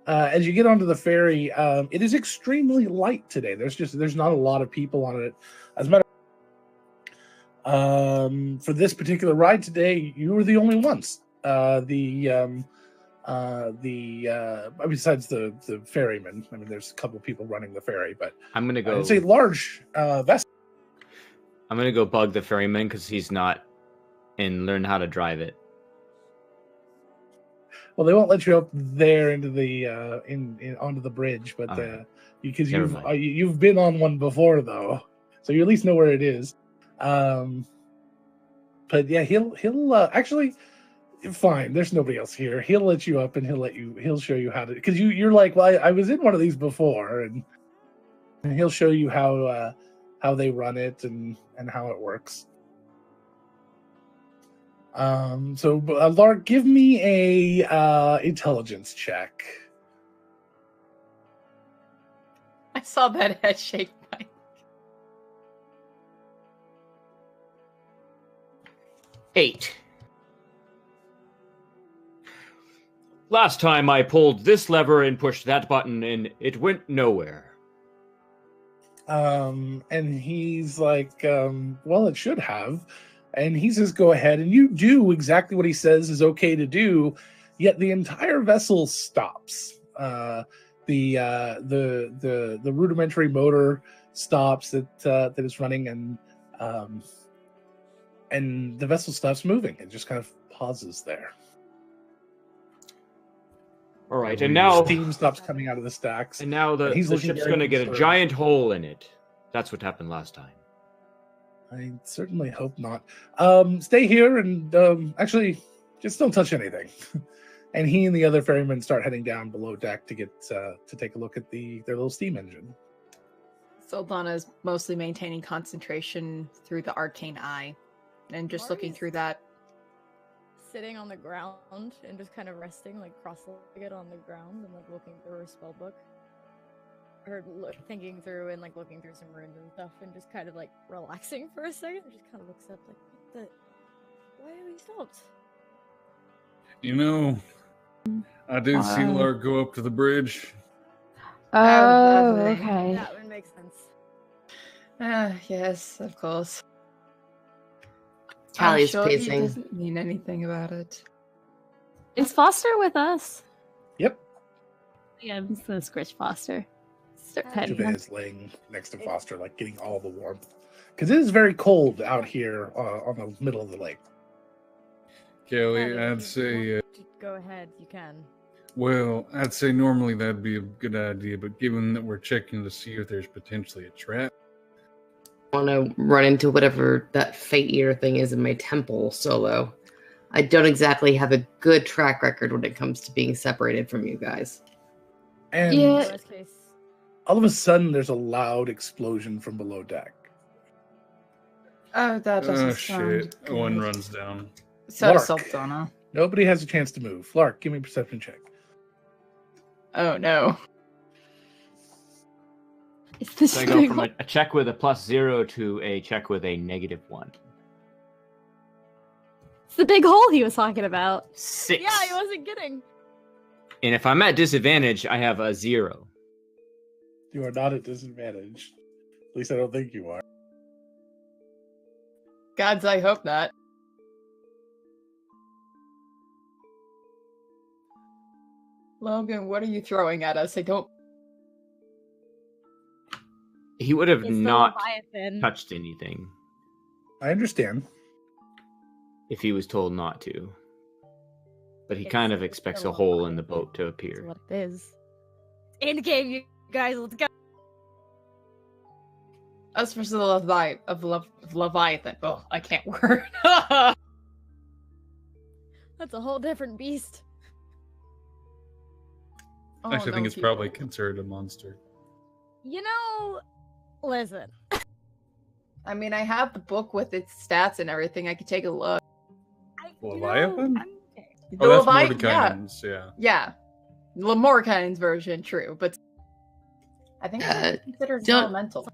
get onto the ferry, it is extremely light today. There's not a lot of people on it. As a matter for this particular ride today, you were the only ones. Besides the ferryman. I mean, there's a couple people running the ferry, but I'm gonna go. it's a large vessel. I'm gonna go bug the ferryman because he's not, and learn how to drive it. Well, they won't let you up there into the onto the bridge, but Alright. because Never you've mind. you've been on one before though, so you at least know where it is. But yeah, he'll actually fine. There's nobody else here. He'll let you up and he'll show you how to, because you're like, well, I was in one of these before, and he'll show you how they run it and how it works. So Lark, give me a intelligence check. I saw that head shake. Mike. Eight. Last time I pulled this lever and pushed that button, and it went nowhere. And he's like, well, it should have. And he says, go ahead. And you do exactly what he says is okay to do, yet the entire vessel stops. The rudimentary motor stops that is running, and the vessel stops moving. It just kind of pauses there. All right, and now Steam stops coming out of the stacks. And now the looking ship's very going to get a concerned. giant hole in it. That's what happened last time. I certainly hope not. Stay here and actually just don't touch anything. And he and the other ferrymen start heading down below deck to get to take a look at their little steam engine. Saldana is mostly maintaining concentration through the arcane eye, and just looking Mari's through that. Sitting on the ground and just kind of resting, like cross-legged on the ground, and like looking through her spell book, or thinking through and like looking through some runes and stuff, and just kind of like relaxing for a second. Just kind of looks up like, why are we stopped? You know, I did see Lark go up to the bridge. Oh, lovely. okay. That would make sense. Yes, of course. Callie I'm is sure he pacing. doesn't mean anything about it. Is Foster with us? Yep. Yeah, I'm just gonna scratch Foster. Start petting Jubei him. is laying next to Foster, like getting all the warmth. Because it is very cold out here on the middle of the lake. Kelly, If I'd you say, want to go ahead, you can. well, I'd say normally that'd be a good idea, but given that we're checking to see if there's potentially a trap, I want to run into whatever that fate eater thing is in my temple solo. I don't exactly have a good track record when it comes to being separated from you guys. And Yeah. Worst case. all of a sudden, there's a loud explosion from below deck. Oh, that doesn't oh sound shit, good. one runs down. So does Lark. Saldana. Nobody has a chance to move. Lark, give me a perception check. Oh no. It's this So I go big from a check with a +0 to a check with a -1. It's the big hole he was talking about. 6. Yeah, I wasn't kidding. And if I'm at disadvantage, I have a 0. You are not at disadvantage. At least I don't think you are. Gods, I hope not. Logan, what are you throwing at us? I don't. He would have It's the not Leviathan. touched anything I understand. if he was told not to. But he It's kind of expects the a hole in the Leviathan. boat to That's appear. what it is. In game, you guys, let's go. Us versus the Leviathan. Oh, I can't word. That's a whole different beast. Oh, Actually, I think no, it's people. probably considered a monster. You know, listen. I mean, I have the book with its stats and everything. I could take a look. Leviathan? The Oh, that's Levi- Mordekainen's, yeah. Yeah. Mordenkainen's version, true, but I think it's considered don't- elemental.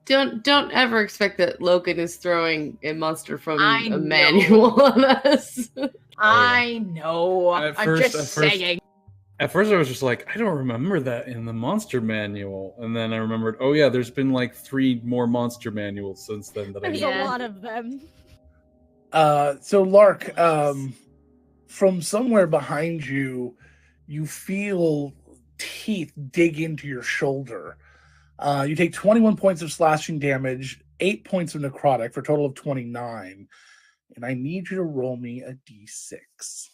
Don't ever expect that Logan is throwing a monster from I a know. manual on us. I know. At I'm first- just at first- saying. At first, I was just like, I don't remember that in the monster manual. And then I remembered, oh yeah, there's been like 3 more monster manuals since then that I There's know. a lot of them. So Lark, from somewhere behind you, you feel teeth dig into your shoulder. You take 21 points of slashing damage, 8 points of necrotic for a total of 29. And I need you to roll me a d6.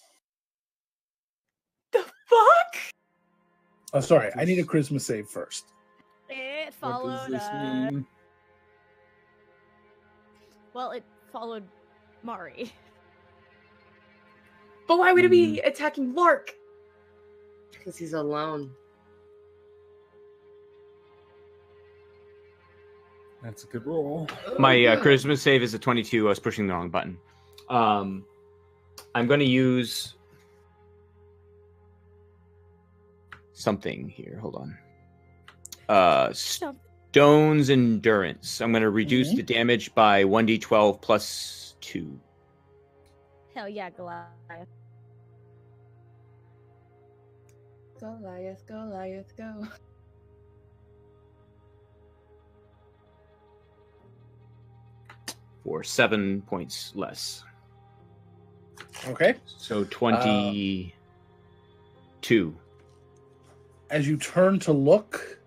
The fuck? Oh, sorry. I need a charisma save first. It What followed. does this mean? Well, it followed Mari. But why would it be attacking Lark? Because he's alone. That's a good roll. My good. charisma save is a 22. I was pushing the wrong button. I'm going to use something here. Hold on. Stone's Endurance. I'm going to reduce the damage by 1d12 plus 2. Hell yeah, Goliath. Goliath, Goliath, go. For 7 points less. Okay. So 22. As you turn to look,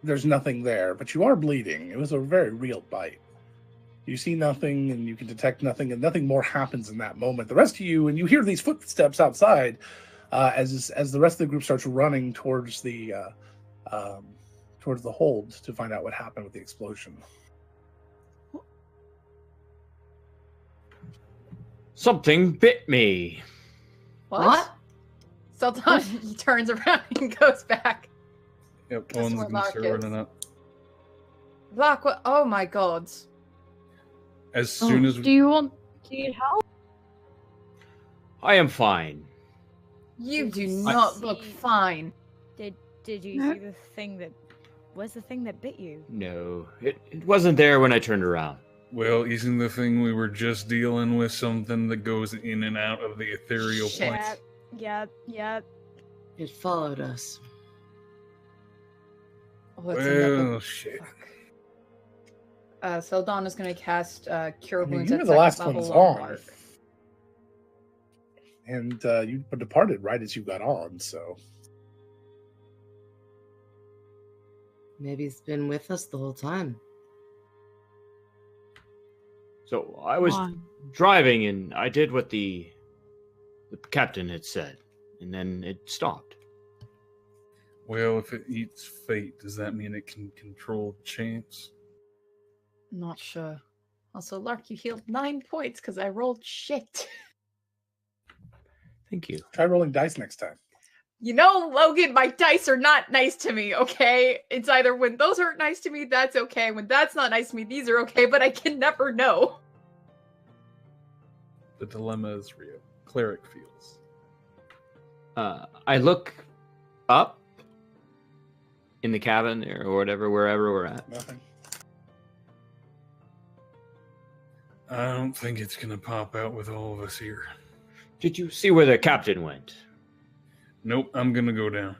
there's nothing there, but you are bleeding. It was a very real bite. You see nothing, and you can detect nothing, and nothing more happens in that moment. The rest of you, and you hear these footsteps outside, as the rest of the group starts running towards the hold to find out what happened with the explosion. Something bit me. What? Sultan he turns around and goes back. Yep, That's one's where gonna start Lark is. running up. Lark, what? Oh my god. As soon as Do you need help? I am fine. You do you not look see- fine. Did you No. see the thing that was the thing that bit you? No, it wasn't there when I turned around. well, isn't the thing we were just dealing with something that goes in and out of the ethereal Shit. plane? Yep. It followed us. Oh, that's another- Well, shit. Fuck. Sultan is going to cast Cure I mean, Wounds you at were the last second ones level on, Lark. and you departed right as you got on. So Maybe he's been with us the whole time. So I was Why? driving, and I did what the captain had said, and then it stopped. Well, if it eats fate, does that mean it can control chance? Not sure. Also, Lark, you healed 9 points because I rolled shit. Thank you. try rolling dice next time. You know, Logan, my dice are not nice to me, okay? It's either when those aren't nice to me, that's okay. When that's not nice to me, these are okay, but I can never know. The dilemma is real. Cleric feels. I look up in the cabin or whatever, wherever we're at. Nothing. I don't think it's gonna pop out with all of us here. Did you see where the captain went? Nope, I'm gonna go down.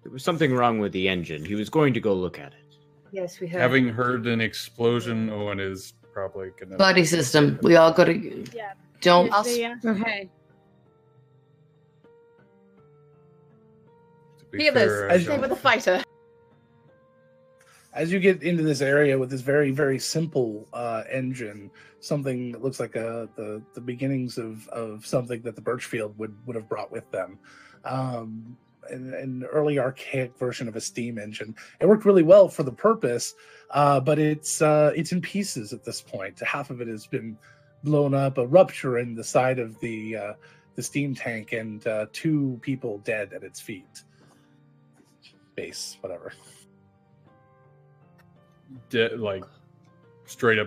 There was something wrong with the engine. He was going to go look at it. Yes, we have. Having heard an explosion, Owen is probably gonna. Buddy system. We all go to. Yeah. Don't. Okay. To be Healers, fair, I As- stay don't- with a fighter. As you get into this area with this very, very simple engine, something that looks like the beginnings of something that the Birchfield would have brought with them. An early archaic version of a steam engine. It worked really well for the purpose, but it's in pieces at this point. Half of it has been blown up, a rupture in the side of the steam tank, and 2 people dead at its feet. Base, whatever. like straight up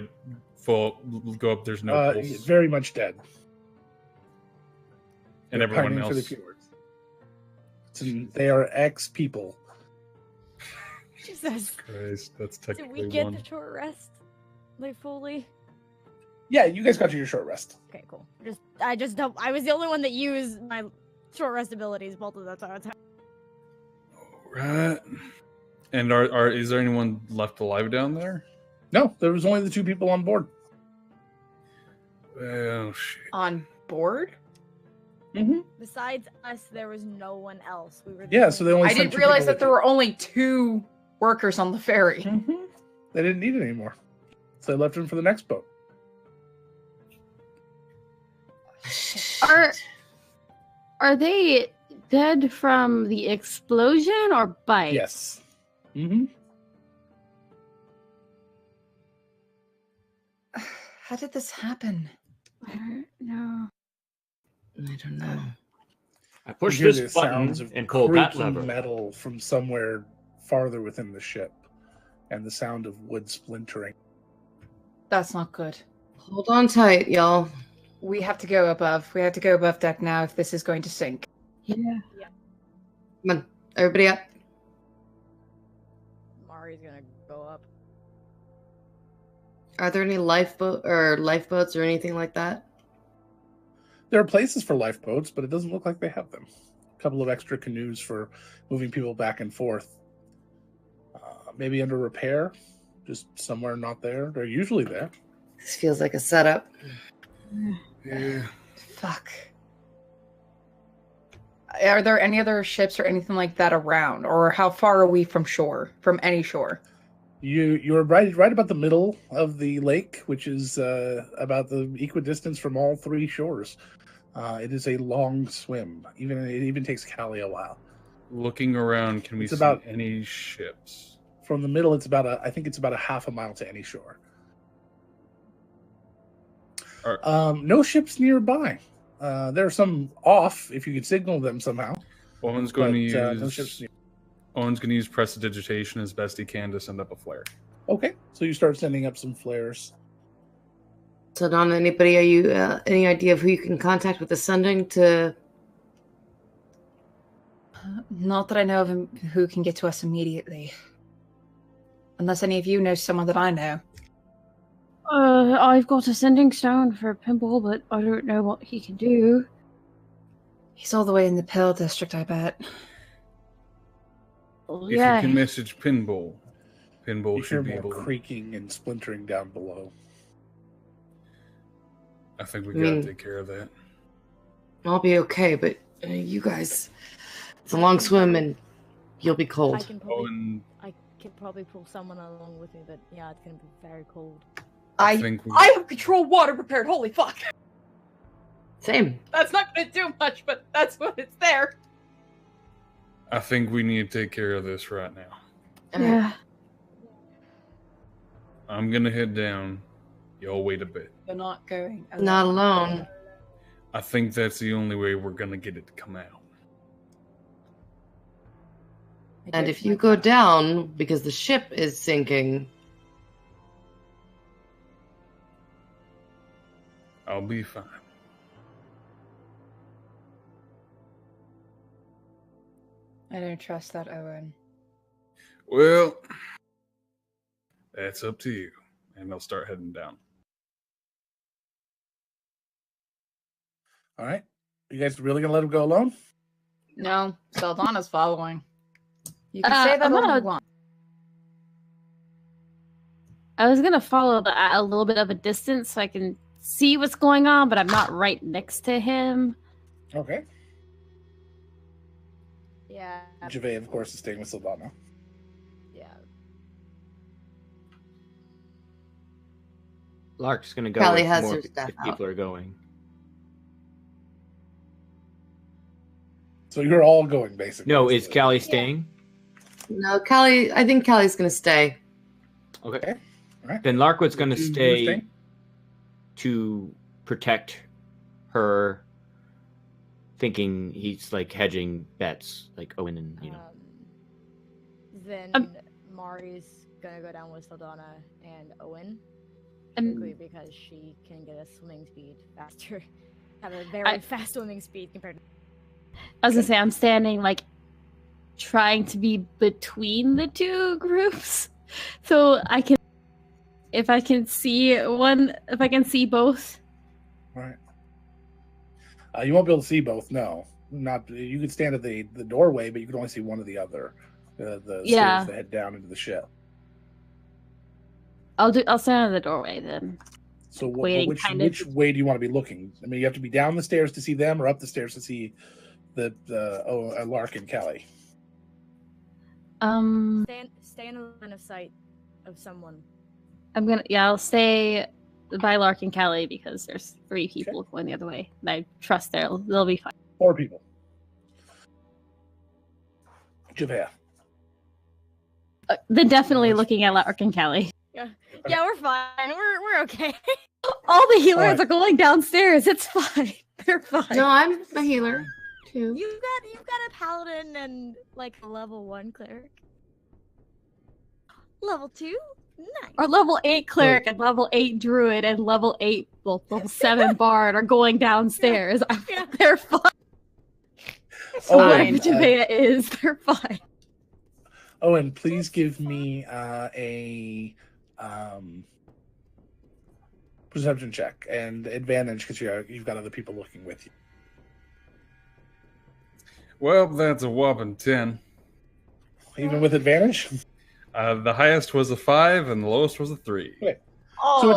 full go up. There's no pulse, Very much dead. and They're everyone pining for the else. cures. They are ex people. Jesus. Christ, that's Did technically we get one. the short rest? Like fully? Yeah, you guys got your short rest. Okay, cool. I just don't. I was the only one that used my short rest abilities both of the time. Right. And is there anyone left alive down there? No, there was only the 2 people on board. Oh shit. On board? Mm-hmm. Besides us, there was no one else. We were. Yeah, so they only I sent didn't 2 realize people that there were only 2 workers on the ferry. Mhm. They didn't need it anymore, so they left him for the next boat. Are they dead from the explosion or bite? Yes, Mm-hmm. How did this happen? No. I don't know. I push You hear this the sounds button of and pull that creaking lever. metal from somewhere farther within the ship, and the sound of wood splintering. That's not good. Hold on tight, y'all. We have to go above. We have to go above deck now if this is going to sink. Yeah. Come on, everybody up. Mari's gonna go up. Are there any lifeboats or anything like that? There are places for lifeboats, but it doesn't look like they have them. A couple of extra canoes for moving people back and forth. Maybe under repair, just somewhere not there. They're usually there. This feels like a setup. Yeah. Fuck. Are there any other ships or anything like that around? Or how far are we from shore? From any shore? You're right about the middle of the lake, which is about the equidistance from all three shores. It is a long swim. It even takes Callie a while. Looking around, can we It's see about- any ships? From the middle, I think it's about a half a mile to any shore. No ships nearby. There are some off if you could signal them somehow. Owen's going to use. no ships near. Owen's going to use prestidigitation as best he can to send up a flare. Okay, so you start sending up some flares. So, Donna, anybody, are you any idea of who you can contact with the sending to? Not that I know of him who can get to us immediately. Unless any of you know someone that I know. I've got a sending stone for Pimple, but I don't know what he can do. He's all the way in the Pill District, I bet. Well, If yeah. you can message Pinball, Pinball You hear should be more able to. creaking and splintering down below. I think we I gotta mean- take care of that. I'll be okay, but you guys, it's a long swim and you'll be I cold. can probably, Owen, I could probably pull someone along with me, but yeah, it's gonna be very cold. I think we, I have control water prepared. Holy fuck! Same. That's not going to do much, but that's what it's there. I think we need to take care of this right now. Yeah. I'm gonna head down. Y'all wait a bit. You're not going. Not alone. I think that's the only way we're gonna get it to come out. And if you go down because the ship is sinking, I'll be fine. I don't trust that, Owen. Well, that's up to you. And I'll start heading down. All right, you guys really gonna let him go alone? No, Saldana's following. You can Uh, say that I'm all gonna- you want. I was gonna follow at a little bit of a distance so I can see what's going on, but I'm not right next to him. Okay. Yeah, Javea, of course, is staying with Saldana. yeah. Lark's gonna go Callie with has more her if stuff people are going. So you're all going, basically. No, is Callie staying? no, Callie. I think Callie's gonna stay. Okay. All right. Then Larkwood's gonna You're stay staying? to protect her, thinking he's like hedging bets, like Owen and Then Um, Mari's gonna go down with Saldana and Owen, And strictly because she can get a swimming speed faster. Have a very fast swimming speed compared to. I was gonna say I'm standing like trying to be between the two groups, so I can, if I can see both. All right. You won't be able to see both. No, not. You could stand at the doorway, but you can only see one or the other. The Yeah. stairs that head down into the ship. I'll stand at the doorway then. So Waiting, which kind of. way do you want to be looking? I mean, you have to be down the stairs to see them, or up the stairs to see the Lark and Callie. Stay in a line of sight of someone. I'll stay by Lark and Callie because there's 3 people going the other way. And I trust they'll be fine. 4 people. Javea. Then definitely looking at Lark and Kelly. Yeah, we're fine. We're okay. All the healers Alright. are going downstairs. It's fine. They're fine. No, I'm a healer too. You've got a paladin and like a level 1 cleric. Level 2? Nice. Our level 8 cleric and level 8 druid and level 8, well, level 7 bard are going downstairs. Yeah. They're fine. Oh, Whatever and, Jabea is, they're fine. oh, and please give me a perception check and advantage because you've got other people looking with you. Well, that's a whopping 10. Even with advantage? The highest was a 5, and the lowest was a 3. So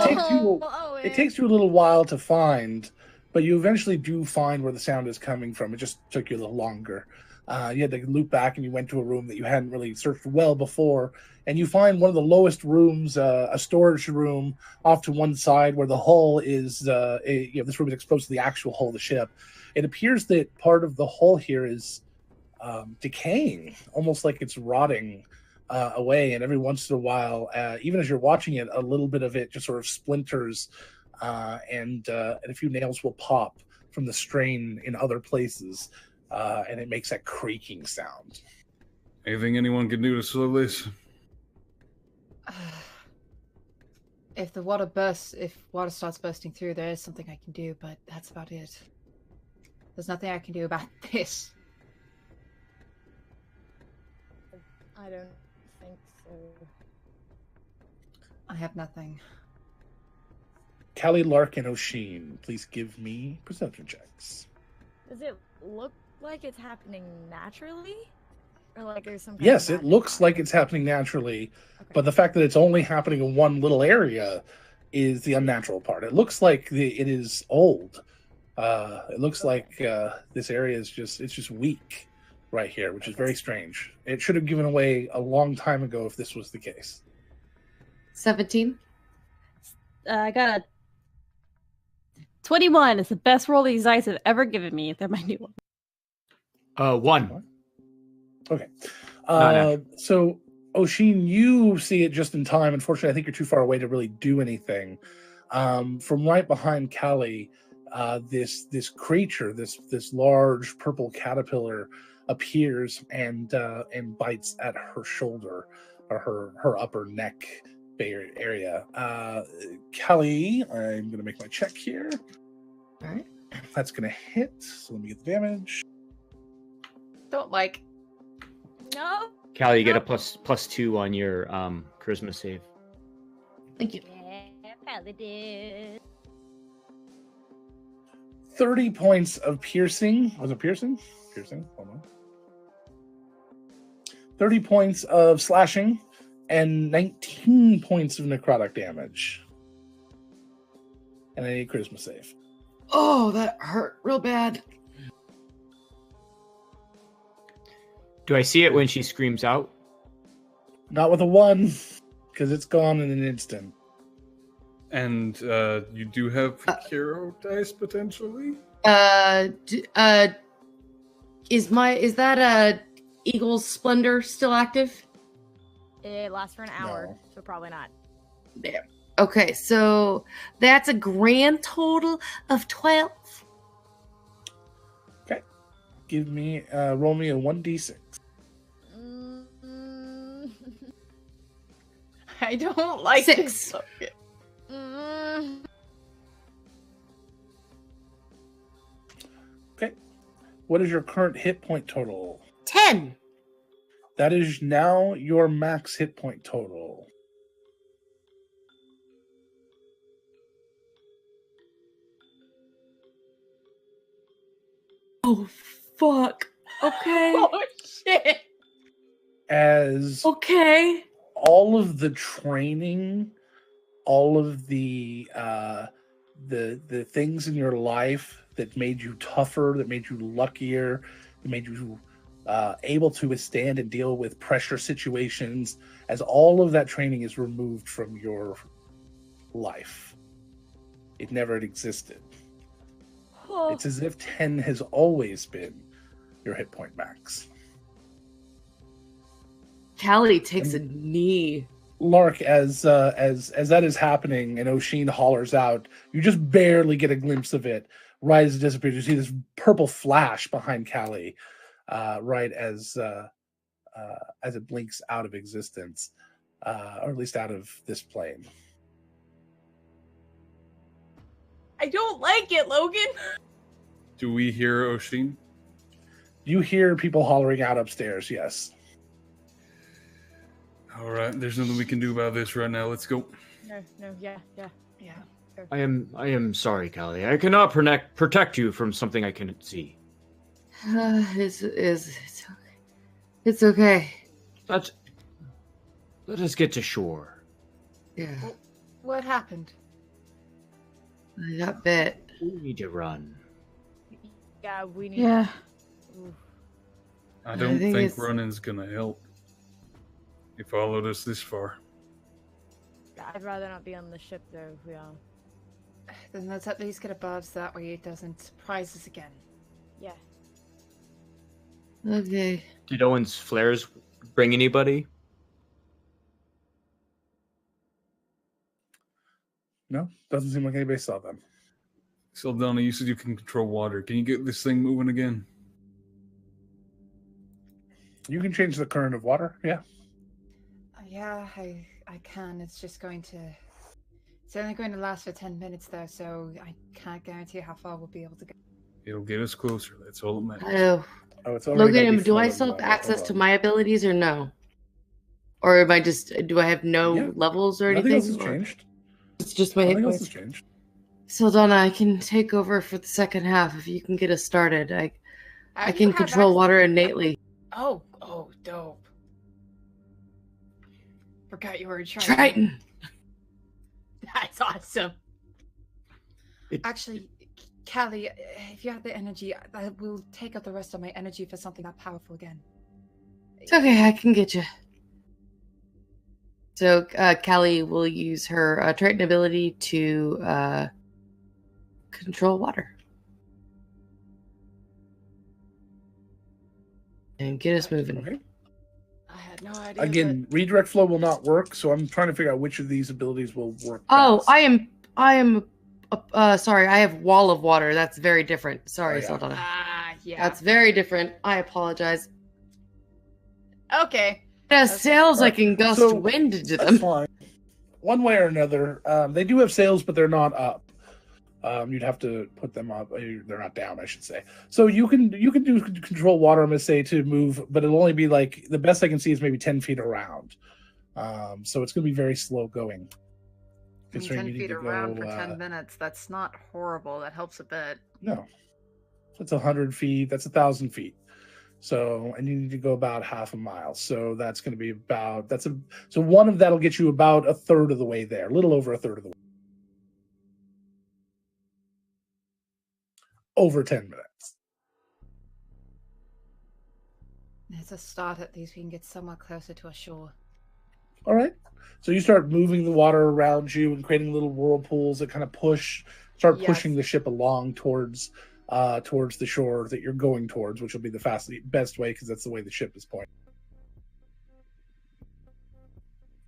it takes you a little while to find, but you eventually do find where the sound is coming from. It just took you a little longer. You had to loop back, and you went to a room that you hadn't really searched well before, and you find one of the lowest rooms, a storage room, off to one side where the hull is. This room is exposed to the actual hull of the ship. It appears that part of the hull here is decaying, almost like it's rotting away, and every once in a while, even as you're watching it, a little bit of it just sort of splinters, and a few nails will pop from the strain in other places, and it makes that creaking sound. Anything anyone can do to slow this? If water starts bursting through, there is something I can do, but that's about it. There's nothing I can do about this. I don't think so. I have nothing. Callie, Lark, and O'Sheen, please give me perception checks. Does it look like it's happening naturally? Or like there's some kind Yes, of it magic looks on like it? it's happening naturally, Okay. but the fact that it's only happening in one little area is the unnatural part. It looks like it is old. It looks like this area is just weak right here, which is very strange. It should have given away a long time ago if this was the case. 17. I got a 21. It's the best roll these dice have ever given me. They're my new one. 1. Okay. Not So, O'Sheen, you see it just in time. Unfortunately, I think you're too far away to really do anything. From right behind Callie, this creature, this large purple caterpillar, appears and bites at her shoulder or her upper neck area. Callie, I'm going to make my check here. All right. That's going to hit. So let me get the damage. Don't like. No. Callie, you get a Nope. +2 on your charisma save. Thank you. Yeah, probably did. 30 points of piercing. Was it piercing? Piercing. Hold on. 30 points of slashing and 19 points of necrotic damage. And I need a charisma save. Oh, that hurt real bad. Do I see it when she screams out? Not with a 1, because it's gone in an instant. And you do have hero dice potentially. Is that Eagle's Splendor still active? It lasts for an hour, No. so probably not. Damn. Okay, so that's a grand total of 12. Okay. Give me, roll me a 1d6. Mm, I don't like 6. this. Okay. mm, Okay. What is your current hit point total? 10. That is now your max hit point total. Oh, fuck. Okay. Oh shit! As Okay. all of the training, all of the things in your life that made you tougher, that made you luckier, that made you able to withstand and deal with pressure situations, as all of that training is removed from your life. It never existed. oh, It's as if 10 has always been your hit point max. Callie takes a knee. Lark, as that is happening, and O'Sheen hollers out, you just barely get a glimpse of it. Right as it disappears, you see this purple flash behind Callie, right as it blinks out of existence, or at least out of this plane. I don't like it, Logan. Do we hear O'Sheen? You hear people hollering out upstairs. Yes. All right, there's nothing we can do about this right now. Let's go. No, yeah. I am sorry, Callie. I cannot protect you from something I cannot see. It's okay. It's okay. Let us get to shore. Yeah, What happened? I got bit. We need to run. Yeah, we need. Yeah. Oof. I I don't think think it's- running's gonna help. He followed us this far. I'd rather not be on the ship though. If we are. Then let's at least get above so that way it doesn't surprise us again. Yeah. Okay. Did Owen's flares bring anybody? No, doesn't seem like anybody saw them. Saldana, you said you can control water. Can you get this thing moving again? You can change the current of water. Yeah. Yeah, I can. It's just going to. It's only going to last for 10 minutes though, so I can't guarantee how far we'll be able to go. It'll get us closer. That's all that matters. Oh, Oh, it's already gonna Logan, be do I flowing still have by. access Hold to on. my abilities or no? Or am I just? Do I have no Yeah. levels or Nothing anything? else has or- changed. It's just my hit Nothing else has points. changed. Saldana, I can take over for the second half if you can get us started. I How do you can have control access- water innately. Oh, dope. Forgot you were a Triton. That's awesome. It- Actually, Callie, if you have the energy, I will take up the rest of my energy for something that powerful again. It's okay, I can get you. So, Callie will use her Triton ability to control water. And get us moving. Okay. I had no idea. Again, redirect flow will not work, so I'm trying to figure out which of these abilities will work. Oh, best. I am sorry, I have wall of water. That's very different. Sorry, Oh, yeah. Saldana. Yeah. That's very different. I apologize. Okay. It has Okay. sails I can gust So, wind into That's them. fine. One way or another, they do have sails, but they're not up. You'd have to put them up. They're not down, I should say. So you can do control water. I'm gonna say to move, but it'll only be like the best I can see is maybe 10 feet around. So it's gonna be very slow going. I mean, Considering 10 you need feet to around go, for 10 minutes. That's not horrible. That helps a bit. No, that's 100 feet. That's 1,000 feet. So, and you need to go about half a mile. So that's going to be about so one of that'll get you about a third of the way there, a little over a third of the way. Over 10 minutes. It's a start at least. We can get somewhat closer to a shore. All right. So you start moving the water around you and creating little whirlpools that kind of start Yes. pushing the ship along towards the shore that you're going towards, which will be the best way because that's the way the ship is pointing.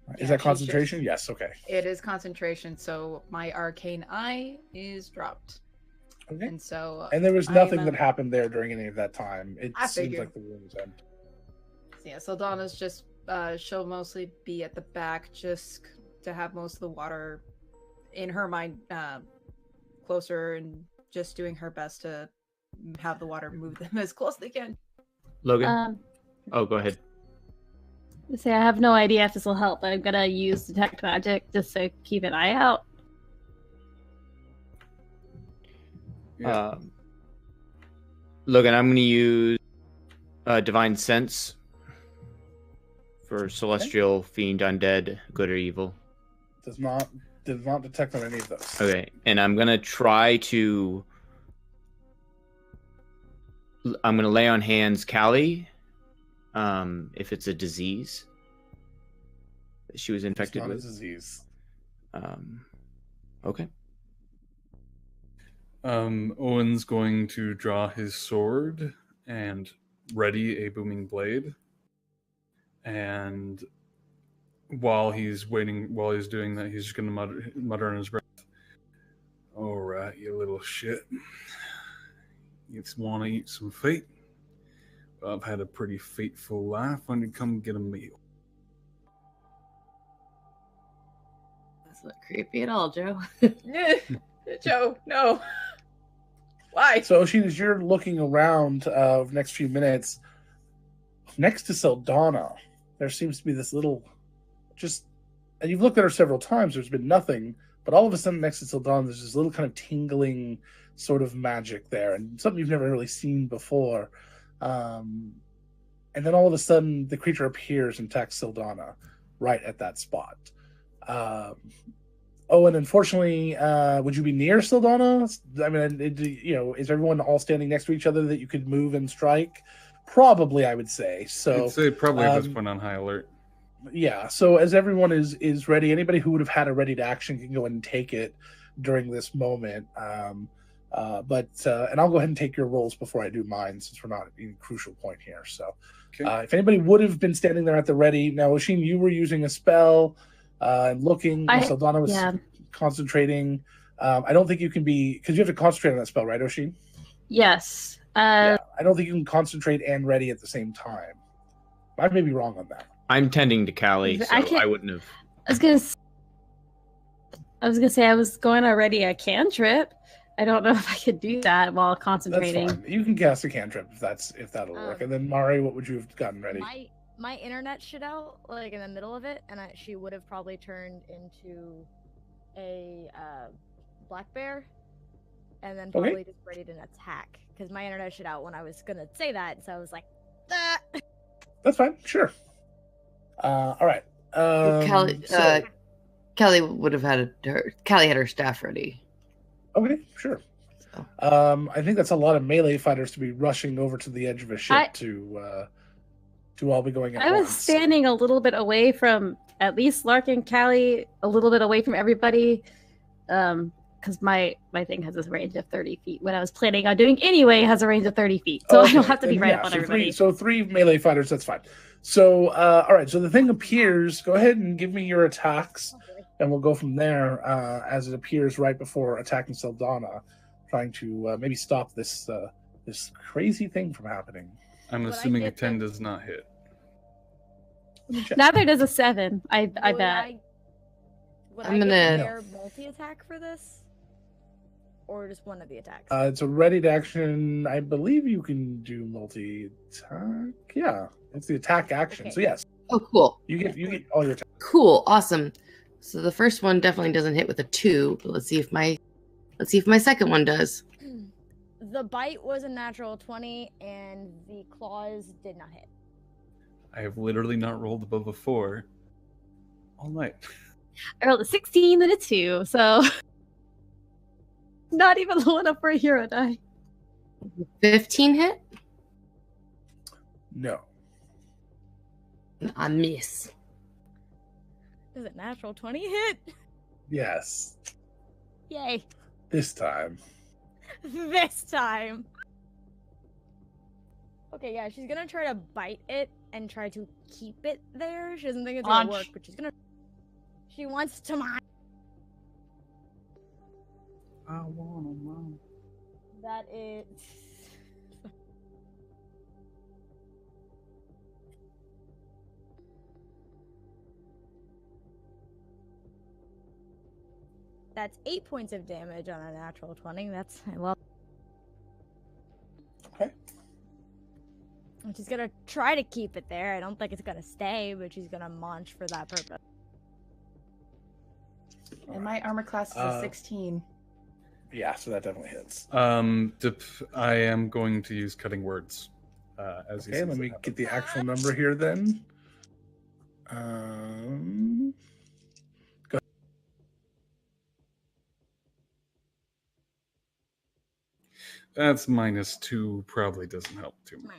Yeah, Is that she's concentration? Yes. Okay. It is concentration, so my arcane eye is dropped. Okay. And so. And there was I'm, nothing that happened there during any of that time. It I seems figured. like the room was empty. Yeah, Saldana's just. She'll mostly be at the back just to have most of the water in her mind closer and just doing her best to have the water move them as close as they can. Logan? Oh, go ahead. Say I have no idea if this will help, but I'm gonna use detect magic just to keep an eye out. Yeah. Logan, I'm going to use Divine Sense for Celestial, Fiend, Undead, Good or Evil. Did not detect on any of those. Okay, and I'm going to try to... I'm going to lay on hands Callie, if it's a disease that she was It's infected not a with. disease. Okay. Owen's going to draw his sword and ready a booming blade. And while he's waiting, while he's doing that, he's just going to mutter in his breath, "All right, you little shit. You want to eat some feet? Well, I've had a pretty fateful life. When you come get a meal." That's not creepy at all, Joe. Joe, no. Why? So, Oshin, as you're looking around the next few minutes, next to Saldana, there seems to be this little, and you've looked at her several times, there's been nothing, but all of a sudden next to Saldana, there's this little kind of tingling sort of magic there, and something you've never really seen before. And then all of a sudden, the creature appears and attacks Saldana right at that spot. And unfortunately, would you be near Saldana? I mean, is everyone all standing next to each other that you could move and strike? Probably, I would say. So I'd say probably at this point on high alert. Yeah. So as everyone is ready, anybody who would have had a ready to action can go ahead and take it during this moment. And I'll go ahead and take your rolls before I do mine, since we're not in a crucial point here. So, Okay. if anybody would have been standing there at the ready, now Oshin, you were using a spell and looking. Saldana was concentrating. I don't think you can be, because you have to concentrate on that spell, right, Oshin? Yes. I don't think you can concentrate and ready at the same time. I may be wrong on that. I'm tending to Callie, so I wouldn't have. I was gonna say I was going already a cantrip. I don't know if I could do that while concentrating. That's fine. You can cast a cantrip if that'll work. And then Mari, what would you have gotten ready? My internet shit out like in the middle of it, and she would have probably turned into a black bear, and then probably just ready to attack, because my internet shit out when I was gonna say that, so I was like, ah. That's fine. Sure. All right. Callie would have had Callie had her staff ready. Okay, sure. So. I think that's a lot of melee fighters to be rushing over to the edge of a ship to all be going at I was once. standing a little bit away from at least Lark and Callie, a little bit away from everybody, because my thing has this range of 30 feet. What I was planning on doing anyway has a range of 30 feet, so I don't have to be right up on everybody. Three melee fighters, that's fine. So, all right, so the thing appears. Go ahead and give me your attacks, and we'll go from there as it appears right before attacking Saldana, trying to maybe stop this crazy thing from happening. I'm assuming a 10 does not hit. Neither does a 7. I bet. I'm gonna multi-attack for this, or just one of the attacks. It's a ready to action. I believe you can do multi-attack. Yeah, it's the attack action. Okay. So yes. Oh, cool. You get all your attacks. Cool, awesome. So the first one definitely doesn't hit with a 2, but let's see if my second one does. The bite was a natural 20, and the claws did not hit. I have literally not rolled above a 4 all night. I rolled a 16 and a 2, so not even low enough for a hero die. 15 hit? No. I miss. Is it natural 20 hit? Yes. Yay. This time. This time. Okay, yeah, she's gonna try to bite it and try to keep it there. She doesn't think it's gonna work, but she wants to mine. I wanna mine. That is... That's 8 points of damage on a natural 20. I love. Okay. And she's gonna try to keep it there. I don't think it's gonna stay, but she's gonna munch for that purpose. And my armor class is a 16. Yeah, so that definitely hits. I am going to use cutting words. Okay, let me get the actual number here then. Go ahead. That's -2. Probably doesn't help too much.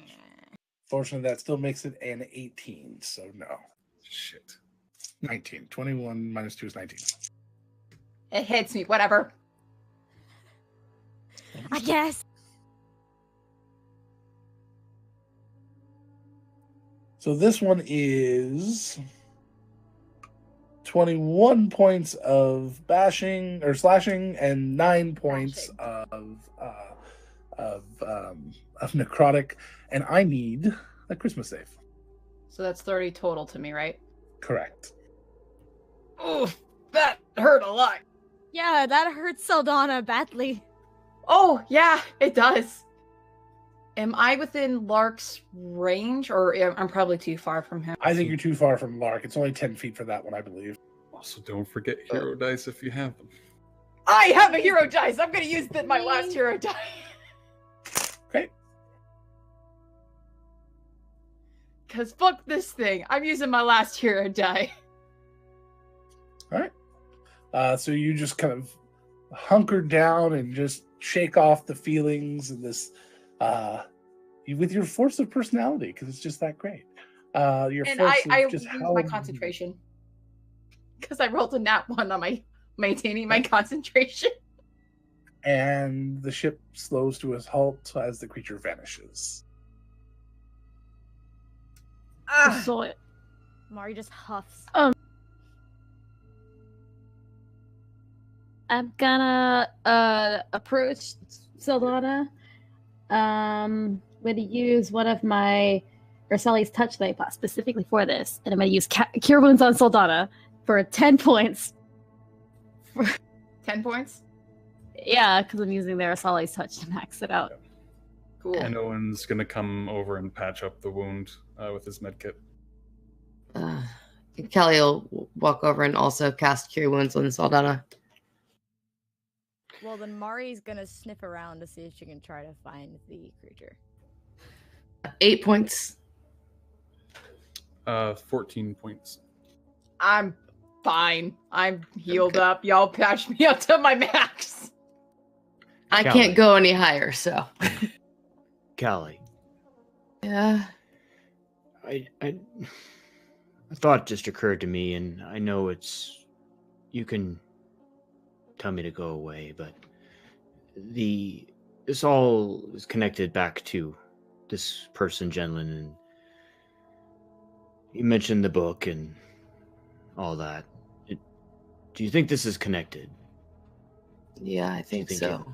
Fortunately, that still makes it an 18, so no. Shit. 19. 21 minus 2 is 19. It hits me, whatever. I guess. So this one is 21 points of bashing or slashing and 9 points of necrotic, and I need a Christmas save. So that's 30 total to me, right? Correct. Oh, that hurt a lot. Yeah, that hurts Saldana badly. Oh, yeah, it does. Am I within Lark's range, or I'm probably too far from him? I think you're too far from Lark. It's only 10 feet for that one, I believe. Also, don't forget hero dice if you have them. I have a hero dice! I'm gonna use my last hero die. Okay. Because fuck this thing. I'm using my last hero die. All right. So you just kind of hunker down and just shake off the feelings and this, with your force of personality, because it's just that great. Your And force I of just lose how my concentration. Because I rolled a nat 1 on my maintaining my concentration. And the ship slows to a halt as the creature vanishes. I saw it. Mari just huffs. I'm gonna approach Saldana. I'm gonna use one of my Ursalli's touch that I bought specifically for this, and I'm gonna use Cure Wounds on Saldana for 10 points. 10 points? Yeah, because I'm using the Ursalli's touch to max it out. Cool. And Owen's gonna come over and patch up the wound with his medkit. Kelly will walk over and also cast Cure Wounds on Saldana. Well, then Mari's gonna sniff around to see if she can try to find the creature. 8 points. 14 points. I'm fine. I'm healed Okay. up. Y'all patch me up to my max. I Kelly. can't go any higher, so. Callie, Yeah. a thought just occurred to me, and I know you can tell me to go away, but this all is connected back to this person, Jenlin, and you mentioned the book and all that. Do you think this is connected? Yeah, I think think so.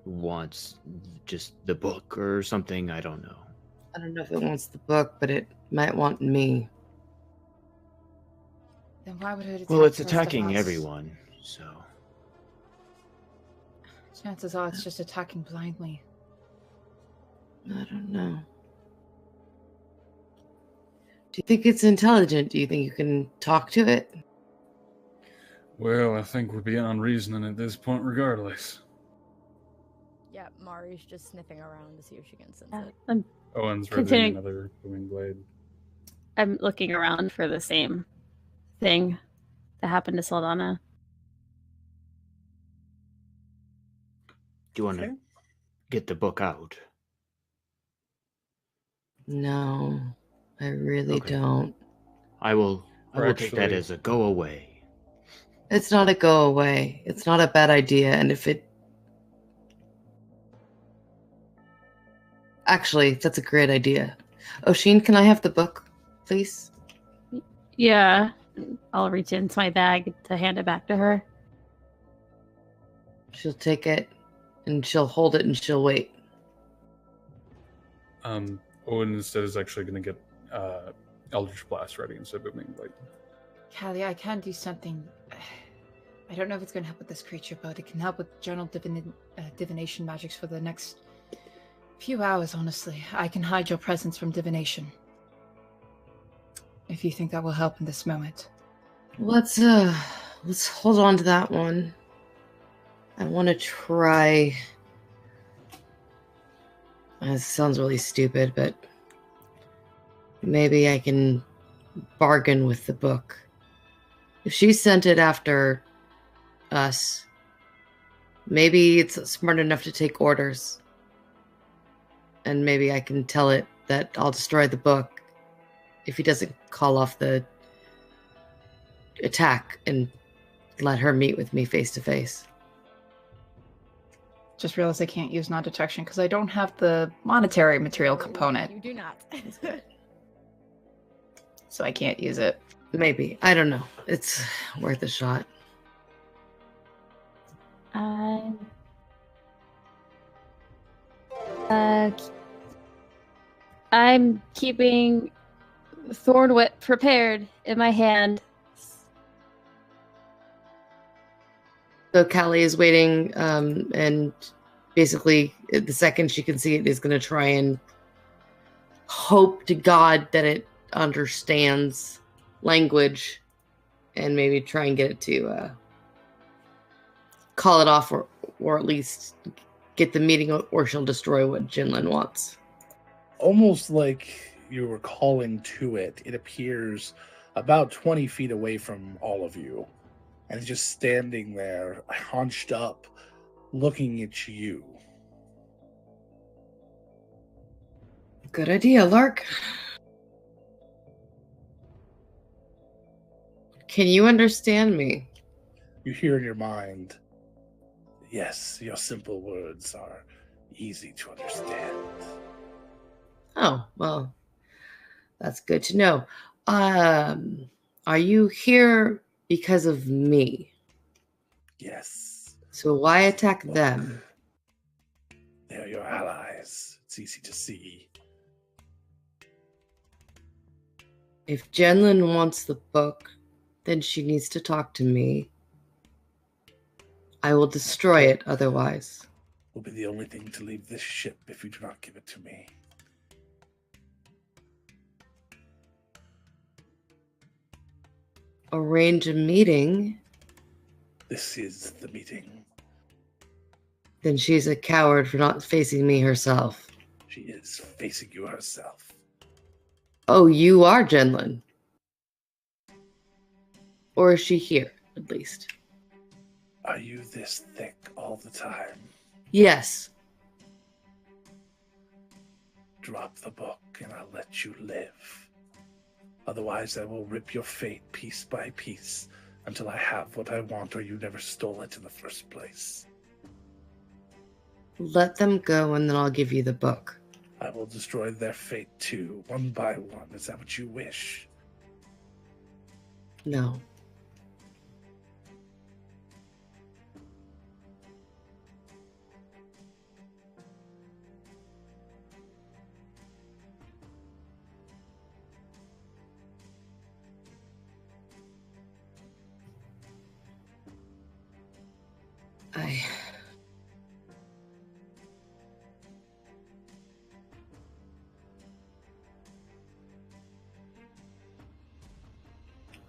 Wants just the book or something? I don't know. I don't know if it wants the book, but it might want me. Then why would it attack Well, it's the rest of attacking us? everyone, so Chances are it's just attacking blindly. I don't know. Do you think it's intelligent? Do you think you can talk to it? Well, I think we're beyond reasoning at this point, regardless. Yeah, Mari's just sniffing around to see if she can sense it. Owen's Continuing- readying another booming blade. I'm looking around for the same thing that happened to Saldana. do you want to Okay. get the book out? No, I really Okay. don't. I will take that actually- as a go away. It's not a go away. It's not a bad idea. And if it. Actually, that's a great idea. Oshin, can I have the book, please? Yeah, I'll reach into my bag to hand it back to her. She'll take it and she'll hold it and she'll wait. Owen instead is actually going to get Eldritch Blast ready instead of booming blade. Callie, I can do something. I don't know if it's going to help with this creature, but it can help with general divination magics for the next few hours, honestly. I can hide your presence from divination. If you think that will help in this moment. Let's hold on to that one. I want to try. This sounds really stupid, but maybe I can bargain with the book. If she sent it after us, maybe it's smart enough to take orders. And maybe I can tell it that I'll destroy the book if he doesn't call off the attack and let her meet with me face to face. Just realized I can't use non-detection because I don't have the monetary material component. You do not. so I can't use it. Maybe. I don't know. It's worth a shot. I'm I'm keeping Thorn Whip prepared in my hand. So Callie is waiting, and basically the second she can see it is going to try and hope to God that it understands language and maybe try and get it to call it off or at least get the meeting, or she'll destroy what Jinlin wants. Almost like you were calling to it, it appears about 20 feet away from all of you. And it's just standing there, hunched up, looking at you. Good idea, Lark. Can you understand me? You hear in your mind, yes, your simple words are easy to understand. Oh, well, that's good to know. Are you here because of me? Yes. So why attack them? They're your allies. It's easy to see. If Jenlin wants the book, then she needs to talk to me. I will destroy it otherwise. Will be the only thing to leave this ship if you do not give it to me. Arrange a meeting. This is the meeting. Then she's a coward for not facing me herself. She is facing you herself. Oh, you are Jenlin. Or is she here, at least? Are you this thick all the time? Yes. Drop the book and I'll let you live. Otherwise, I will rip your fate piece by piece until I have what I want or you never stole it in the first place. Let them go and then I'll give you the book. I will destroy their fate too, one by one. Is that what you wish? No.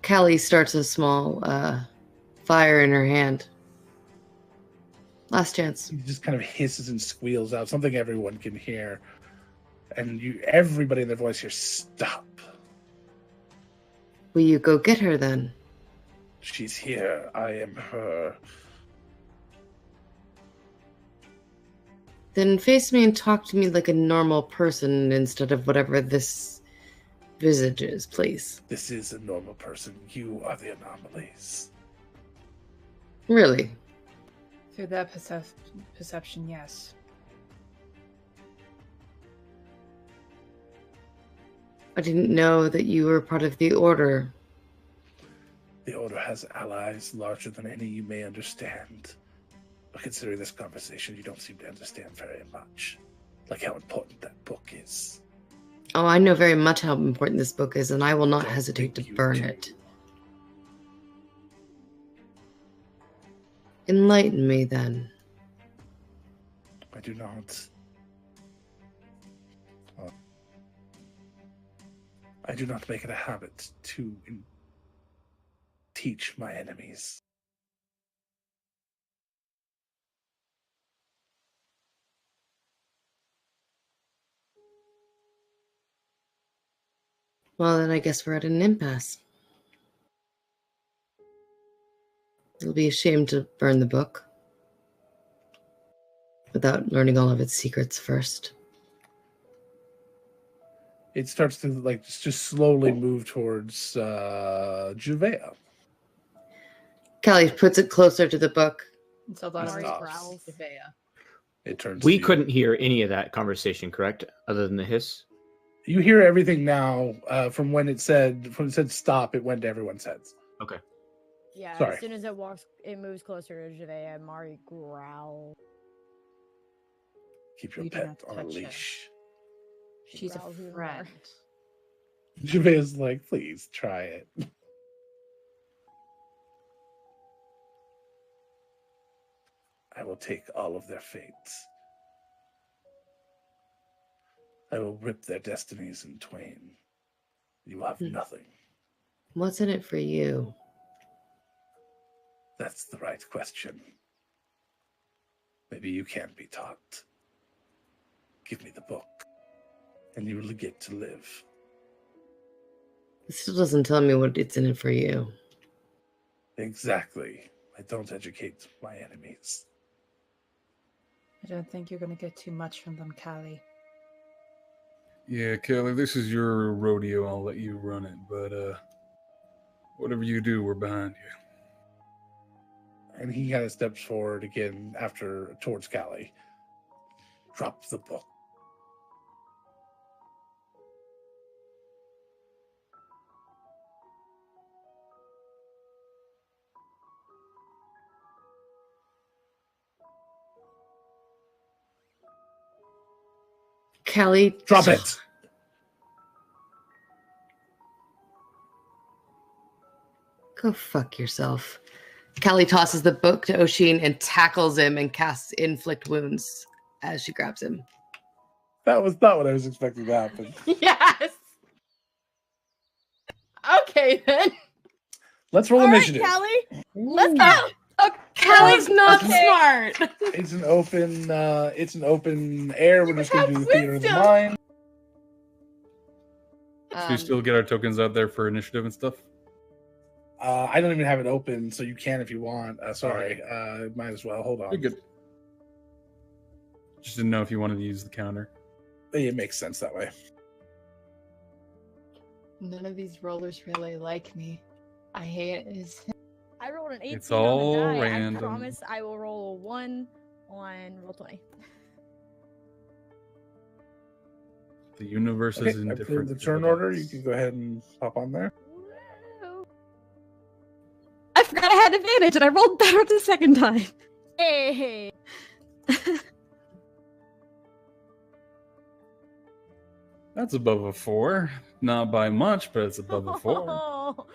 Callie starts a small fire in her hand. Last chance. He just kind of hisses and squeals out, something everyone can hear. And everybody in their voice hears, stop. Will you go get her then? She's here. I am her. Then face me and talk to me like a normal person instead of whatever this visage is, please. This is a normal person. You are the anomalies. Really? Through that perception, yes. I didn't know that you were part of the Order. The Order has allies larger than any you may understand. But considering this conversation, you don't seem to understand very much. Like how important that book is. Oh, I know very much how important this book is, and I will not Don't hesitate to think you burn do. it. Enlighten me, then. I do not. I do not make it a habit to teach my enemies. Well, then I guess we're at an impasse. It'll be a shame to burn the book without learning all of its secrets first. It starts to just slowly move towards Juvea. Callie puts it closer to the book. And Saldana Mari Mari stops. growls. Nevaeh. It turns. We to you. couldn't hear any of that conversation, correct? Other than the hiss? You hear everything now from when it said stop. It went to everyone's heads. Okay. Yeah, Sorry. as soon as it moves closer to Javea, Mari growls. Keep your You do pet not on a touch her. leash. She's a growls even more. friend. Javea's like, please try it. I will take all of their fates. I will rip their destinies in twain. You will have nothing. What's in it for you? That's the right question. Maybe you can't be taught. Give me the book, and you will get to live. It still doesn't tell me what it's in it for you. Exactly. I don't educate my enemies. I don't think you're going to get too much from them, Callie. Yeah, Kelly, this is your rodeo. I'll let you run it, but whatever you do, we're behind you. And he kind of steps forward again towards Callie. Drop the book. Callie, Drop it! Go fuck yourself. Callie tosses the book to Oshin and tackles him and casts inflict wounds as she grabs him. That was not what I was expecting to happen. Yes! Okay, then. Let's roll All right, initiative. Callie, let's go. Callie's not Okay. smart. It's an open air. We're just going to do the theater of the wisdom. mind. So we still get our tokens out there for initiative and stuff? I don't even have it open, so you can if you want. Sorry. Might as well. Hold on. You're good. Just didn't know if you wanted to use the counter. It makes sense that way. None of these rollers really like me. I hate it. I rolled an 18 It's all on the die. random. I promise I will roll a 1 on roll 20. The universe Okay, is I indifferent. approved the to turn the order. dice. You can go ahead and hop on there. Woo. I forgot I had advantage and I rolled better the second time. Hey. That's above a 4. Not by much, but it's above a 4. Oh,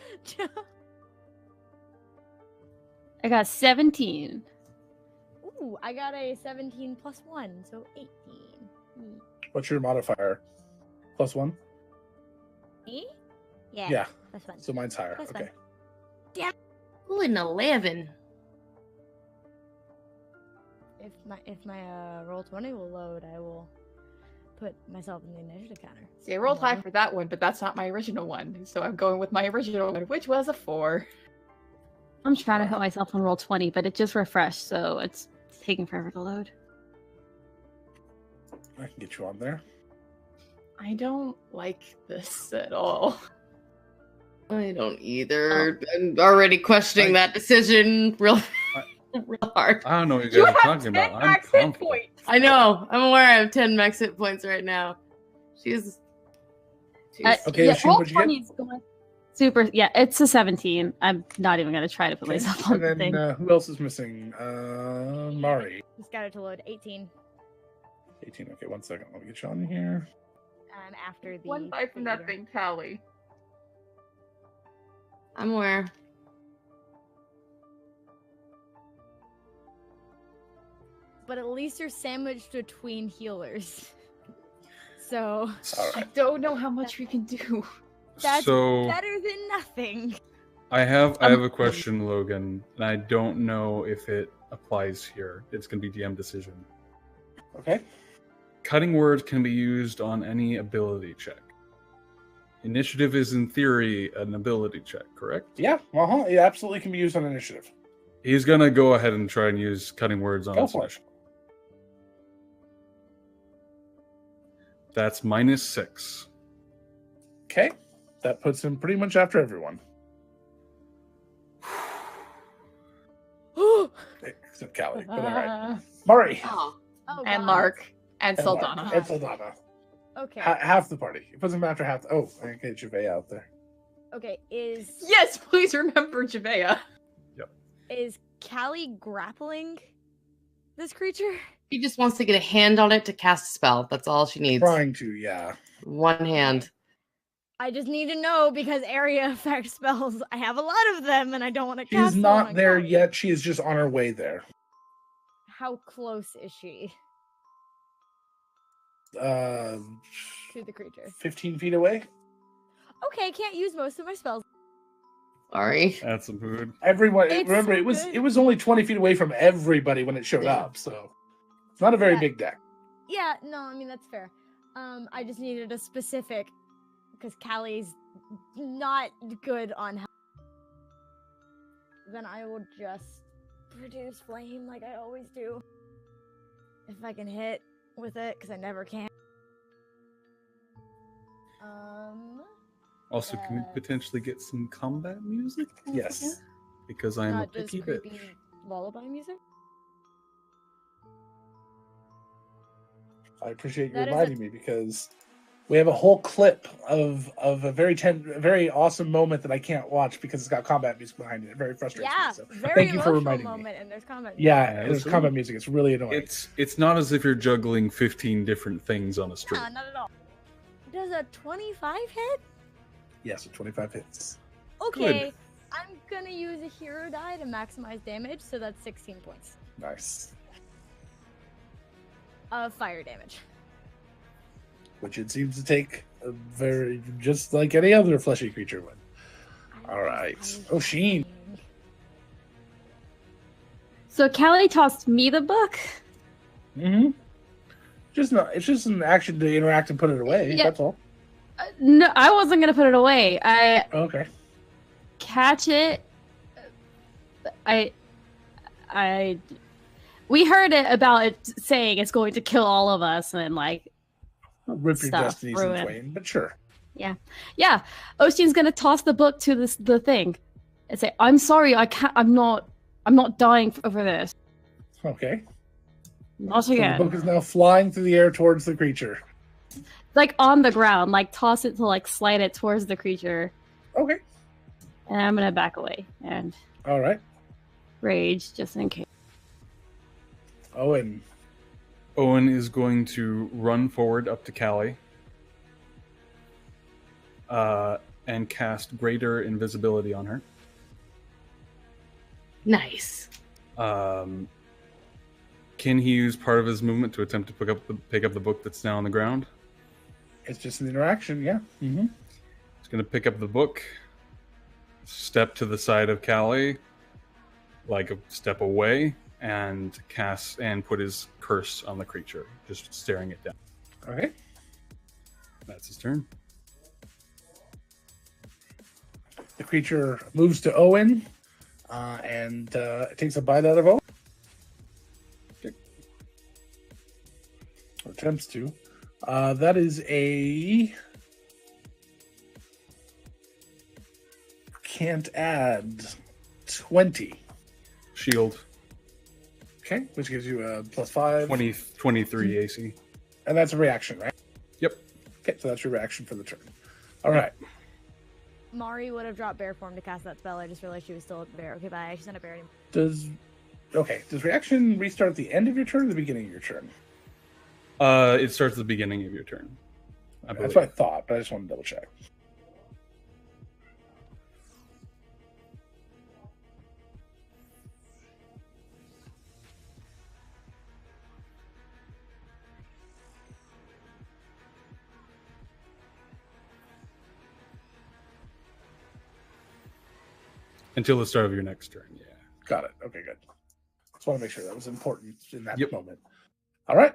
I got 17. Ooh, I got a 17 plus 1, so 18. What's your modifier? +1? Me? Yeah. Yeah. Plus 1. So mine's higher. Plus Okay. Ooh, an 11. If my roll 20 will load, I will put myself in the initiative counter. See, I rolled high for that one, but that's not my original one. So I'm going with my original one, which was a 4. I'm trying to hit myself on roll 20, but it just refreshed, so it's taking forever to load. I can get you on there. I don't like this at all. I don't either. I'm already questioning that decision real hard. I don't know what You you guys are have talking 10 about. I'm max hit confident. points. I know. I'm aware I have 10 max hit points right now. She's Okay, yeah, Oshin, roll what'd you get? 20 is going super. Yeah, it's a 17. I'm not even going to try to put Okay. myself on And the then thing. who else is missing? Mari. Just got it to load 18. 18. Okay, 1 second. Let me get you on here. After the. One die from the that eater. thing, Callie. I'm aware. But at least you're sandwiched between healers. So All I right. don't know how much we can do. that's So better than nothing. I have a question, Logan, and I don't know if it applies here. It's going to be DM decision. Okay. Cutting words can be used on any ability check. Initiative is, in theory, an ability check, correct? Yeah. It absolutely can be used on initiative. He's going to go ahead and try and use cutting words on Go his for it. initiative. That's -6. Okay. That puts him pretty much after everyone. Except Callie. But all right. Murray. Oh. Oh, And God. Lark. And And Mark, Saldana. And Saldana. Okay. Half the party. It doesn't matter half. Oh, I can get Javea out there. Okay, is Yes, please remember Javea. is Callie grappling this creature? She just wants to get a hand on it to cast a spell. That's all she needs. Trying to, yeah. One hand. I just need to know because area effect spells. I have a lot of them, and I don't want to cast. She's them not on there Callie. yet. She is just on her way there. How close is she Uh, to the creature? 15 feet away. Okay, can't use most of my spells. Sorry. That's some food. Everyone, It's remember, so it good. was only 20 feet away from everybody when it showed Yeah. up, so it's not a very Yeah. big deck. Yeah, no, I mean that's fair. I just needed a specific because Callie's not good on health. Then I will just produce flame like I always do. If I can hit with it, because I never can. Also, can we Yes. potentially get some combat music? Yes. Because I am a Not just picky creepy bitch. lullaby music. I appreciate you That is a- reminding me because we have a whole clip of a very awesome moment that I can't watch because it's got combat music behind it. It very frustrates Yeah, me. So very thank you for emotional reminding me. moment, and there's combat. Yeah, Yeah, there's it's combat really- music. It's really annoying. It's not as if you're juggling 15 different things on a string. Yeah, not at all. Does a 25 hit? Yes, 25 hits. Okay, I'm gonna use a hero die to maximize damage, so that's 16 points Nice. of fire damage. Which it seems to take a very just like any other fleshy creature would. All right. Oh, Sheen. So Callie tossed me the book. Mm-hmm. It's just an action to interact and put it away. Yeah. That's all. No, I wasn't gonna put it away. I Okay. catch it. We heard it about it saying it's going to kill all of us and like Rip your Stuff, destinies in ruin. twain, but sure. yeah. Oshin's gonna toss the book to the thing and say, "I'm sorry, I can't. I'm not dying over this. Okay. Not So the again." book is now flying through the air towards the creature. Like on the ground, like toss it to like slide it towards the creature, Okay. and I'm gonna back away and All right. rage just in case. Owen. Owen is going to run forward up to Callie and cast Greater Invisibility on her. Nice. Can he use part of his movement to attempt to pick up the book that's now on the ground? It's just an interaction, yeah. Mm-hmm. He's going to pick up the book, step to the side of Callie, like a step away, and cast and put his curse on the creature, just staring it down. Okay. That's his turn. The creature moves to Owen and takes a bite out of Owen. Okay. Or attempts to. That is a... Can't add 20. Shield, Okay, which gives you a +5. 23 AC. And that's a reaction, right? Yep. Okay, so that's your reaction for the turn. All right. Mari would have dropped bear form to cast that spell. I just realized she was still a bear. Okay, bye. She's not a bear anymore. Does reaction restart at the end of your turn or the beginning of your turn? It starts at the beginning of your turn. I That's believe. what I thought, but I just want to double check. Until the start of your next turn, yeah. Got it. Okay, good. Just want to make sure that was important in that Yep. moment. All right.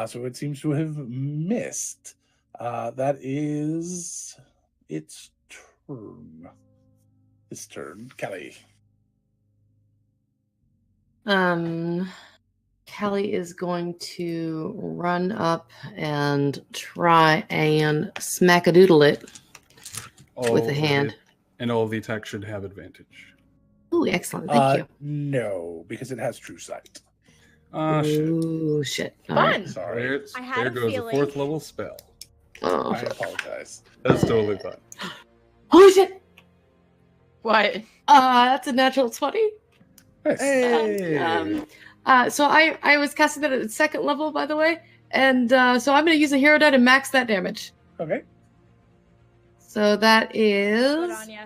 So it seems to have missed. That is its turn. This turn, Kelly. Callie is going to run up and try and smack-a-doodle it with All a of hand. it- and all of the attacks should have advantage. Ooh, excellent. Thank you. No, because it has true sight. Ah, shit. Ooh, shit. All Fun. right. Sorry. There's, I had there a goes feeling. a 4th level spell. Oh, I apologize. That's totally fine. holy shit! What? That's a natural 20. Nice. Hey! So I was casting that at the 2nd level, by the way, and so I'm going to use a hero die to max that damage. Okay. So that Good is on ya.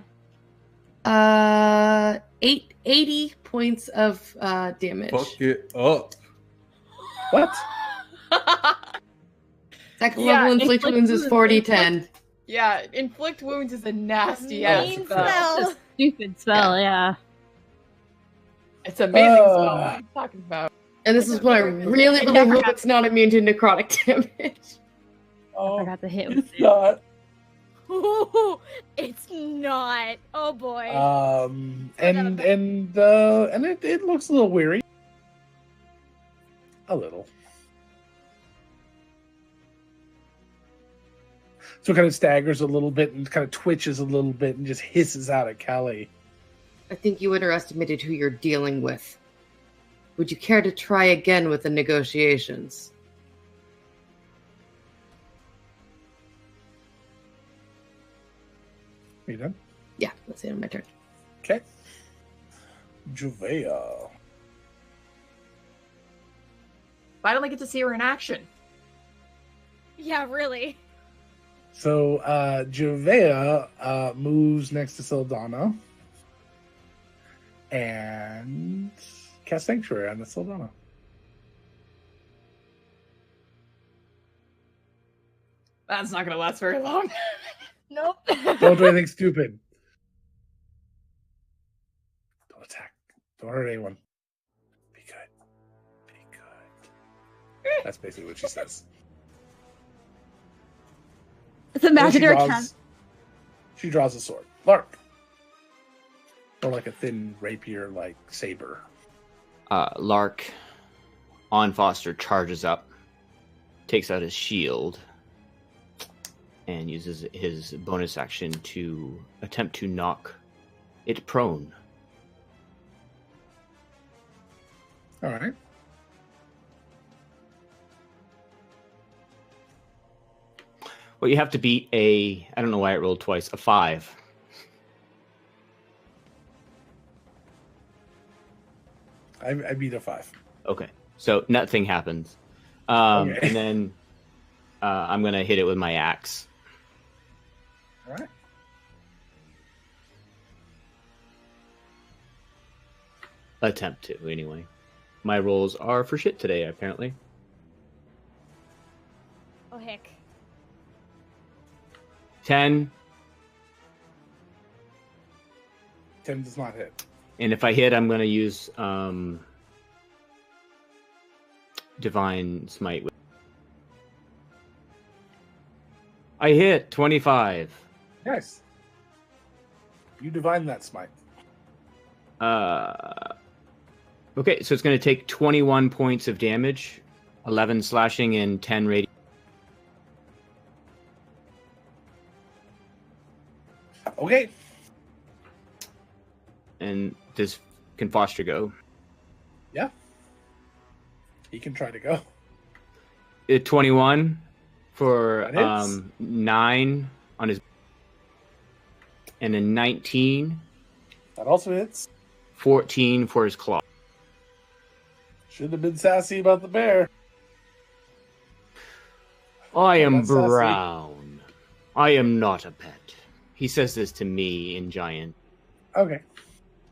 80 points of damage. Fuck it up. What? Second Yeah, level inflict inflict wounds is wounds, 40 inflict- 10. Yeah, inflict wounds is a nasty Mean ass spell. spell. It's a stupid spell, yeah. It's amazing spell. Uh. What are you talking about? And this is what I really, really hope it's not immune to necrotic damage. I Oh, forgot to hit it's with it. not. Ooh, it's not. Oh boy. And it looks a little weary. A little. So it kind of staggers a little bit and kind of twitches a little bit and just hisses out at Callie. I think you underestimated who you're dealing with. Would you care to try again with the negotiations? Are you done? Yeah, that's the end of my turn. Okay. Juvea. Finally get to see her in action. Yeah, really. So Juvea moves next to Sildana and cast Sanctuary on the Sildana. That's not gonna last very long. Nope. Don't do anything stupid. Don't attack. Don't hurt anyone. Be good. Be good. That's basically what she says. It's And then imaginary cat. she draws a sword. Lark. Or like a thin rapier, like saber. Lark on Foster charges up, takes out his shield, and uses his bonus action to attempt to knock it prone. All right. Well, you have to beat I don't know why it rolled twice, a 5. I beat a 5. Okay, so nothing happens. Okay. And then I'm going to hit it with my axe. All right. Attempt to, anyway. My rolls are for shit today, apparently. Oh heck. 10, 10 does not hit. and if I hit, I'm going to use Divine Smite. I hit 25. Nice. You divine that smite. Okay, so it's going to take 21 points of damage, 11 slashing, and 10 radiant. Okay. And this can Foster go. Yeah. He can try to go. 21 for That hits. 9 on his, and then 19, That also hits. 14 for his claw. Should have been sassy about the bear. I am that's sassy. brown. I am not a pet. He says this to me in Giant, Okay.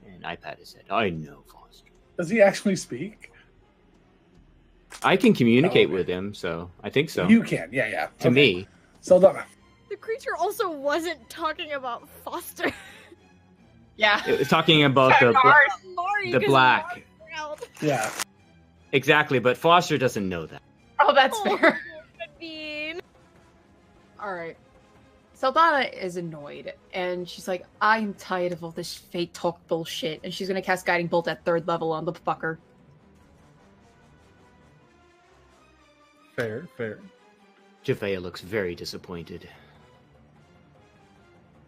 and I pat his head. I know, Foster. Does he actually speak? I can communicate okay. with him, so I think so. You can. Yeah, yeah. To Okay. me. Saldana. The creature also wasn't talking about Foster. Yeah. It was talking about the Mari, The 'cause black. Mari's brown. Yeah. exactly, but Foster doesn't know that. Oh, that's Oh, fair. mean. All right. Saldana is annoyed, and she's like, I am tired of all this fate talk bullshit, and she's gonna cast Guiding Bolt at 3rd level on the fucker. Fair, fair. Javea looks very disappointed.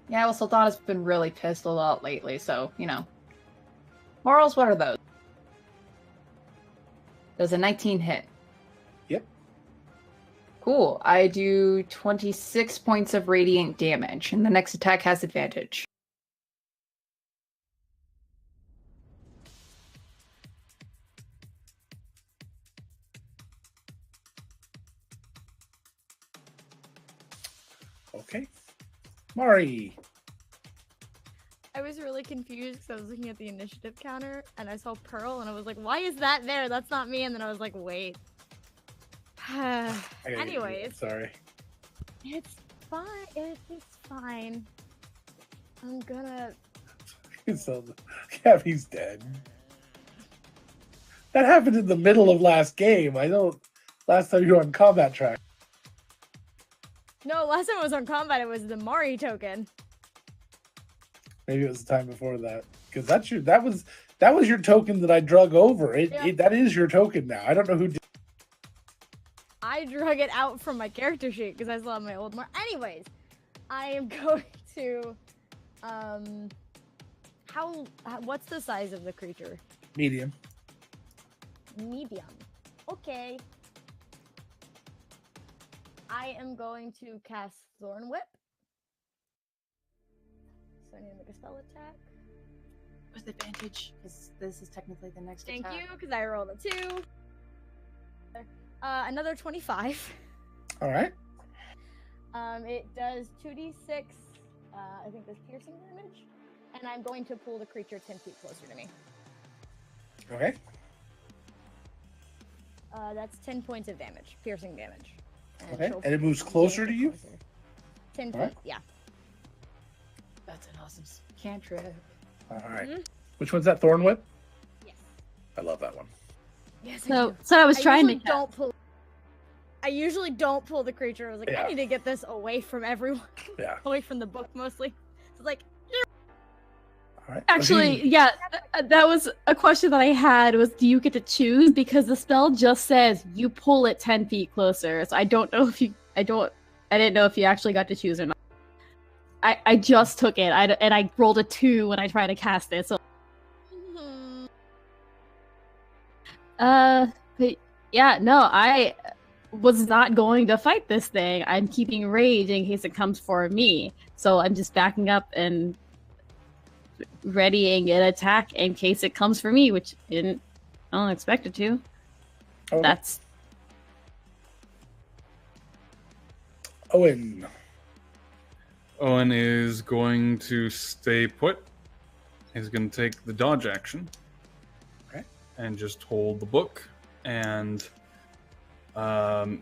Yeah, well, Saldana's been really pissed a lot lately, so, you know. Morals, what are those? Does a 19 hit? Yep. Cool. I do 26 points of radiant damage, and the next attack has advantage. Okay. Mari. I was really confused because I was looking at the initiative counter and I saw Pearl and I was like, why is that there? That's not me. And then I was like, wait. Anyways. Sorry. It's fine. It's fine. I'm gonna... So, Gabby's dead. That happened in the middle of last game. I don't... Last time you were on combat track. No, last time I was on combat, it was the Mari token. Maybe it was the time before that. Because that was your token that I drug over. That is your token now. I don't know who did. I drug it out from my character sheet because I still have my old Mari. Anyways, I am going to... What's the size of the creature? Medium. Medium. Okay. I am going to cast Thorn Whip. So I need to make a spell attack. With advantage, because this is technically the next Thank attack. you, because I rolled a 2. Another 25. All right. It does 2d6, I think that's piercing damage. And I'm going to pull the creature 10 feet closer to me. Okay. That's 10 points of damage, piercing damage. Okay, and it moves closer to you? 10 All right. feet, yeah. That's an awesome cantrip. All right. Mhm. Which one's that Thorn Whip? Yes. I love that one. Yes, So I was trying to. I usually don't pull the creature. I was like, Yeah. I need to get this away from everyone. Yeah. Away from the book, mostly. It's like, All right. Actually, yeah, that was a question that I had. Was do you get to choose? Because the spell just says you pull it 10 feet closer. So I don't know if you. I didn't know if you actually got to choose or not. I just took it. And I rolled a 2 when I tried to cast it. So. But yeah, no, I was not going to fight this thing. I'm keeping rage in case it comes for me. So I'm just backing up and readying an attack in case it comes for me, which I don't expect it to. Okay. That's Owen. Owen is going to stay put. He's going to take the dodge action. Okay. And just hold the book. And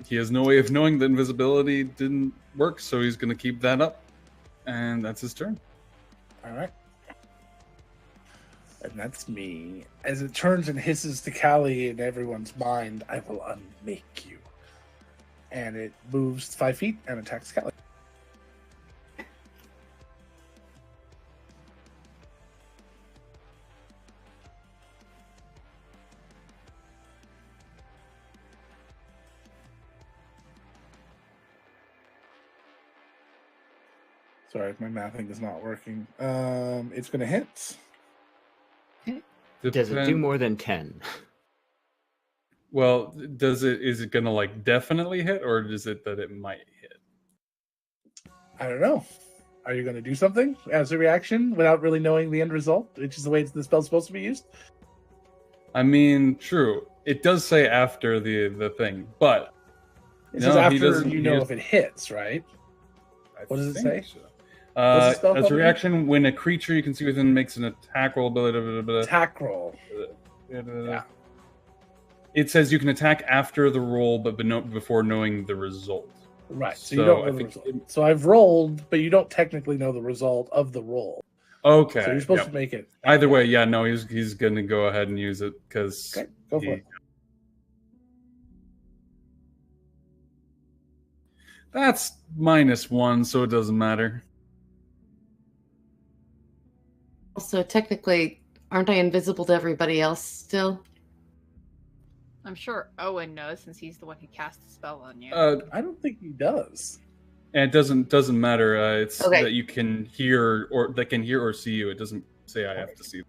he has no way of knowing that invisibility didn't work, so he's going to keep that up. And that's his turn. All right. And that's me. As it turns and hisses to Callie in everyone's mind, I will unmake you. And it moves 5 feet and attacks Callie. Sorry, my mathing is not working. It's going to hit. Does it do more than 10? Well, is it gonna like definitely hit, or is it that it might hit? I don't know. Are you going to do something as a reaction without really knowing the end result, which is the way the spell's supposed to be used? I mean, true. It does say after the thing, but It says after you know if it hits, right? What does it say? So. What's the spell As called a again? reaction, when a creature you can see within makes an attack roll, Attack roll. yeah. It says you can attack after the roll, but before knowing the result. Right, so you don't know the result. So I've rolled, but you don't technically know the result of the roll. Okay. So you're supposed to make it. Either way, yeah, no, he's gonna go ahead and use it because. Okay, go for it. That's -1, so it doesn't matter. Also, technically, aren't I invisible to everybody else still? I'm sure Owen knows since he's the one who cast the spell on you. I don't think he does. And it doesn't matter. It's Okay. that you can hear or see you. It doesn't say I have to see.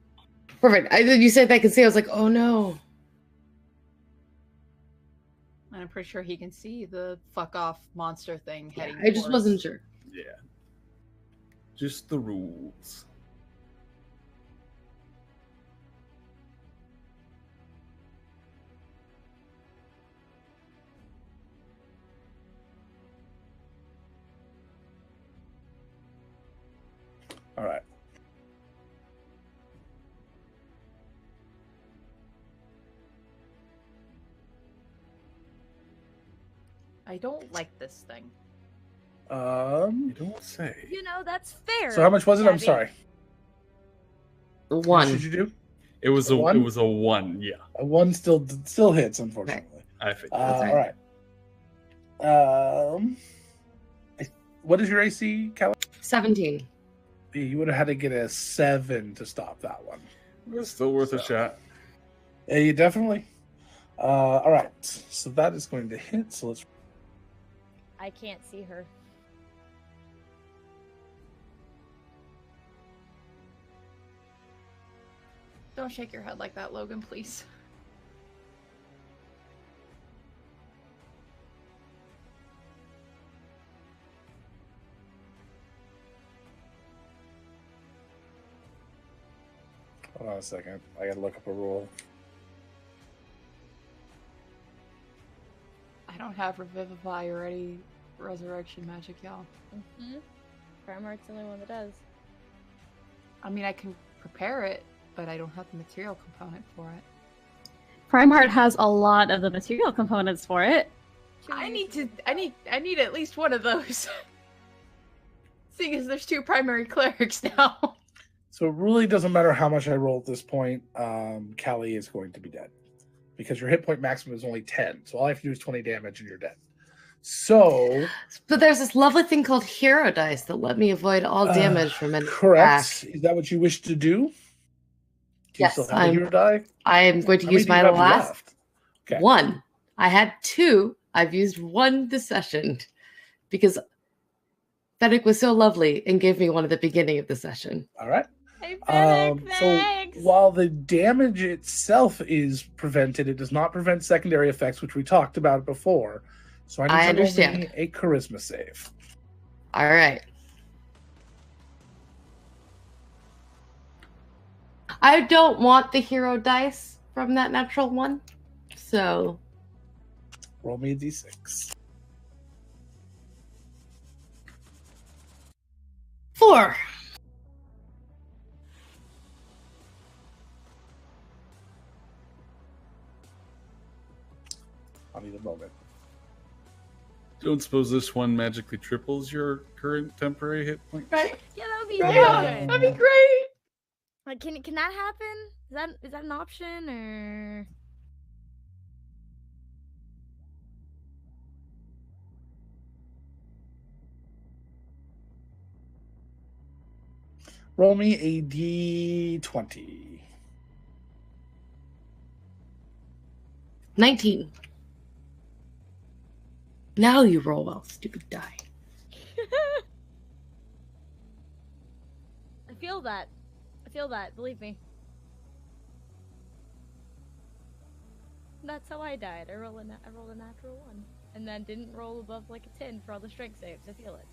Perfect. You said I can see. I was like, oh no. I'm pretty sure he can see the fuck off monster thing Yeah, heading. I just wasn't sure. Yeah. Just the rules. All right. I don't like this thing. You don't say. You know, that's fair. So how much was it? I'm Gabby. sorry. How much One. did you do? It was a One? it was a 1, yeah. A one still hits, unfortunately. I figured. That's All right. What is your AC, Callie? 17. You would have had to get a 7 to stop that one. It was still worth a So- shot. Yeah, you definitely. All right. So that is going to hit. So let's. I can't see her. Don't shake your head like that, Logan, please. Hold on a second. I gotta look up a rule. I don't have Revivify or any resurrection magic, y'all. Mm-hmm. Primarch's the only one that does. I mean, I can prepare it, but I don't have the material component for it. Primeheart has a lot of the material components for it. I need at least one of those. Seeing as there's 2 primary clerics now. So it really doesn't matter how much I roll at this point. Callie is going to be dead because your hit point maximum is only 10. So all I have to do is 20 damage and you're dead. So But there's this lovely thing called hero dice that let me avoid all damage from an correct. attack. Is that what you wish to do? Do you Yes, still have a hero die? I am going to How use many my do you have last left? Okay. 1. I had 2. I've used 1 this session because Fennec was so lovely and gave me one at the beginning of the session. All right. Hey, Fennec, So thanks! while the damage itself is prevented, it does not prevent secondary effects, which we talked about before. So I need I to roll understand. me a charisma save. All right. I don't want the hero dice from that natural one. So Roll me a d6. 4. I'll need a moment. Don't suppose this one magically triples your current temporary hit point? Right. Yeah, that would be Right. really Yeah, good. That'd be great! Like, can that happen? Is that an option or? Roll me a d20. 19. Now you roll well, stupid die. I feel that. I feel that. Believe me. That's how I died. I rolled a natural 1, and then didn't roll above like a 10 for all the strength saves. I feel it.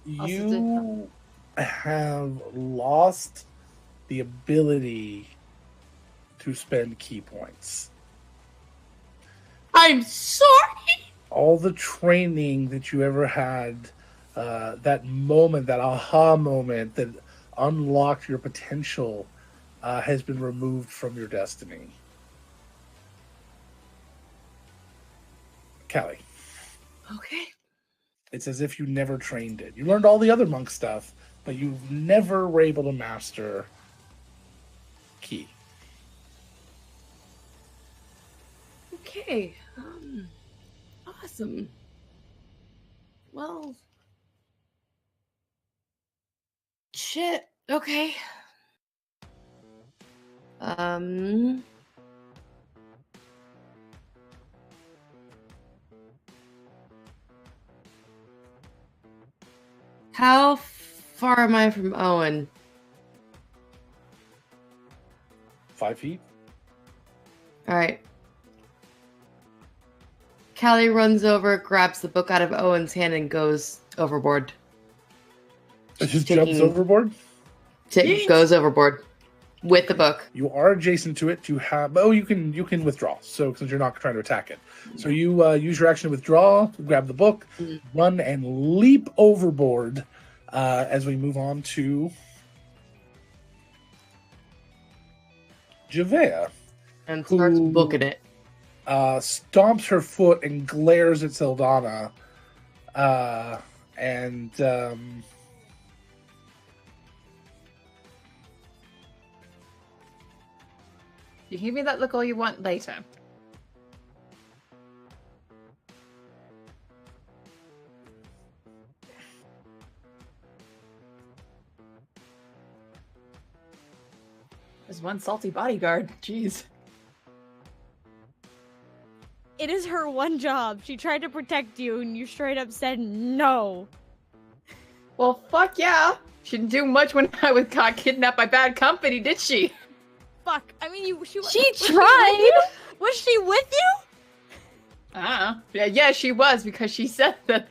You have lost the ability to spend key points. I'm sorry. All the training that you ever had, that moment, that aha moment that unlocked your potential, has been removed from your destiny. Callie, Okay. it's as if you never trained it. You learned all the other monk stuff, but you never were able to master key. Okay. Awesome. Well. Shit. Okay. How far am I from Owen? 5 feet? All right. Callie runs over, grabs the book out of Owen's hand, and goes overboard. It just jumps overboard? Goes overboard with the book. You are adjacent to it. You have you can withdraw. So since you're not trying to attack it, so you use your action to withdraw, grab the book, run and leap overboard. As we move on to Javea, And starts booking it. Stomps her foot and glares at Sildana, and You can give me that look all you want later. There's one salty bodyguard. Jeez. It is her one job. She tried to protect you, and you straight up said no. Well, fuck yeah. She didn't do much when I got kidnapped by bad company, did she? Fuck. I mean, she tried. Was she with you? Yeah, she was, because she said that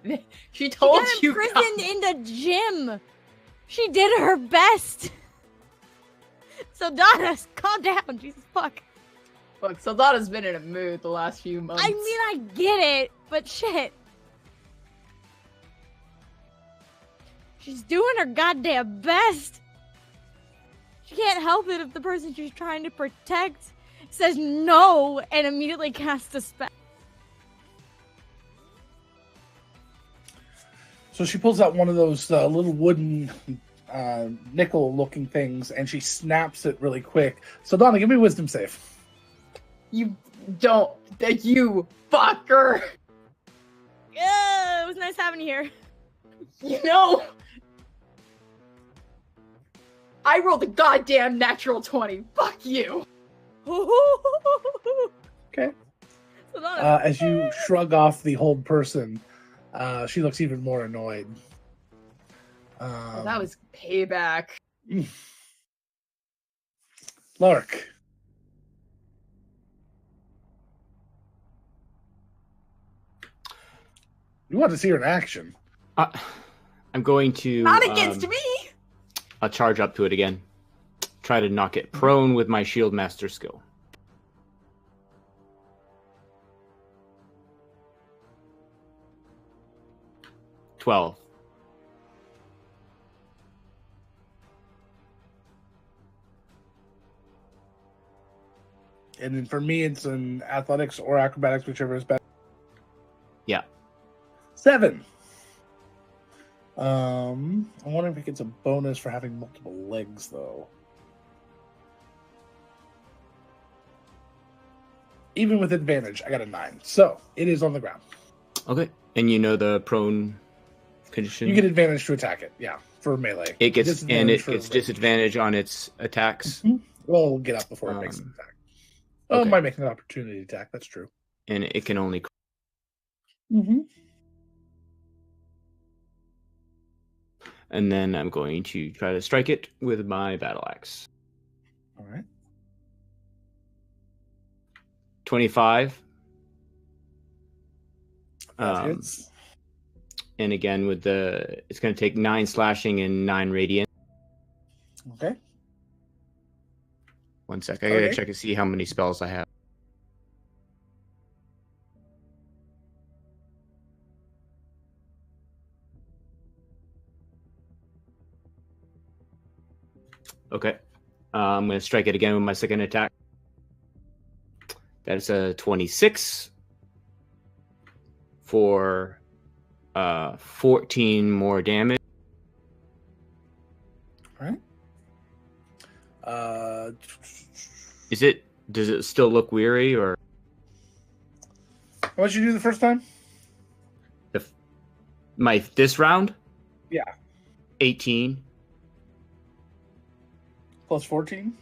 she told She you. got imprisoned in the gym. She did her best. So Donna, calm down. Jesus fuck. Look, Soldata's been in a mood the last few months. I mean, I get it, but shit. She's doing her goddamn best. She can't help it if the person she's trying to protect says no and immediately casts a spell. so she pulls out one of those little wooden nickel-looking things, and she snaps it really quick. So Donna, give me a wisdom save. You don't. You fucker. Yeah, it was nice having you here. You know. I rolled a goddamn natural 20. Fuck you. Okay. So Donna, As you shrug off the hold person, she looks even more annoyed. That was payback. Lark. You want to see her in action. I'm going to... Not against me! I'll charge up to it again. Try to knock it prone with my shield master skill. $12. And then for me, it's in athletics or acrobatics, whichever is better. Yeah. 7. I wonder if it gets a bonus for having multiple legs, though. Even with advantage, I got a 9. So, it is on the ground. Okay. And you know the prone condition? You get advantage to attack it, yeah, for melee. It gets Disadvantage for disadvantage on its attacks. Mhm. Well, we'll get up before it makes an attack. Oh, okay. it might make an opportunity attack, that's true. And it can only... Mm-hmm. And then I'm going to try to strike it with my battle axe. All right. 25. That hits. And again, with it's going to take 9 slashing and 9 radiant. Okay. One sec. I gotta check to see how many spells I have. Okay. I'm going to strike it again with my second attack. That's a 26 for 14 more damage. All right. Does it still look weary, or What did you do the first time? this round? Yeah. 18 Plus 14.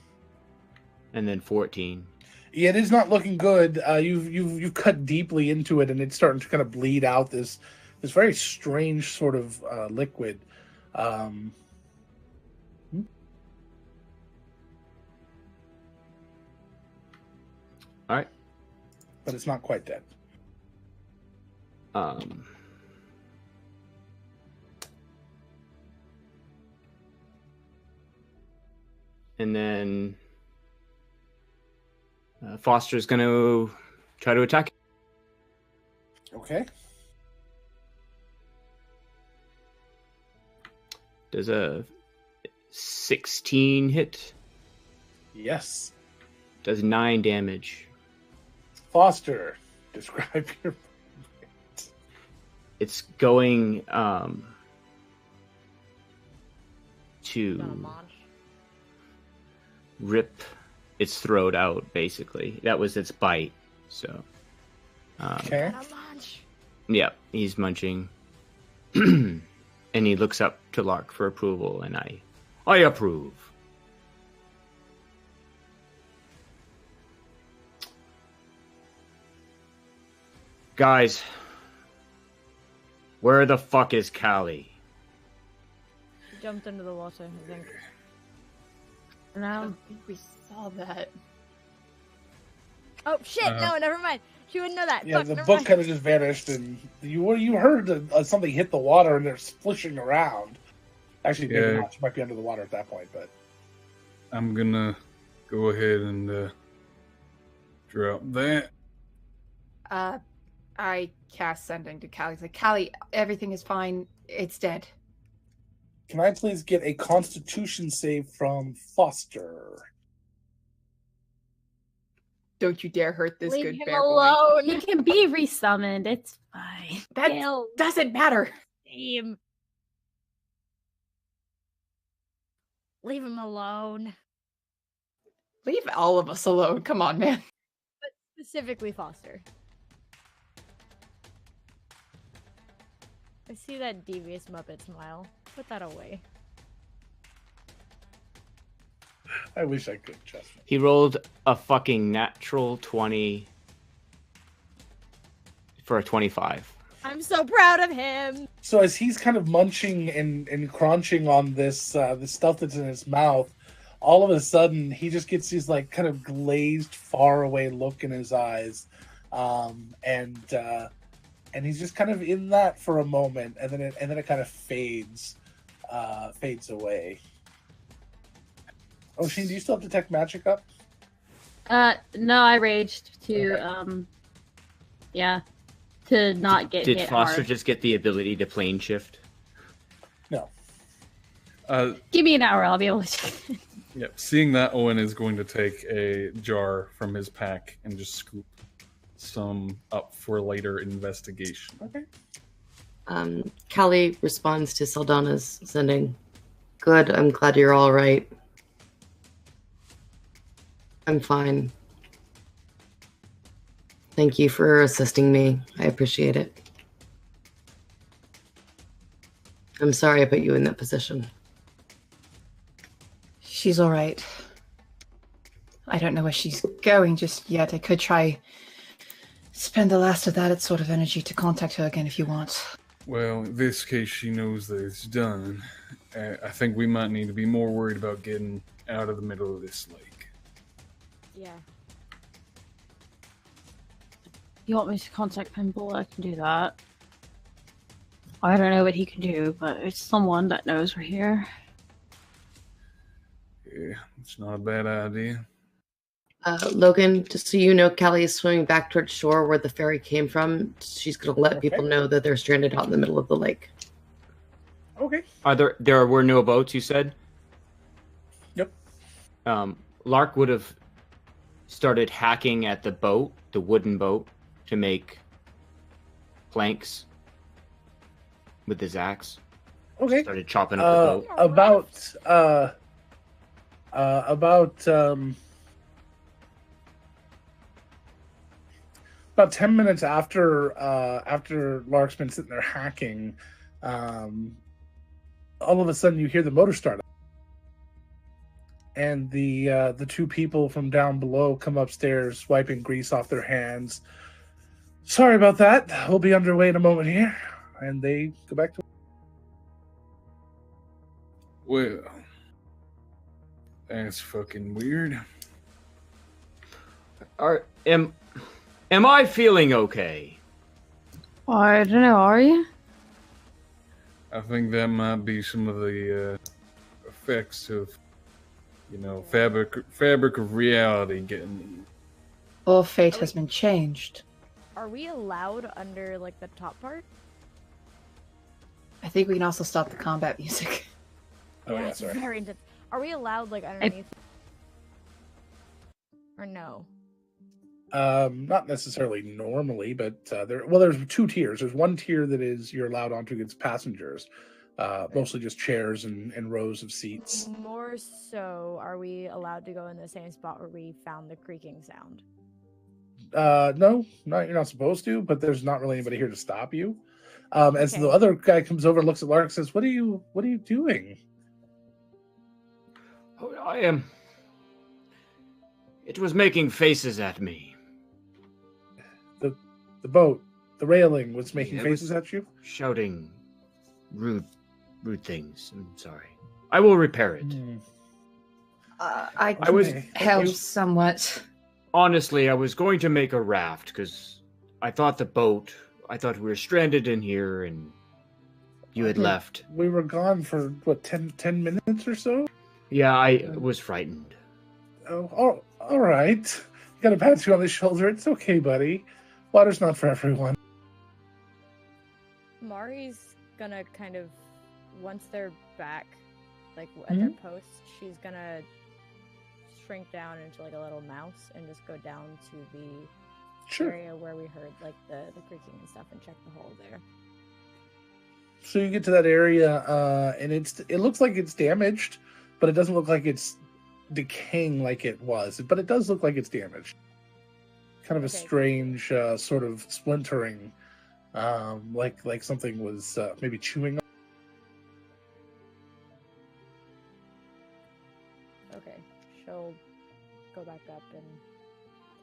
and then 14. Yeah, it is not looking good. You've cut deeply into it, and it's starting to kind of bleed out this very strange sort of liquid. All right. but it's not quite dead. And then Foster's going to try to attack. Okay. Does a 16 hit? Yes. Does 9 damage. Foster, describe your... It's going to Gonna launch. rip its throat out, basically. That was its bite, so... Okay. Gonna launch. Yeah, he's munching. And he looks up to Lark for approval, and I approve. Guys, where the fuck is Callie? She jumped into the water, I think. I don't think we saw that. Oh shit! No, never mind. She wouldn't know that. Yeah, Fuck, the never book mind. kind of just vanished, and you heard something hit the water, and they're splishing around. Actually, maybe Yeah. not. She might be under the water at that point, but I'm gonna go ahead and drop that. I cast sending to Callie. Like, Callie, everything is fine. It's dead. can I please get a Constitution save from Foster? Don't you dare hurt this Leave good him bear boy. alone. He can be resummoned. It's fine. That Kill doesn't matter. him. Leave him alone. Leave all of us alone. Come on, man. But specifically Foster. I see that devious Muppet smile. Put that away. I wish I could, Justin. He rolled a fucking natural 20 for a 25. I'm so proud of him. So as he's kind of munching and crunching on this this stuff that's in his mouth, all of a sudden he just gets these like kind of glazed, far away look in his eyes, and he's just kind of in that for a moment, and then it kind of fades away. Oh, Sheen, do you still have Detect Magic up? No, I raged to to not get Did hit Foster hard. just get the ability to plane shift? No. Give me an hour, I'll be able to. Yep. Seeing that, Owen is going to take a jar from his pack and just scoop some up for later investigation. Okay. Callie responds to Saldana's sending. Good, I'm glad you're all right. I'm fine. Thank you for assisting me. I appreciate it. I'm sorry I put you in that position. She's all right. I don't know where she's going just yet. I could try spend the last of that sort of energy to contact her again if you want. Well, in this case, she knows that it's done. I think we might need to be more worried about getting out of the middle of this lake. Yeah. You want me to contact Pimple? I can do that. I don't know what he can do, but it's someone that knows we're here. Yeah, it's not a bad idea. Logan, just so you know, Callie is swimming back towards shore where the ferry came from. She's going to let Okay. people know that they're stranded out in the middle of the lake. Okay. There were no boats, you said? Yep. Lark would have started hacking at the boat, the wooden boat, to make planks with his axe. Okay. Started chopping up the boat. About 10 minutes after Lark's been sitting there hacking, all of a sudden you hear the motor start up. And the two people from down below come upstairs, wiping grease off their hands. Sorry about that. We'll be underway in a moment here. And they go back to... Well, that's fucking weird. Am Am I feeling okay? I don't know, are you? I think that might be some of the effects of, fabric of reality getting. All fate has been changed. Are we allowed under like the top part? I think we can also stop the combat music. Oh yeah, it's sorry. very intense. Are we allowed like underneath? Or no? Not necessarily normally, but there's two tiers. There's one tier that is you're allowed onto against passengers, mostly just chairs and rows of seats. More so, are we allowed to go in the same spot where we found the creaking sound? No, you're not supposed to, but there's not really anybody here to stop you. As the Okay. other guy comes over and looks at Lark and says, What are you doing? Oh, I am. It was making faces at me. The boat, the railing was making Yeah, it faces was at you? Shouting rude things. I'm sorry. I will repair it. I was- Okay, thank help you. somewhat. Honestly, I was going to make a raft because I thought we were stranded in here and you had left. We were gone for, what, 10 minutes or so? Yeah, I was frightened. Oh, all right. Got to pat you on the shoulder. It's okay, buddy. Water's not for everyone. Mari's gonna kind of, once they're back, like at their post, she's gonna shrink down into like a little mouse and just go down to the Sure. area where we heard like the creaking and stuff and check the hole there. So you get to that area, and it looks like it's damaged, but it doesn't look like it's decaying like it was. But it does look like it's damaged. Kind of a Okay. strange sort of splintering, like something was maybe chewing. Okay, she'll go back up and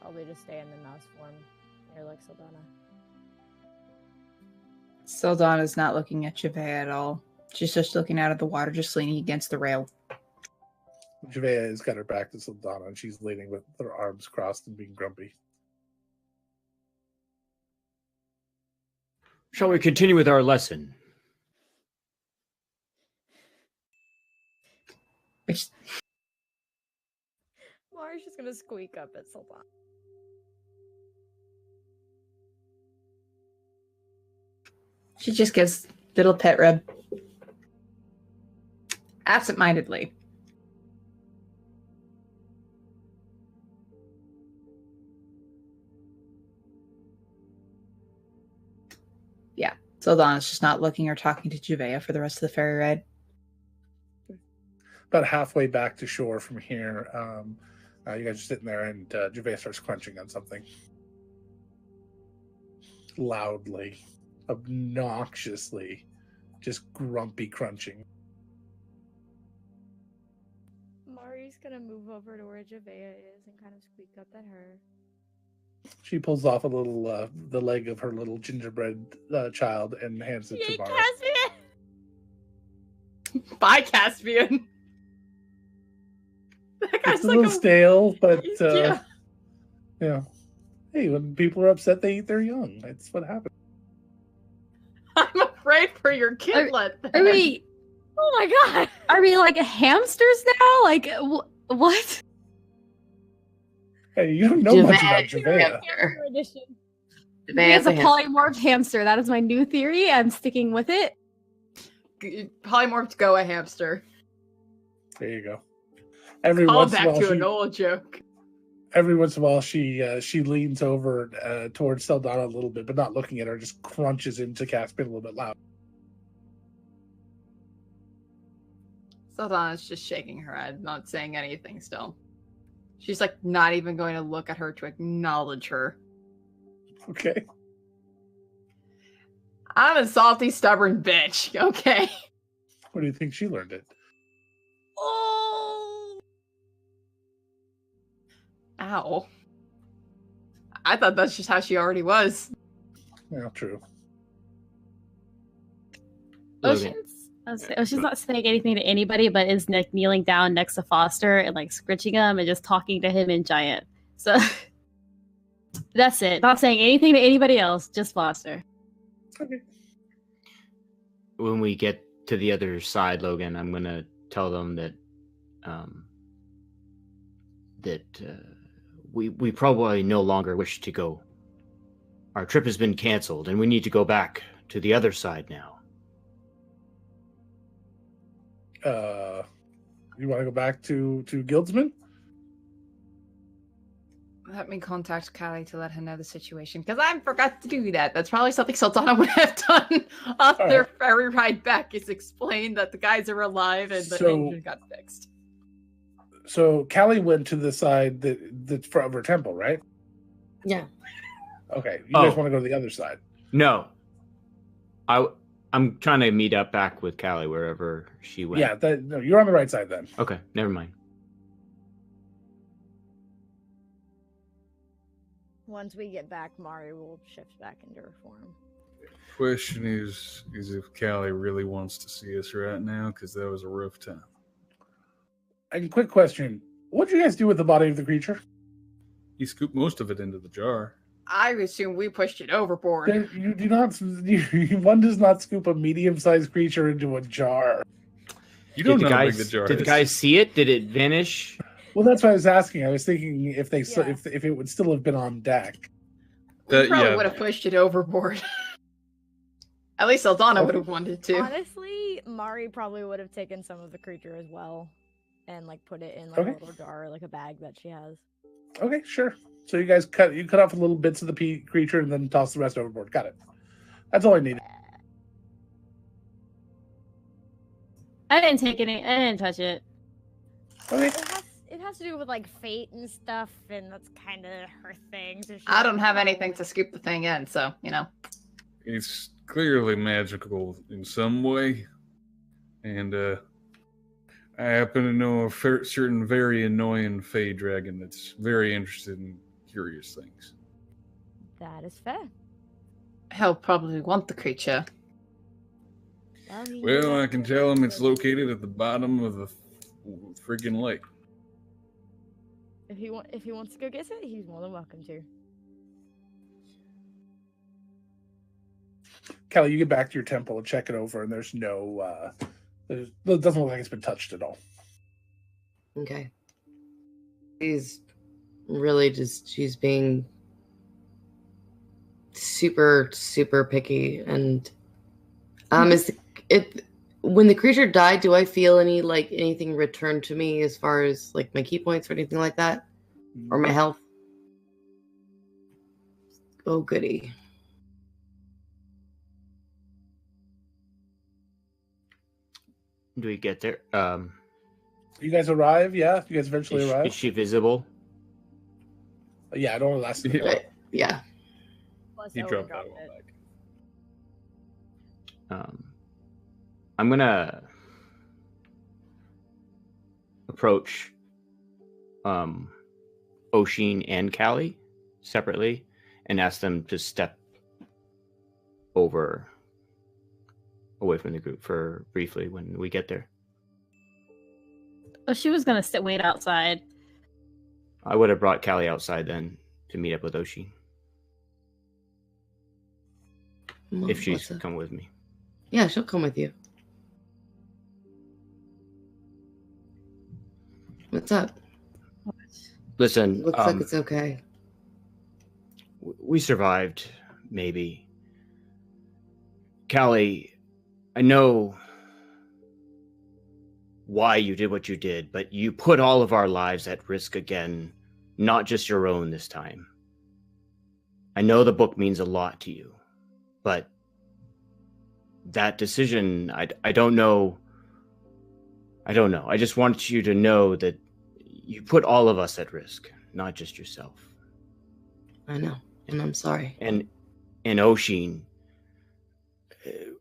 probably just stay in the mouse form near like Saldana. Saldana's not looking at Javea at all. She's just looking out of the water, just leaning against the rail. Javea has got her back to Saldana, and she's leaning with her arms crossed and being grumpy. Shall we continue with our lesson? Which Mari's just gonna squeak up at Saldana. she just gives little pet rub. Absent-mindedly. Yeah, Saldana's just not looking or talking to Javea for the rest of the ferry ride. About halfway back to shore from here, you guys are sitting there, and Javea starts crunching on something. Loudly, obnoxiously, just grumpy crunching. Mari's gonna move over to where Javea is and kind of squeak up at her. She pulls off a little, the leg of her little gingerbread child and hands it to Mara. Caspian! Bye, Caspian. That guy's It's a little stale, but yeah. you know, hey, when people are upset, they eat their young. That's what happens. I'm afraid for your kidlet. Are we? Oh my god! Are we like hamsters now? Like what? Hey, you don't know much about Javea. Javea. Hamster edition. Javea It's a polymorph hamster. That is my new theory. I'm sticking with it. Polymorphed go a hamster. There you go. Every Call once in a back while, to an old joke. every once in a while, she leans over towards Saldana a little bit, but not looking at her. Just crunches into Caspian a little bit loud. Saldana's just shaking her head, not saying anything still. She's like not even going to look at her to acknowledge her. Okay. I'm a salty, stubborn bitch, okay? What do you think she learned it? Oh! Ow. I thought that's just how she already was. Yeah, true. Logan. Ocean's not saying anything to anybody, but is Nick kneeling down next to Foster and like scritching him and just talking to him in giant. So That's it. Not saying anything to anybody else, just Foster. Okay. When we get to the other side, Logan, I'm gonna tell them that we probably no longer wish to go. Our trip has been canceled, and we need to go back to the other side now. You want to go back to Guildsman? Let me contact Callie to let her know the situation, because I forgot to do that. That's probably something Sultana would have done on their ferry ride back, is explain that the guys are alive and the engine got fixed. So Callie went to the side that's front of her temple, right? Yeah. Okay. You guys want to go to the other side? No. I'm trying to meet up back with Callie wherever she went. Yeah, no, you're on the right side then. Okay, never mind. Once we get back, Mari will shift back into her form. Question is if Callie really wants to see us right now, because that was a rough time. And quick question: what'd you guys do with the body of the creature? He scooped most of it into the jar. I assume we pushed it overboard. You do not. One does not scoop a medium-sized creature into a jar. You don't know how big the jar is. Did the guys see it? Did it vanish? Well, that's what I was asking. I was thinking if it would still have been on deck. We probably would have pushed it overboard. At least Aldana would have wanted to. Honestly, Mari probably would have taken some of the creature as well, and like put it in like a little jar, like a bag that she has. Okay, sure. So you guys cut off little bits of the creature and then toss the rest overboard. Got it. That's all I needed. I didn't take any. I didn't touch it. Okay. It has to do with like fate and stuff, and that's kind of her thing. So I don't have anything to scoop the thing in, so you know. It's clearly magical in some way, and I happen to know a certain very annoying Fey dragon that's very interested in curious things. That is fair. He'll probably want the creature. Well, I can tell him it's located at the bottom of the friggin' lake. If he wants to go get it, he's more than welcome to. Kelly, you get back to your temple and check it over, and there's no. It doesn't look like it's been touched at all. Okay. She's really she's being super, super picky. And is it when the creature died, do I feel anything returned to me as far as like my key points or anything like that? Or my health? Oh goody. Do we get there? You guys arrive, yeah? You guys eventually arrive? Is she visible? Yeah, it only lasts a minute. Yeah. He dropped that one back. I'm gonna approach Oshin and Callie separately and ask them to step away from the group for briefly when we get there. Oh, she was gonna wait outside. I would have brought Callie outside then to meet up with Oshin. If she's come with me. Yeah, she'll come with you. What's up? Listen, Looks like it's okay. We survived, maybe. Callie, I know why you did what you did, but you put all of our lives at risk again, not just your own this time. I know the book means a lot to you, but that decision, I don't know. I don't know. I just want you to know that you put all of us at risk, not just yourself. I know, and I'm sorry. And Oshin,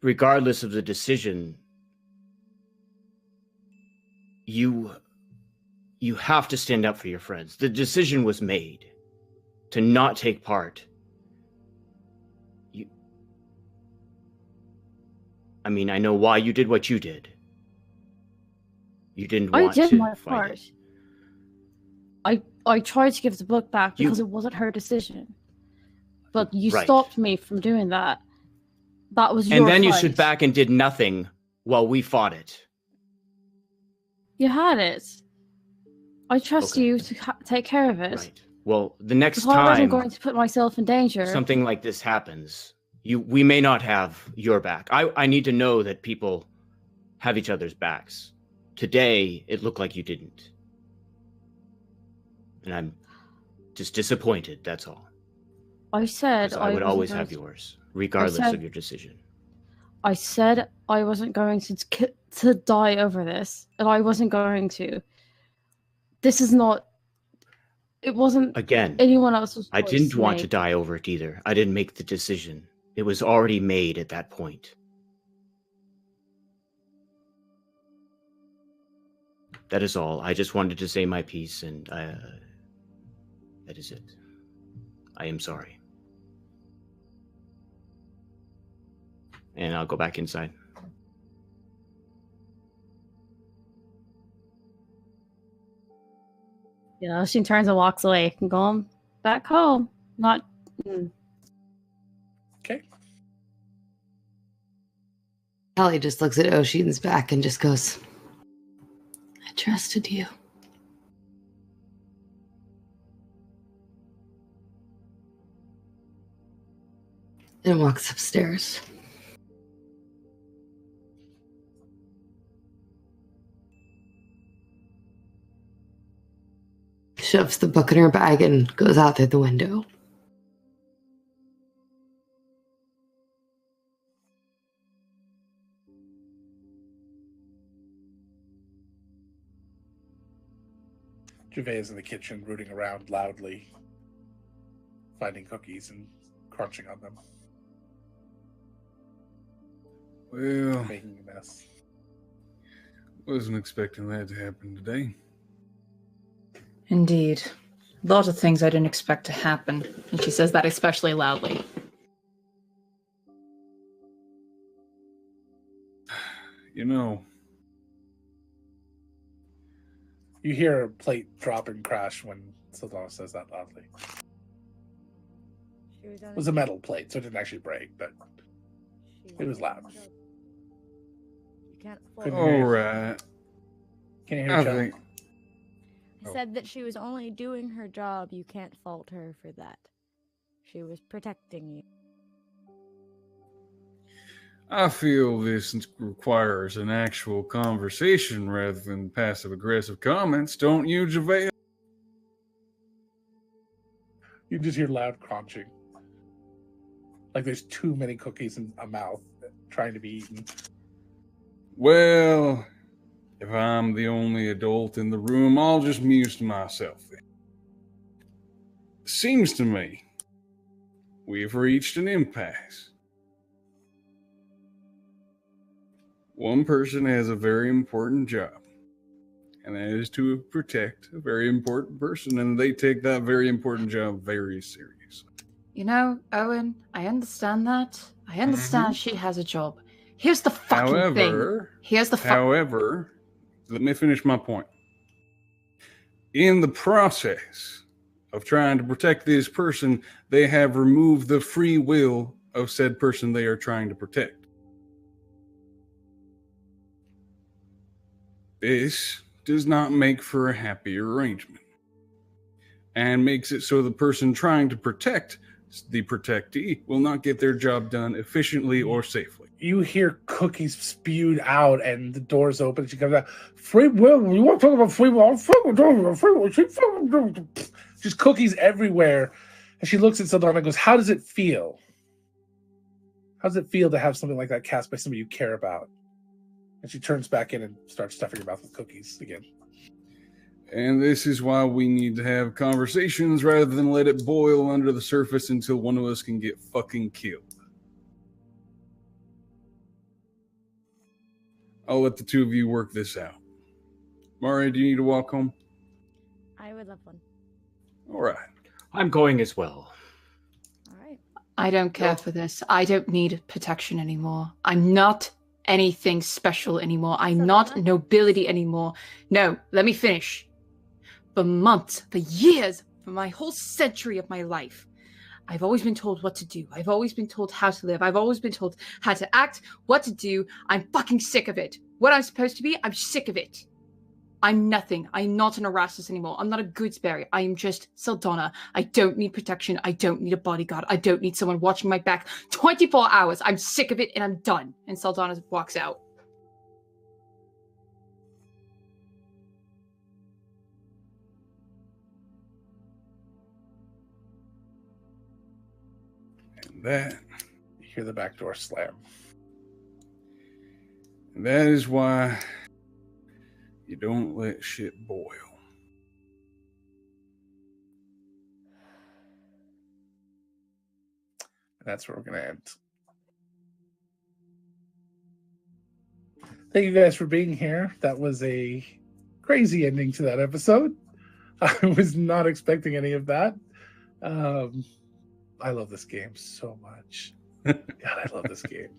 regardless of the decision, you have to stand up for your friends. The decision was made to not take part. I mean, I know why you did what you did. You didn't want to I did my fight part. it. I tried to give the book back because it wasn't her decision. but you Right. stopped me from doing that. That was your And then you fight. stood back and did nothing while we fought it. You had it. I trust Okay. you to take care of it. Right. Well, the next If I wasn't time going to put myself in danger. something like this happens, we may not have your back. I need to know that people have each other's backs. Today, it looked like you didn't. And I'm just disappointed, that's all. I said 'Cause I would always have yours, regardless of your decision. I said I wasn't going to die over this, and I wasn't going to. This is not. It wasn't Again, anyone else's choice. I didn't want to make. die over it either. I didn't make the decision. It was already made at that point. That is all. I just wanted to say my piece, and that is it. I am sorry. And I'll go back inside. She turns and walks away and going back home. Not. Okay. Callie just looks at Oshin's back and just goes, I trusted you. And walks upstairs. Shoves the book in her bag and goes out through the window. Gervais is in the kitchen, rooting around loudly, finding cookies and crunching on them, Well, making a mess. wasn't expecting that to happen today. Indeed. A lot of things I didn't expect to happen. And she says that especially loudly. You know, You hear a plate drop and crash when Saldana says that loudly. It was a metal plate, so it didn't actually break, but it was loud. You can't Couldn't afford hear all you. right. Can you hear I Chuck? think He said that she was only doing her job. You can't fault her for that. She was protecting you. I feel this requires an actual conversation rather than passive-aggressive comments, don't you, Gervais? You just hear loud crunching. Like there's too many cookies in a mouth trying to be eaten. Well, if I'm the only adult in the room, I'll just muse to myself then. Seems to me we've reached an impasse. One person has a very important job, and that is to protect a very important person, and they take that very important job very seriously. You know, Owen, I understand that. I understand she has a job. Here's the fucking thing. Here's the However, let me finish my point. In the process of trying to protect this person, they have removed the free will of said person they are trying to protect. This does not make for a happy arrangement, and makes it so the person trying to protect the protectee will not get their job done efficiently or safely. You hear cookies spewed out, and the doors open. She comes out. Free will? You want to talk about free will? Free will. Just cookies everywhere. And she looks at Saldana and goes, "How does it feel? How does it feel to have something like that cast by somebody you care about?" And she turns back in and starts stuffing her mouth with cookies again. And this is why we need to have conversations rather than let it boil under the surface until one of us can get fucking killed. I'll let the two of you work this out. Mari, do you need to walk home? I would love one. All right. I'm going as well. All right. I don't care for this. I don't need protection anymore. I'm not anything special anymore. I'm not nobility anymore. No, let me finish. For months, for years, for my whole century of my life, I've always been told what to do. I've always been told how to live. I've always been told how to act, what to do. I'm fucking sick of it. What I'm supposed to be, I'm sick of it. I'm nothing. I'm not an Erastus anymore. I'm not a gooseberry. I am just Saldana. I don't need protection. I don't need a bodyguard. I don't need someone watching my back 24 hours. I'm sick of it and I'm done. And Saldana walks out. And that You hear the back door slam. that is why you don't let shit boil. And that's where we're going to end. Thank you guys for being here. That was a crazy ending to that episode. I was not expecting any of that. I love this game so much. God, I love this game.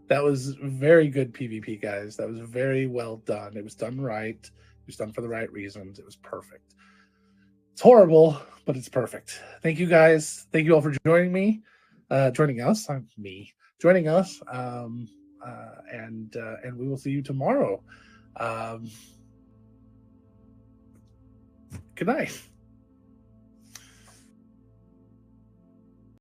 That was very good PvP, guys. That was very well done. It was done right. It was done for the right reasons. It was perfect. It's horrible, but it's perfect. Thank you, guys. Thank you all for joining me. Joining us. Joining us. And we will see you tomorrow. Good night.